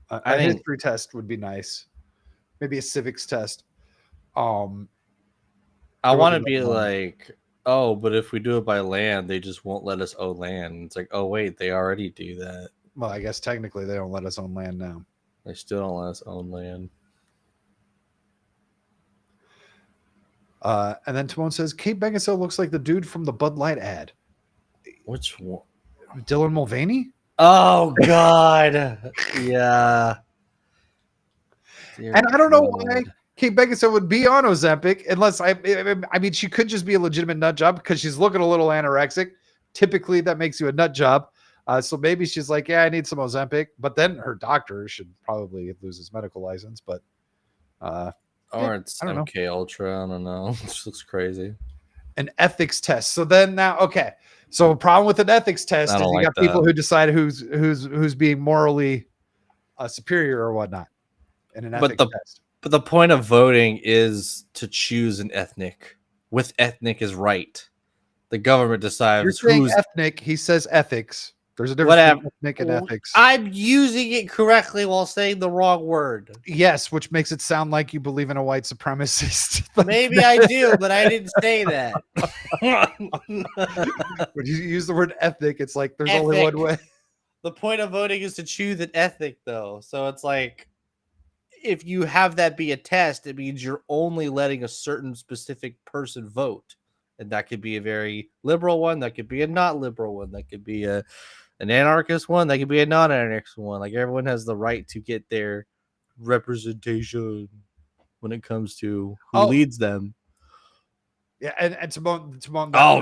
A history test would be nice. Maybe a civics test. I want to be like, oh, but if we do it by land, they just won't let us own land. It's like, oh wait, they already do that. Well, I guess technically they don't let us own land now. They still don't let us own land. And then Timon says Kate Beckinsale looks like the dude from the Bud Light ad. Which one? Dylan Mulvaney? Oh God. Yeah. Dear and I don't know why Kate Beckinsale would be on Ozempic unless I mean, she could just be a legitimate nut job because she's looking a little anorexic. Typically that makes you a nut job. So maybe she's like, yeah, I need some Ozempic, but then her doctor should probably lose his medical license, but or it's MK Ultra. I don't know. This looks crazy. An ethics test. So then now, okay. So a problem with an ethics test is you got people who decide who's being morally superior or whatnot in an ethics test. But the point of voting is to choose an ethnic. With ethnic is right. The government decides You're saying who's ethnic. He says ethics. There's a difference between ethnic and ethics. I'm using it correctly while saying the wrong word. Yes, which makes it sound like you believe in a white supremacist. Maybe I do, but I didn't say that. When you use the word ethnic, it's like there's only one way. The point of voting is to choose an ethnic, though. So it's like if you have that be a test, it means you're only letting a certain specific person vote. And that could be a very liberal one. That could be a not liberal one. That could be an anarchist one. That could be a non-anarchist one. Like everyone has the right to get their representation when it comes to who leads them. Yeah, and Timon,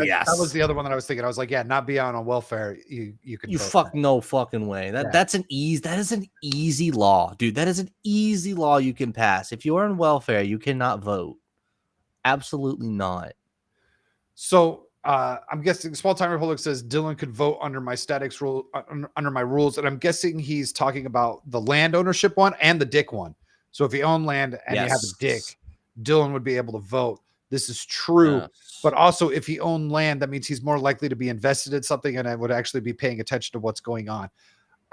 yes, that was the other one that I was thinking. I was like, yeah, not be on welfare. You can. You no fucking way. That is an easy law, dude. That is an easy law you can pass. If you are on welfare, you cannot vote. Absolutely not. So I'm guessing Small Time Republic says Dylan could vote under my statics rule under my rules, and I'm guessing he's talking about the land ownership one and the dick one. So if you own land and you have a dick, Dylan would be able to vote. this is true. Yes. But also, if he owned land, that means he's more likely to be invested in something, and I would actually be paying attention to what's going on.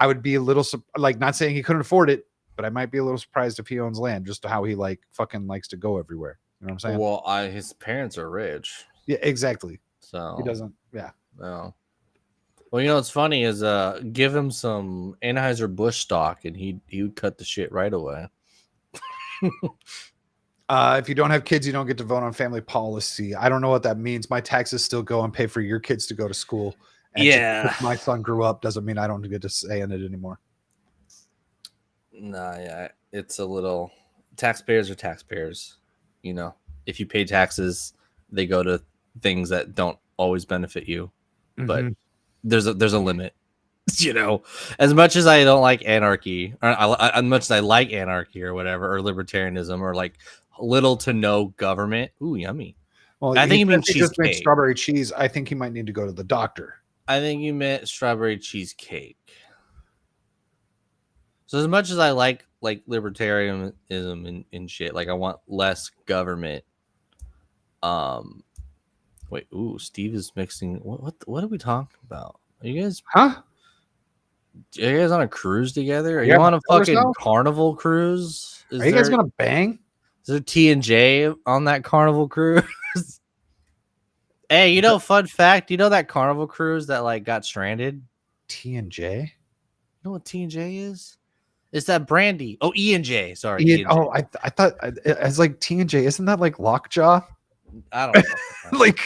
I would be a little like, not saying he couldn't afford it, but I might be a little surprised if he owns land, just to how he like fucking likes to go everywhere. You know what I'm saying? Well, his parents are rich, Yeah, exactly. so He doesn't. Yeah. No. Well, you know what's funny is give him some Anheuser-Busch stock, and he would cut the shit right away. If you don't have kids, you don't get to vote on family policy. I don't know what that means. My taxes still go and pay for your kids to go to school. And Yeah. just because my son grew up doesn't mean I don't get to say in it anymore. Nah, yeah, it's a little. Taxpayers are taxpayers. You know, if you pay taxes, they go to things that don't always benefit you. But there's a limit. You know, as much as I don't like anarchy, or as much as I like anarchy or whatever, or libertarianism, or like little to no government. Ooh, yummy. Well, I think you mean he just made cheesecake. strawberry cheese. I think he might need to go to the doctor. I think you meant strawberry cheesecake. So as much as I like libertarianism and shit, like I want less government. Wait, ooh, Steve is mixing. What are we talking about? Are you guys? Huh? Are you guys on a cruise together? Are Yeah, you on a brothers fucking now? carnival cruise? Are you guys gonna bang? Is there T&J on that carnival cruise? Hey, you know, fun fact, you know that carnival cruise that like got stranded? T&J? You know what T&J is? It's that brandy. Oh, E&J. Sorry. Ian, E&J. oh, I thought as like T&J, isn't that like Lockjaw? I don't know. Like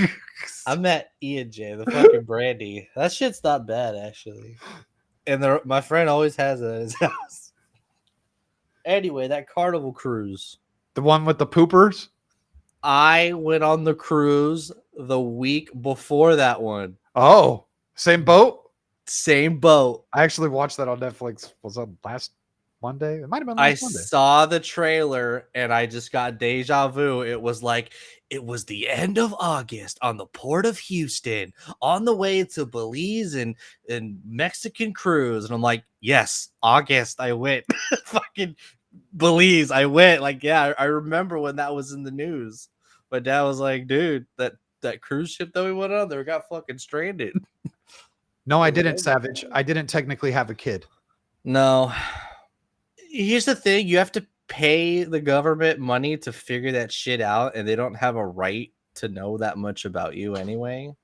I met E&J, the fucking brandy. That shit's not bad, actually. And my friend always has it at his house. Anyway, that carnival cruise. The one with the poopers? I went on the cruise the week before that one. Oh, same boat? Same boat. I actually watched that on Netflix. Was that last Monday? It might have been I last Monday. saw the trailer and I just got deja vu. It was like, it was the end of August on the port of Houston on the way to Belize and Mexican cruise. And I'm like, yes, August, I went. Fucking Belize, I went. Like, yeah, I remember when that was in the news. My dad was like, dude, that cruise ship that we went on, they got fucking stranded. No, I didn't, Savage. I didn't technically have a kid. No. Here's the thing. You have to pay the government money to figure that shit out, and they don't have a right to know that much about you anyway.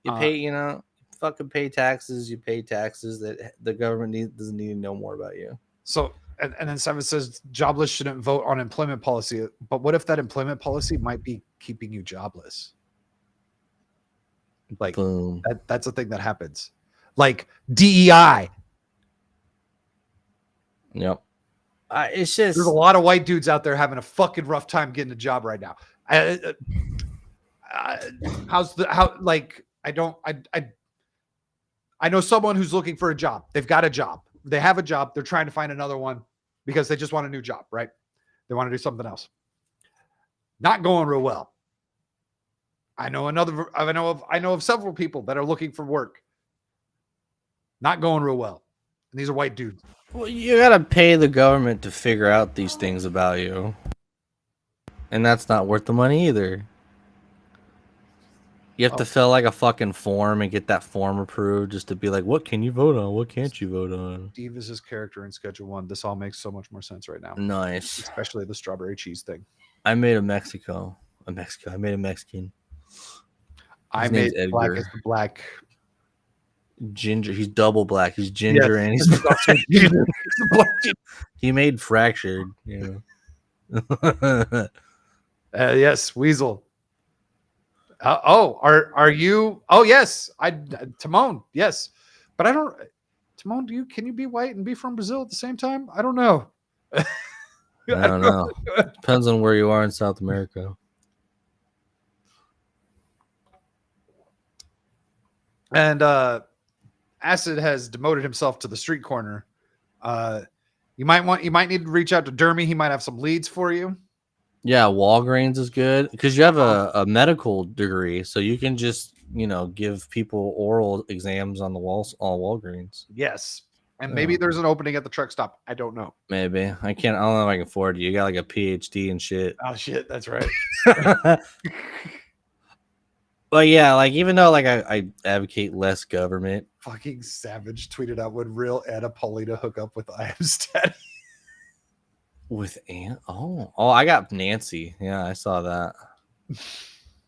You pay, you know, fucking pay taxes. You pay taxes that the government doesn't need to know more about you. So, and then Savage says jobless shouldn't vote on employment policy. But what if that employment policy might be keeping you jobless? Like, boom. That's a thing that happens. Like DEI. Yep. It's just there's a lot of white dudes out there having a fucking rough time getting a job right now. I know someone who's looking for a job. They've got a job. They have a job. They're trying to find another one because they just want a new job, right? They want to do something else. Not going real well. I know of several people that are looking for work. Not going real well. And these are white dudes. Well, you gotta pay the government to figure out these things about you. And that's not worth the money either. You have to fill like a fucking form and get that form approved just to be like, what can you vote on? What can't you vote on? Steve is his character in Schedule 1. This all makes so much more sense right now. Nice. Especially the strawberry cheese thing. I made I made a Mexican. I made black as the black. Ginger. He's double black. He's ginger and he's he made fractured. Yeah. Yes, Weasel. Are you? Oh yes, Timon. Yes, but I don't. Timon, can you be white and be from Brazil at the same time? I don't know. I don't know. Depends on where you are in South America. And Acid has demoted himself to the street corner. You might need to reach out to Dermy. He might have some leads for you. Yeah, Walgreens is good because you have a medical degree, so you can just give people oral exams on the walls on Walgreens. Yes, And maybe there's an opening at the truck stop. I don't know. Maybe. I don't know if I can afford you. You got like a PhD and shit. Oh shit, that's right. But yeah, like even though like I advocate less government. Fucking Savage tweeted out, would real Anna Paulina hook up with I Am Steady? With Aunt? Oh, I got Nancy. Yeah, I saw that.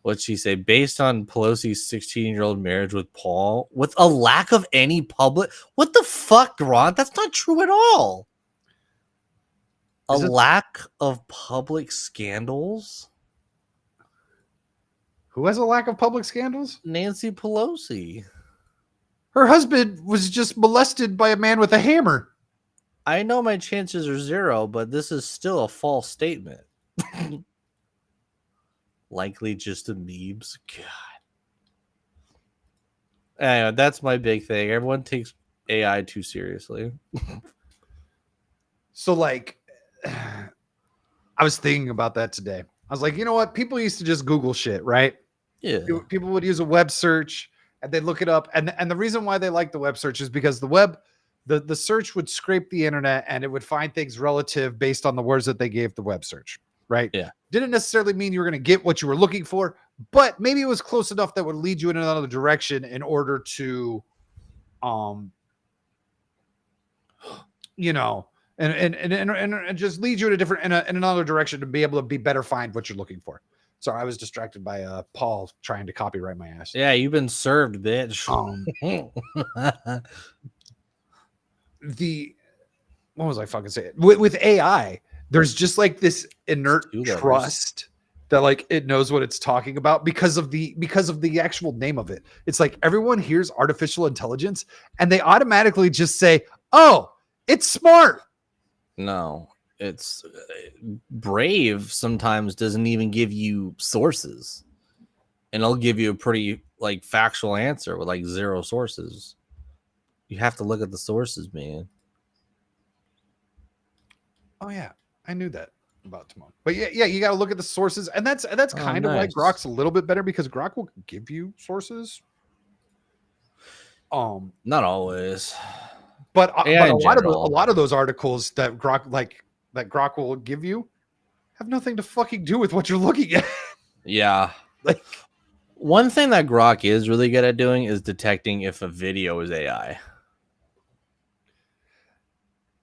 What'd she say? Based on Pelosi's 16-year-old marriage with Paul, with a lack of any public. What the fuck, Grant? That's not true at all. A lack of public scandals? Who has a lack of public scandals? Nancy Pelosi. Her husband was just molested by a man with a hammer. I know my chances are 0, but this is still a false statement. Likely just a memes. God. Anyway, that's my big thing. Everyone takes AI too seriously. So, like, I was thinking about that today. I was like, you know what? People used to just Google shit, right? Yeah. People would use a web search and they'd look it up. And the reason why they like the web search is because the search would scrape the internet and it would find things relative based on the words that they gave the web search, right? Yeah. Didn't necessarily mean you were going to get what you were looking for, but maybe it was close enough that would lead you in another direction in order to, you know, and just lead you in a different, in another direction to be able to be better find what you're looking for. Sorry, I was distracted by Paul trying to copyright my ass. Yeah, you've been served, bitch. What was I fucking saying? With AI, there's just like this inert trust that like it knows what it's talking about because of the actual name of it. It's like everyone hears artificial intelligence and they automatically just say, "Oh, it's smart." No, it's Brave sometimes doesn't even give you sources, and it'll give you a pretty like factual answer with like 0 sources. You have to look at the sources, man. Oh yeah, I knew that about Timon. But yeah, you got to look at the sources, and that's kind of why nice. Grok's a little bit better because Grok will give you sources. Not always, but Yeah, a in general. lot of those articles that Grok will give you have nothing to fucking do with what you're looking at. Yeah. Like one thing that Grok is really good at doing is detecting if a video is AI.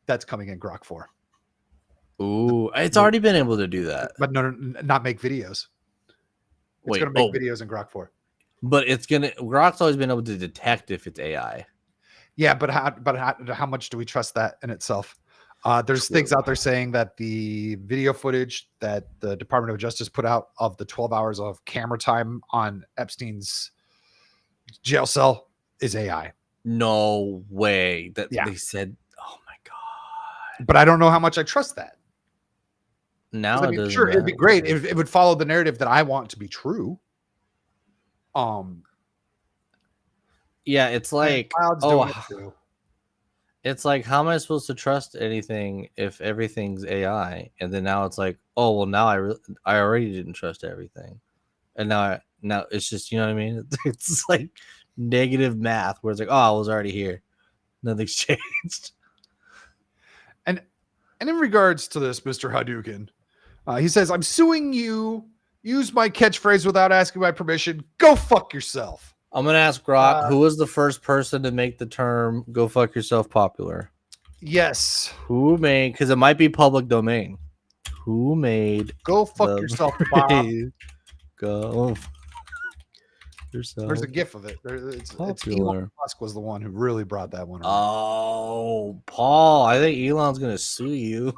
That's coming in Grok 4. Ooh, it's already been able to do that. But no, not make videos. It's going to make videos in Grok 4. But Grok's always been able to detect if it's AI. Yeah, but how much do we trust that in itself? There's things out there saying that the video footage that the Department of Justice put out of the 12 hours of camera time on Epstein's jail cell is AI. No way. They said, oh my God. But I don't know how much I trust that. Now I mean, sure, it'd be great if it would follow the narrative that I want to be true. Yeah, it's like, it's like, how am I supposed to trust anything if everything's AI? And then now it's like, oh well, now I already didn't trust everything, and now it's just, you know what I mean? It's like negative math where it's like, oh, I was already here, nothing's changed. And in regards to this, Mr. Hadouken, he says, "I'm suing you. Use my catchphrase without asking my permission. Go fuck yourself." I'm gonna ask Grok, who was the first person to make the term "go fuck yourself" popular? Yes. Who made? Because it might be public domain. Who made "Go fuck yourself"? Bob. Go yourself. There's a gif of it. It's Elon Musk was the one who really brought that one around. Oh, Paul, I think Elon's gonna sue you.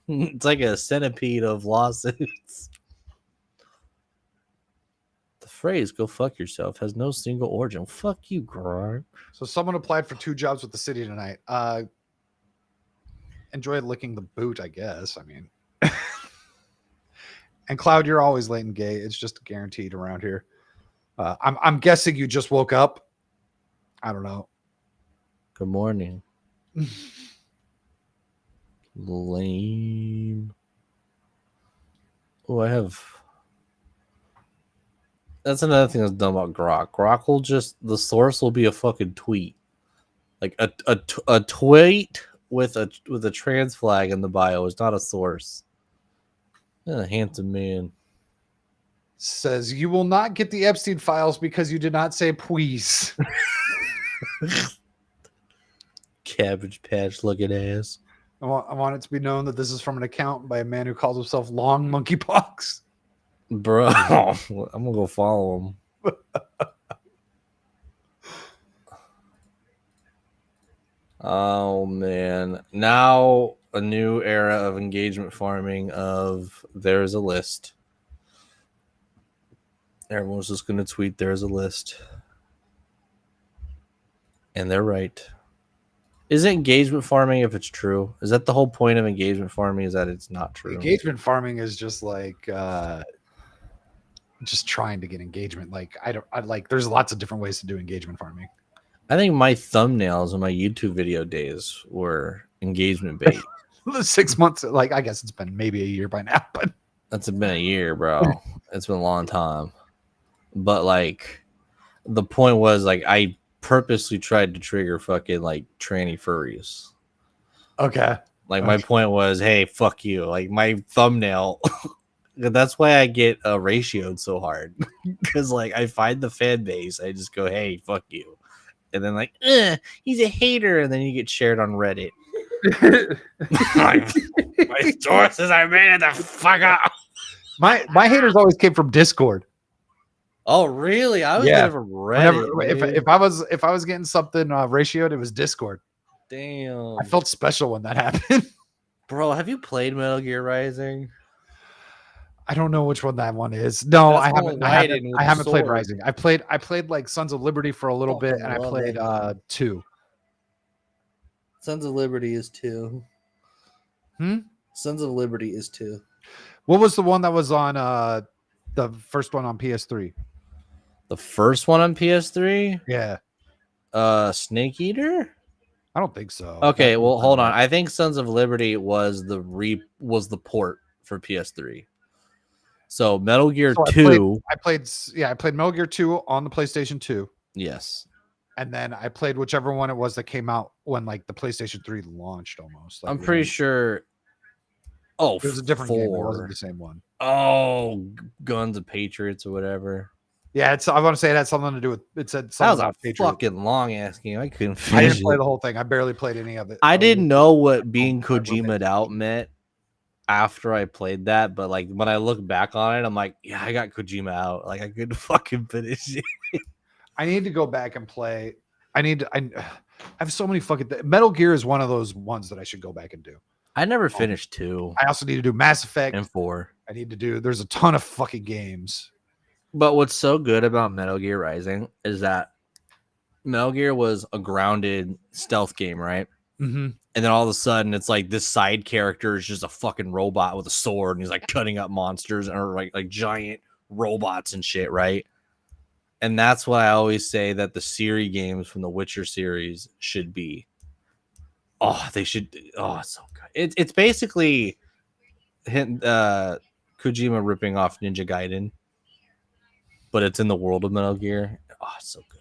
It's like a centipede of lawsuits. The phrase "go fuck yourself" has no single origin. Fuck you, Grok. So someone applied for 2 jobs with the city tonight. Enjoy licking the boot, I guess. I mean, and Cloud, you're always late and gay. It's just guaranteed around here. I'm guessing you just woke up. I don't know. Good morning. Lame. Oh, I have. That's another thing that's dumb about Grok. Grok will the source will be a fucking tweet. Like a tweet with a trans flag in the bio is not a source. A handsome man. Says you will not get the Epstein files because you did not say please. Cabbage Patch looking ass. I want it to be known that this is from an account by a man who calls himself Long Monkeypox. Bro, I'm gonna go follow him. Oh man. Now a new era of engagement farming of there's a list. Everyone's just gonna tweet there's a list. And they're right. Is it engagement farming if it's true? Is that the whole point of engagement farming? Is that it's not true? Engagement farming is just like just trying to get engagement. Like there's lots of different ways to do engagement farming. I think my thumbnails in my YouTube video days were engagement bait. 6 months, like I guess it's been maybe a year by now, but That's been a year, bro. It's been a long time. But like the point was like I purposely tried to trigger fucking like tranny furries. Okay. Like my point was, hey, fuck you. Like my thumbnail. That's why I get ratioed so hard. Because like I find the fan base. I just go, hey, fuck you. And then like, he's a hater. And then you get shared on Reddit. my sources, I made it the fuck up. My haters always came from Discord. Oh really? I was getting from Reddit. If I was getting something ratioed, it was Discord. Damn. I felt special when that happened. Bro, have you played Metal Gear Rising? I don't know which one that one is. No, That's I haven't played Rising. I played like Sons of Liberty for a little bit, and I played 2. Sons of Liberty is 2. Sons of Liberty is 2. What was the one that was on the first one on PS3? The first one on PS3? Yeah. Snake Eater? I don't think so. Okay, well, hold on. I think Sons of Liberty was the port for PS3. So Metal Gear 2. I played Metal Gear 2 on the PlayStation 2. Yes. And then I played whichever one it was that came out when like the PlayStation 3 launched almost. Like, I'm pretty sure. Oh, it was a different game. It wasn't the same one. Oh, Guns of Patriots or whatever. Yeah, I want to say it had something to do with. It said something That was about a Patriot. fucking long ass game. I couldn't finish I didn't play it. the whole thing. I barely played any of it. I didn't know what being Kojima'd out meant after I played that, but like when I look back on it, I'm like, yeah, I got Kojima out. Like I couldn't fucking finish it. I need to go back and play. I have so many fucking Metal Gear is one of those ones that I should go back and do. I never finished 2. I also need to do Mass Effect and 4. I need to do. There's a ton of fucking games. But what's so good about Metal Gear Rising is that Metal Gear was a grounded stealth game, right? Mm-hmm. And then all of a sudden, it's like this side character is just a fucking robot with a sword, and he's like cutting up monsters or like giant robots and shit, right? And that's why I always say that the Siri games from the Witcher series should be. Oh, they should. Oh, it's so good. It's basically Kojima ripping off Ninja Gaiden, but it's in the world of Metal Gear. Oh, it's so good.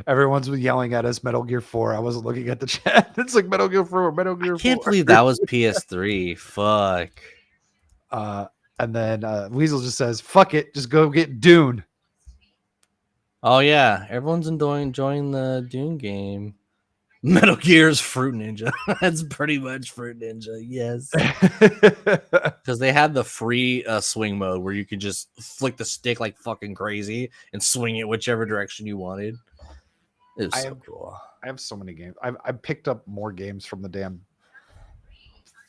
Everyone's yelling at us Metal Gear 4. I wasn't looking at the chat. It's like Metal Gear 4, Metal Gear 4. I can't believe that was PS3. Fuck. And then Weasel just says, fuck it, just go get Dune. Oh yeah, everyone's enjoying the Dune game. Metal Gear's Fruit Ninja. That's pretty much Fruit Ninja. Yes. Because they had the free swing mode where you could just flick the stick like fucking crazy and swing it whichever direction you wanted. It was cool. I have so many games. I picked up more games from the damn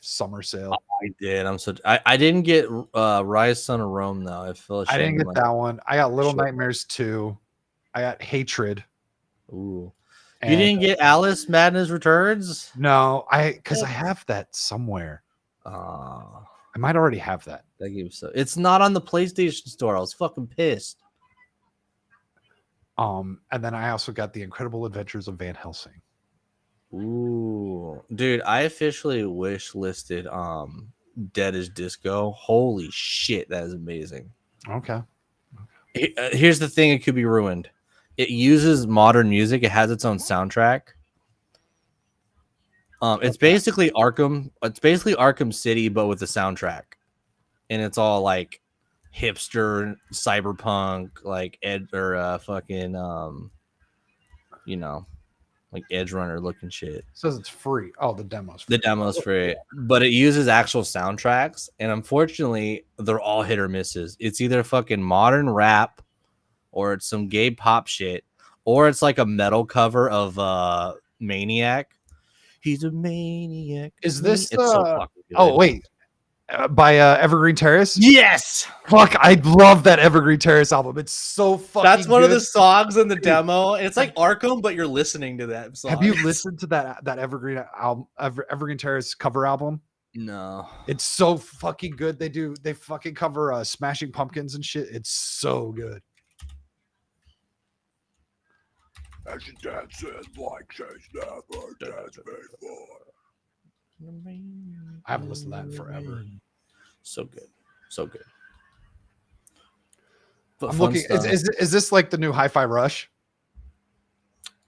summer sale. I did. I didn't get Rise Son of Rome though. I didn't get that one. I got Little Nightmares 2. I got Hatred. Ooh. You didn't get Alice Madness Returns? No, because I have that somewhere. I might already have that. That game it's not on the PlayStation Store. I was fucking pissed. And then I also got The Incredible Adventures of Van Helsing. Ooh, dude, I officially wish listed Dead as Disco. Holy shit, that is amazing. Okay. Here's the thing: it could be ruined. It uses modern music. It has its own soundtrack, It's basically Arkham. It's basically Arkham City, but with the soundtrack, and it's all like hipster, cyberpunk, like fucking you know, like Edge Runner looking shit. It says it's free. Oh, the demo's free. The demo's free, but it uses actual soundtracks, and unfortunately, they're all hit or misses. It's either fucking modern rap, or it's some gay pop shit, or it's like a metal cover of Maniac. He's a maniac. Is this It's so fucking good. Oh wait, by Evergreen Terrace? Yes. Fuck, I love that Evergreen Terrace album. It's so fucking That's one of good. the songs in the demo. It's like Arkham, but you're listening to that song. Have you listened to that Evergreen album, Evergreen Terrace cover album? No. It's so fucking good. They fucking cover Smashing Pumpkins and shit. It's so good. As your dad said, like says never dead before. I haven't listened to that in forever. So good. So good. I'm looking. Is this like the new Hi-Fi Rush?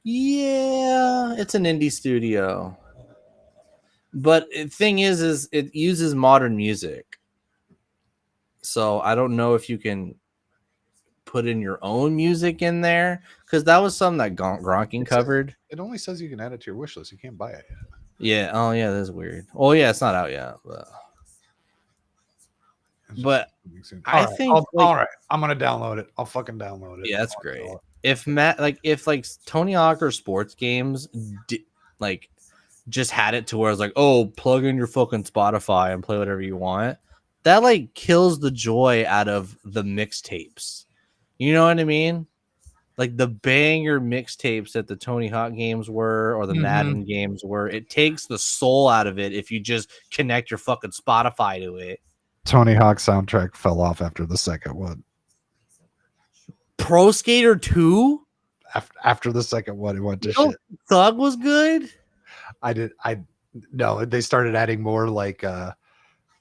Yeah, it's an indie studio. But the thing is it uses modern music. So I don't know if you can put in your own music in there, because that was something that Gronking covered. It only says you can add it to your wish list. You can't buy it yet. Yeah. Oh, yeah. That's weird. Oh, yeah. It's not out yet. But I think. All right. I'm gonna download it. I'll fucking download it. Yeah, that's great. If Tony Hawk or sports games just had it to where it's like, oh, plug in your fucking Spotify and play whatever you want, that like kills the joy out of the mixtapes. You know what I mean? Like the banger mixtapes that the Tony Hawk games were, or the Madden games were. It takes the soul out of it if you just connect your fucking Spotify to it. Tony Hawk soundtrack fell off after the second one. Pro Skater 2? After the second one, it went to shit. Thug was good. No, they started adding more like Thug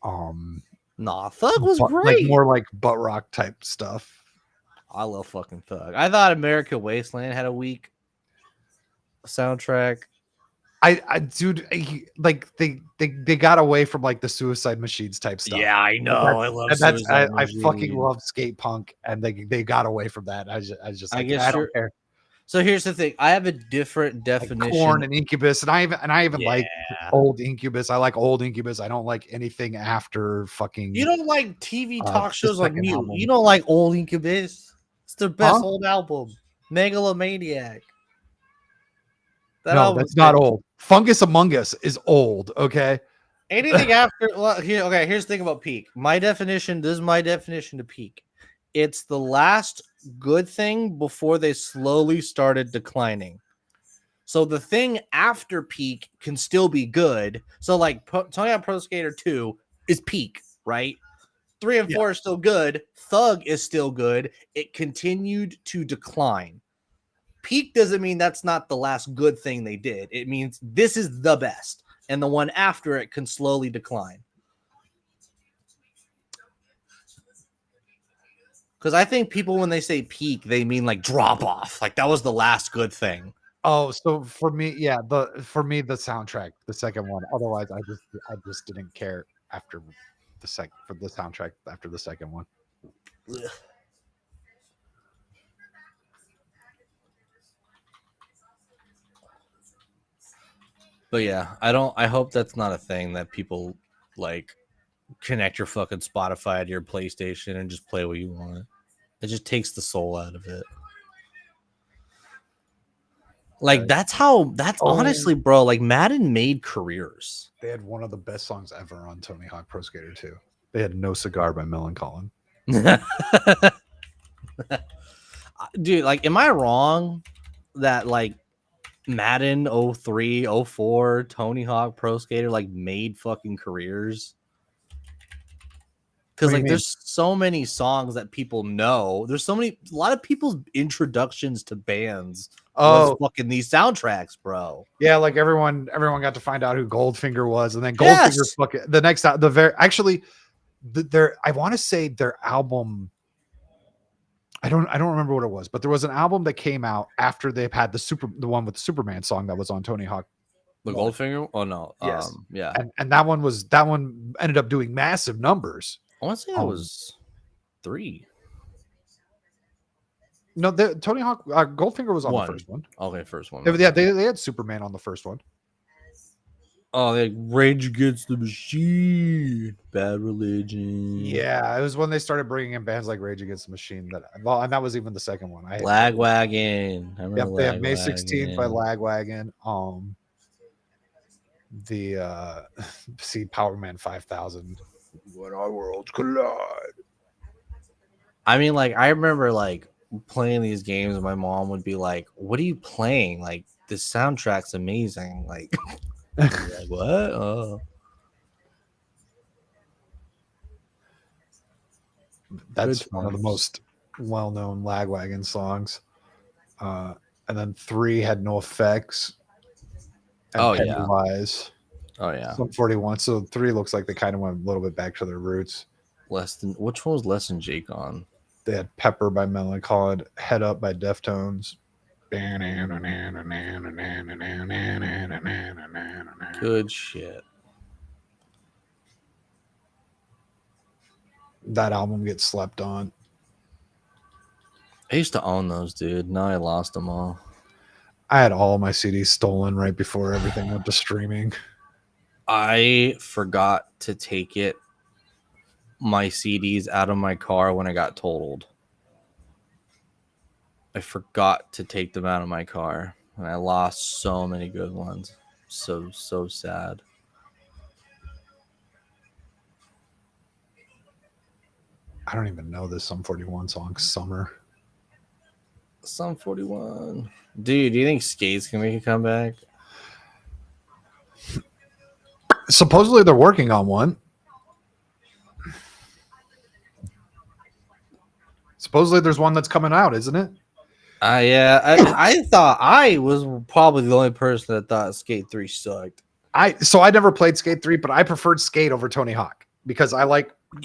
was great. Like more like butt rock type stuff. I love fucking Thug. I thought American Wasteland had a weak soundtrack. Like they got away from like the Suicide Machines type stuff. Yeah, I know. I love I fucking love skate punk, and they got away from that. I don't care. So here's the thing. I have a different definition. Like Korn and Incubus, and I even like old Incubus. I like old Incubus. I don't like anything after fucking. You don't like TV talk shows like me. You don't like old Incubus. It's their best old album, Megalomaniac. That's not old. Fungus Among Us is old. Okay. Anything after. Well, here's the thing about peak. This is my definition to peak. It's the last good thing before they slowly started declining. So the thing after peak can still be good. So like Tony Hawk Pro Skater 2 is peak, right? 3 and 4 are still good. Thug is still good. It continued to decline. Peak doesn't mean that's not the last good thing they did. It means this is the best, and the one after it can slowly decline. Because I think people, when they say peak, they mean like drop off. Like that was the last good thing. Oh, so for me, the soundtrack, the second one. Otherwise, I just didn't care after the soundtrack after the second one. Ugh. But yeah, I hope that's not a thing that people like connect your fucking Spotify to your PlayStation and just play what you want. It just takes the soul out of it. Like that's honestly, bro, like Madden made careers. They had one of the best songs ever on Tony Hawk Pro Skater 2. They had No Cigar by Millencolin. Dude, like, am I wrong that like Madden 03, 04, Tony Hawk Pro Skater like made fucking careers? Because like there's so many songs that people know. A lot of people's introductions to bands was fucking these soundtracks, bro. Yeah, like everyone got to find out who Goldfinger was, and then Goldfinger fucking the next I want to say their album. I don't remember what it was, but there was an album that came out after they've had the one with the Superman song that was on Tony Hawk The Goldfinger? Oh no. Yes. Yeah. And that one ended up doing massive numbers. I want to say it was 3. No, Tony Hawk Goldfinger was on the first one. Okay, first one. Yeah, they had Superman on the first one. Oh, they Rage Against the Machine, Bad Religion. Yeah, it was when they started bringing in bands like Rage Against the Machine and that was even the second one. Lagwagon. I remember Yep, they have May Lagwagon. 16th by Lagwagon. See Power Man 5000. When our worlds collide. I mean, like, I remember like playing these games, and my mom would be like, "What are you playing? Like, this soundtrack's amazing." Like, like what? Oh. That's one of the most well-known Lagwagon songs. And then 3 had No Effects. And Pennywise. Oh yeah. Some 41. So 3 looks like they kind of went a little bit back to their roots. Which one was Less Than Jake on? They had Pepper by Melancholy, Head Up by Deftones. Good shit. That album gets slept on. I used to own those, dude. Now I lost them all. I had all of my CDs stolen right before everything went to streaming. I forgot to take my CDs out of my car when I got totaled. I forgot to take them out of my car, and I lost so many good ones. So sad. I don't even know this Sum 41 song, Summer. Sum 41. Dude, do you think Skates can make a comeback? Supposedly they're working on one. Supposedly there's one that's coming out, isn't it? Yeah. I thought I was probably the only person that thought Skate 3 sucked. I never played Skate 3, but I preferred Skate over Tony Hawk because I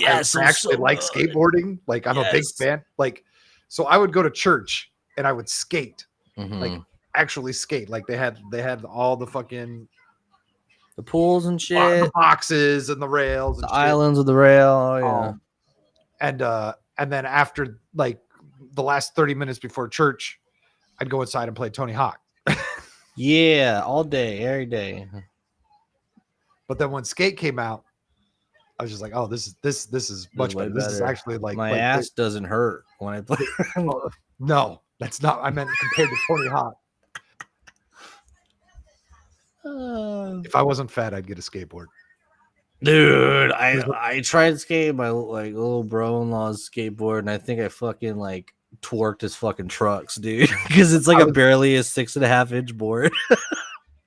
actually like skateboarding. Like I'm a big fan. Like, so I would go to church and I would skate, like actually skate. Like they had all the fucking the pools and shit, the boxes and the rails, the islands of the rail. Oh yeah. And then after like the last 30 minutes before church, I'd go inside and play Tony Hawk. Yeah, all day, every day. But then when Skate came out, I was just like, "Oh, this is much better. This is actually like my ass doesn't hurt when I play." No, that's not. I meant compared to Tony Hawk. If I wasn't fat, I'd get a skateboard. Dude, I tried to skate my like little bro-in-law's skateboard, and I think I fucking like twerked his fucking trucks, dude, because it's like barely a 6.5-inch board.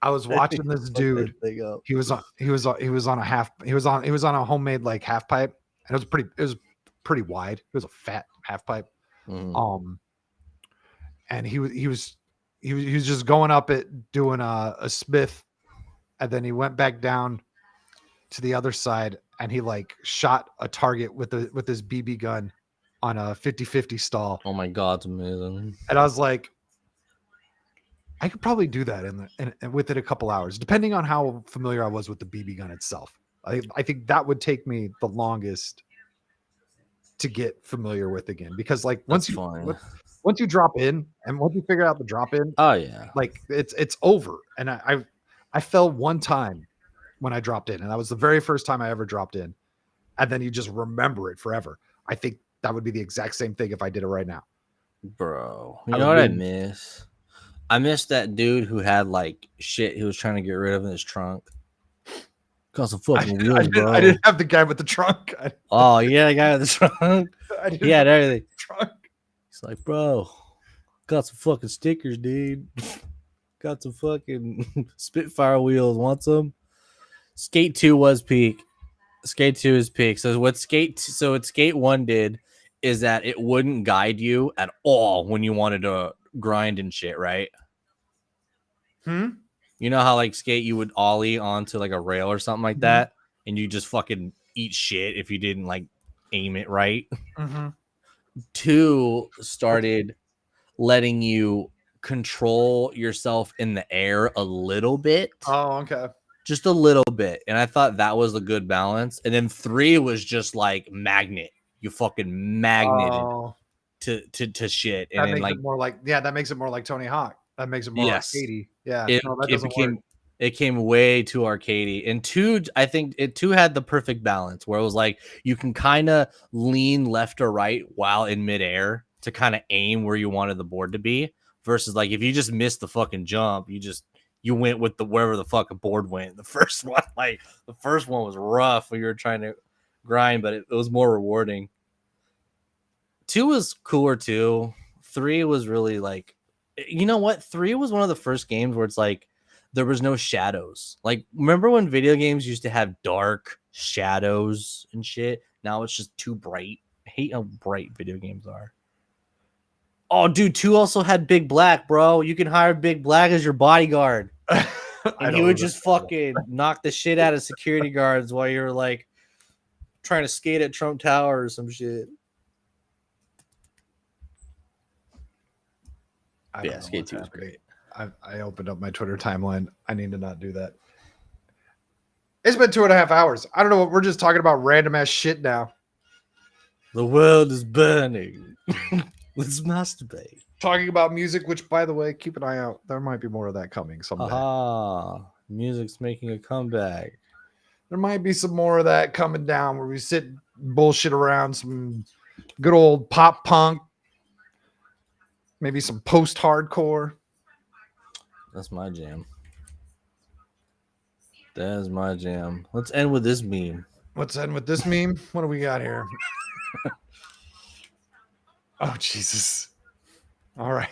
I was watching this dude. He was on a homemade like half pipe, and it was pretty wide. It was a fat half pipe. And he was just going up it doing a Smith, and then he went back down to the other side and he like shot a target with his BB gun on a 50-50 stall. Oh my god, it's amazing. And I was like, I could probably do that in within a couple hours, depending on how familiar I was with the BB gun itself. I think that would take me the longest to get familiar with again, because like once you drop in and once you figure out the drop in, oh yeah, like it's over. And I fell one time when I dropped in, and that was the very first time I ever dropped in, and then you just remember it forever. I think that would be the exact same thing if I did it right now, bro. You know what I miss? I miss that dude who had like shit he was trying to get rid of in his trunk. Got some fucking wheels, bro. I didn't have the guy with the trunk. Oh yeah, the guy with the trunk. He had everything. Trunk. He's like, bro, got some fucking stickers, dude. Got some fucking Spitfire wheels. Want some? Skate 2 was peak. Skate 2 is peak. So what Skate 1 did is that it wouldn't guide you at all when you wanted to grind and shit, right? You know how like Skate you would ollie onto like a rail or something like that, and you just fucking eat shit if you didn't like aim it right. 2 started letting you control yourself in the air a little bit. Oh, okay. Just a little bit. And I thought that was a good balance. And then 3 was just like magnet. You fucking magneted to shit. And That then makes like it more like that makes it more like Tony Hawk. That makes it more yes, arcadey. Yeah, it, no, that it doesn't work. became it came way too arcadey. And 2, I think 2 had the perfect balance where it was like you can kind of lean left or right while in midair to kind of aim where you wanted the board to be. Versus like if you just missed the fucking jump, you went with the wherever the fucking board went. The first one, was rough when you were trying to grind, but it was more rewarding. 2 was cooler too. 3 was really like, you know what? 3 was one of the first games where it's like there was no shadows. Like, remember when video games used to have dark shadows and shit? Now it's just too bright. I hate how bright video games are. Oh, dude, 2 also had Big Black, bro. You can hire Big Black as your bodyguard. And he would just fucking knock the shit out of security guards while you're like trying to skate at Trump Tower or some shit. Yeah, Skate 2 is great. I opened up my Twitter timeline. I need to not do that. It's been 2.5 hours. I don't know what we're just talking about random ass shit now. The world is burning. Let's masturbate. Talking about music, which by the way, keep an eye out. There might be more of that coming someday. Music's making a comeback. There might be some more of that coming down where we sit bullshit around some good old pop punk, maybe some post-hardcore. That's my jam. That is my jam. Let's end with this meme. Let's end with this meme. What do we got here? Oh, Jesus. All right.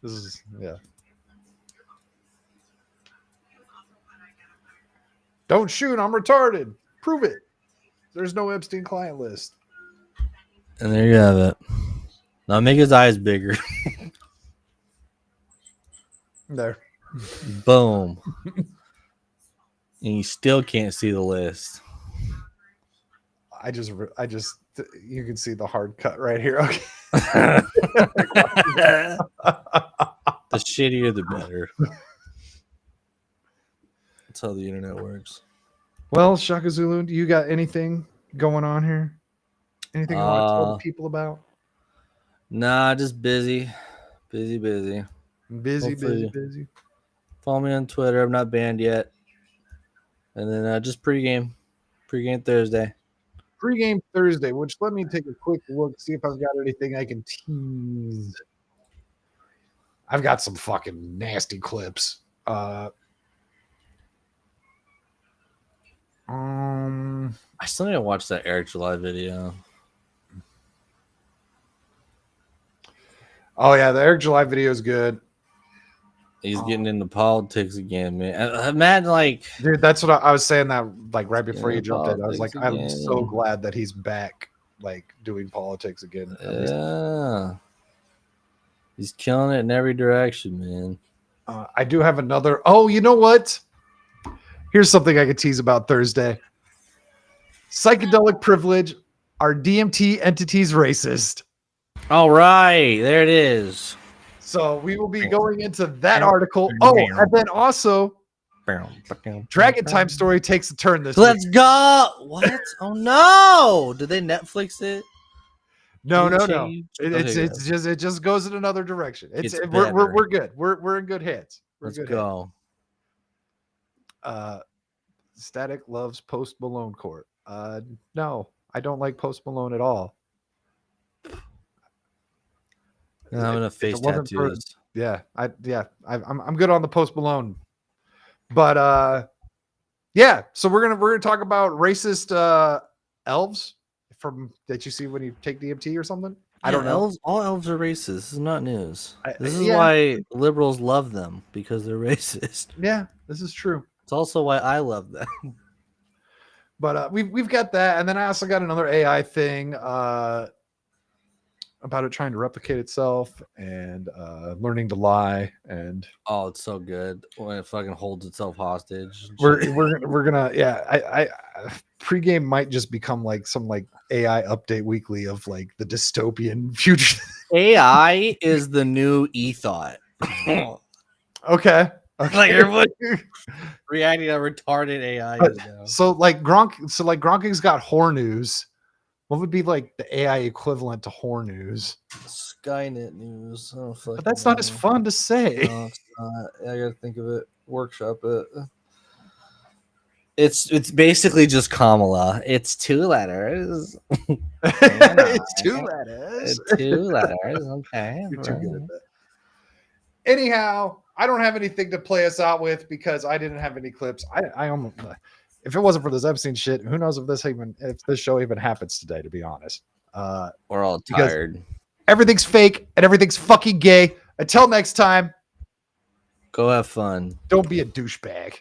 This is, yeah. Don't shoot. I'm retarded. Prove it. There's no Epstein client list. And there you have it. Now make his eyes bigger. There. Boom. And you still can't see the list. I just, you can see the hard cut right here. Okay. The shittier, the better. That's how the internet works. Well, Shaka Zulu, do you got anything going on here? Anything you want to tell the people about? Nah, just busy. Busy. Busy. Follow me on Twitter. I'm not banned yet. And then just pregame Thursday. Pregame Thursday, which let me take a quick look, see if I've got anything I can tease. I've got some fucking nasty clips. I still need to watch that Eric July video. Oh yeah, the Eric July video is good. He's getting into politics again, man. Imagine, like, dude, that's what I was saying that like right before you jumped in. I was like, again. I'm so glad that he's back, like doing politics again. Yeah, he's killing it in every direction, man. I do have another. Oh, you know what? Here's something I could tease about Thursday. Psychedelic privilege. Are DMT entities racist? All right, there it is. So we will be going into that article. Oh, and then also, Dragon Time Story takes a turn this Let's week. go. What? Oh no! Did they Netflix it? No. It just goes in another direction. We're good. We're in good hands. Let's go. Static loves Post Malone court. No, I don't like Post Malone at all. I'm gonna face tattoos. I'm good on the Post Malone, but yeah. So we're gonna talk about racist elves from that you see when you take DMT or something. I don't know. All elves are racist. This is not news. This is why liberals love them, because they're racist. Yeah, this is true. It's also why I love them. But we've got that, and then I also got another AI thing about it trying to replicate itself and learning to lie. And oh, it's so good when it fucking holds itself hostage. We're gonna I pregame might just become like some like AI update weekly of like the dystopian future AI is the new e-thought. Okay. Like everybody reacting to retarded AI is now. So like Gronking's got whore news. What would be like the AI equivalent to whore news? Skynet news. Oh, But that's not as fun to say. No, it's not. I gotta think of it. Workshop it. It's basically just Kamala. It's 2 letters. It's 2 letters. It's 2 letters. Okay. You're too good at that. Anyhow, I don't have anything to play us out with because I didn't have any clips. I almost, if it wasn't for this Epstein shit, who knows if this show even happens today, to be honest. We're all tired. Everything's fake and everything's fucking gay. Until next time, go have fun. Don't be a douchebag.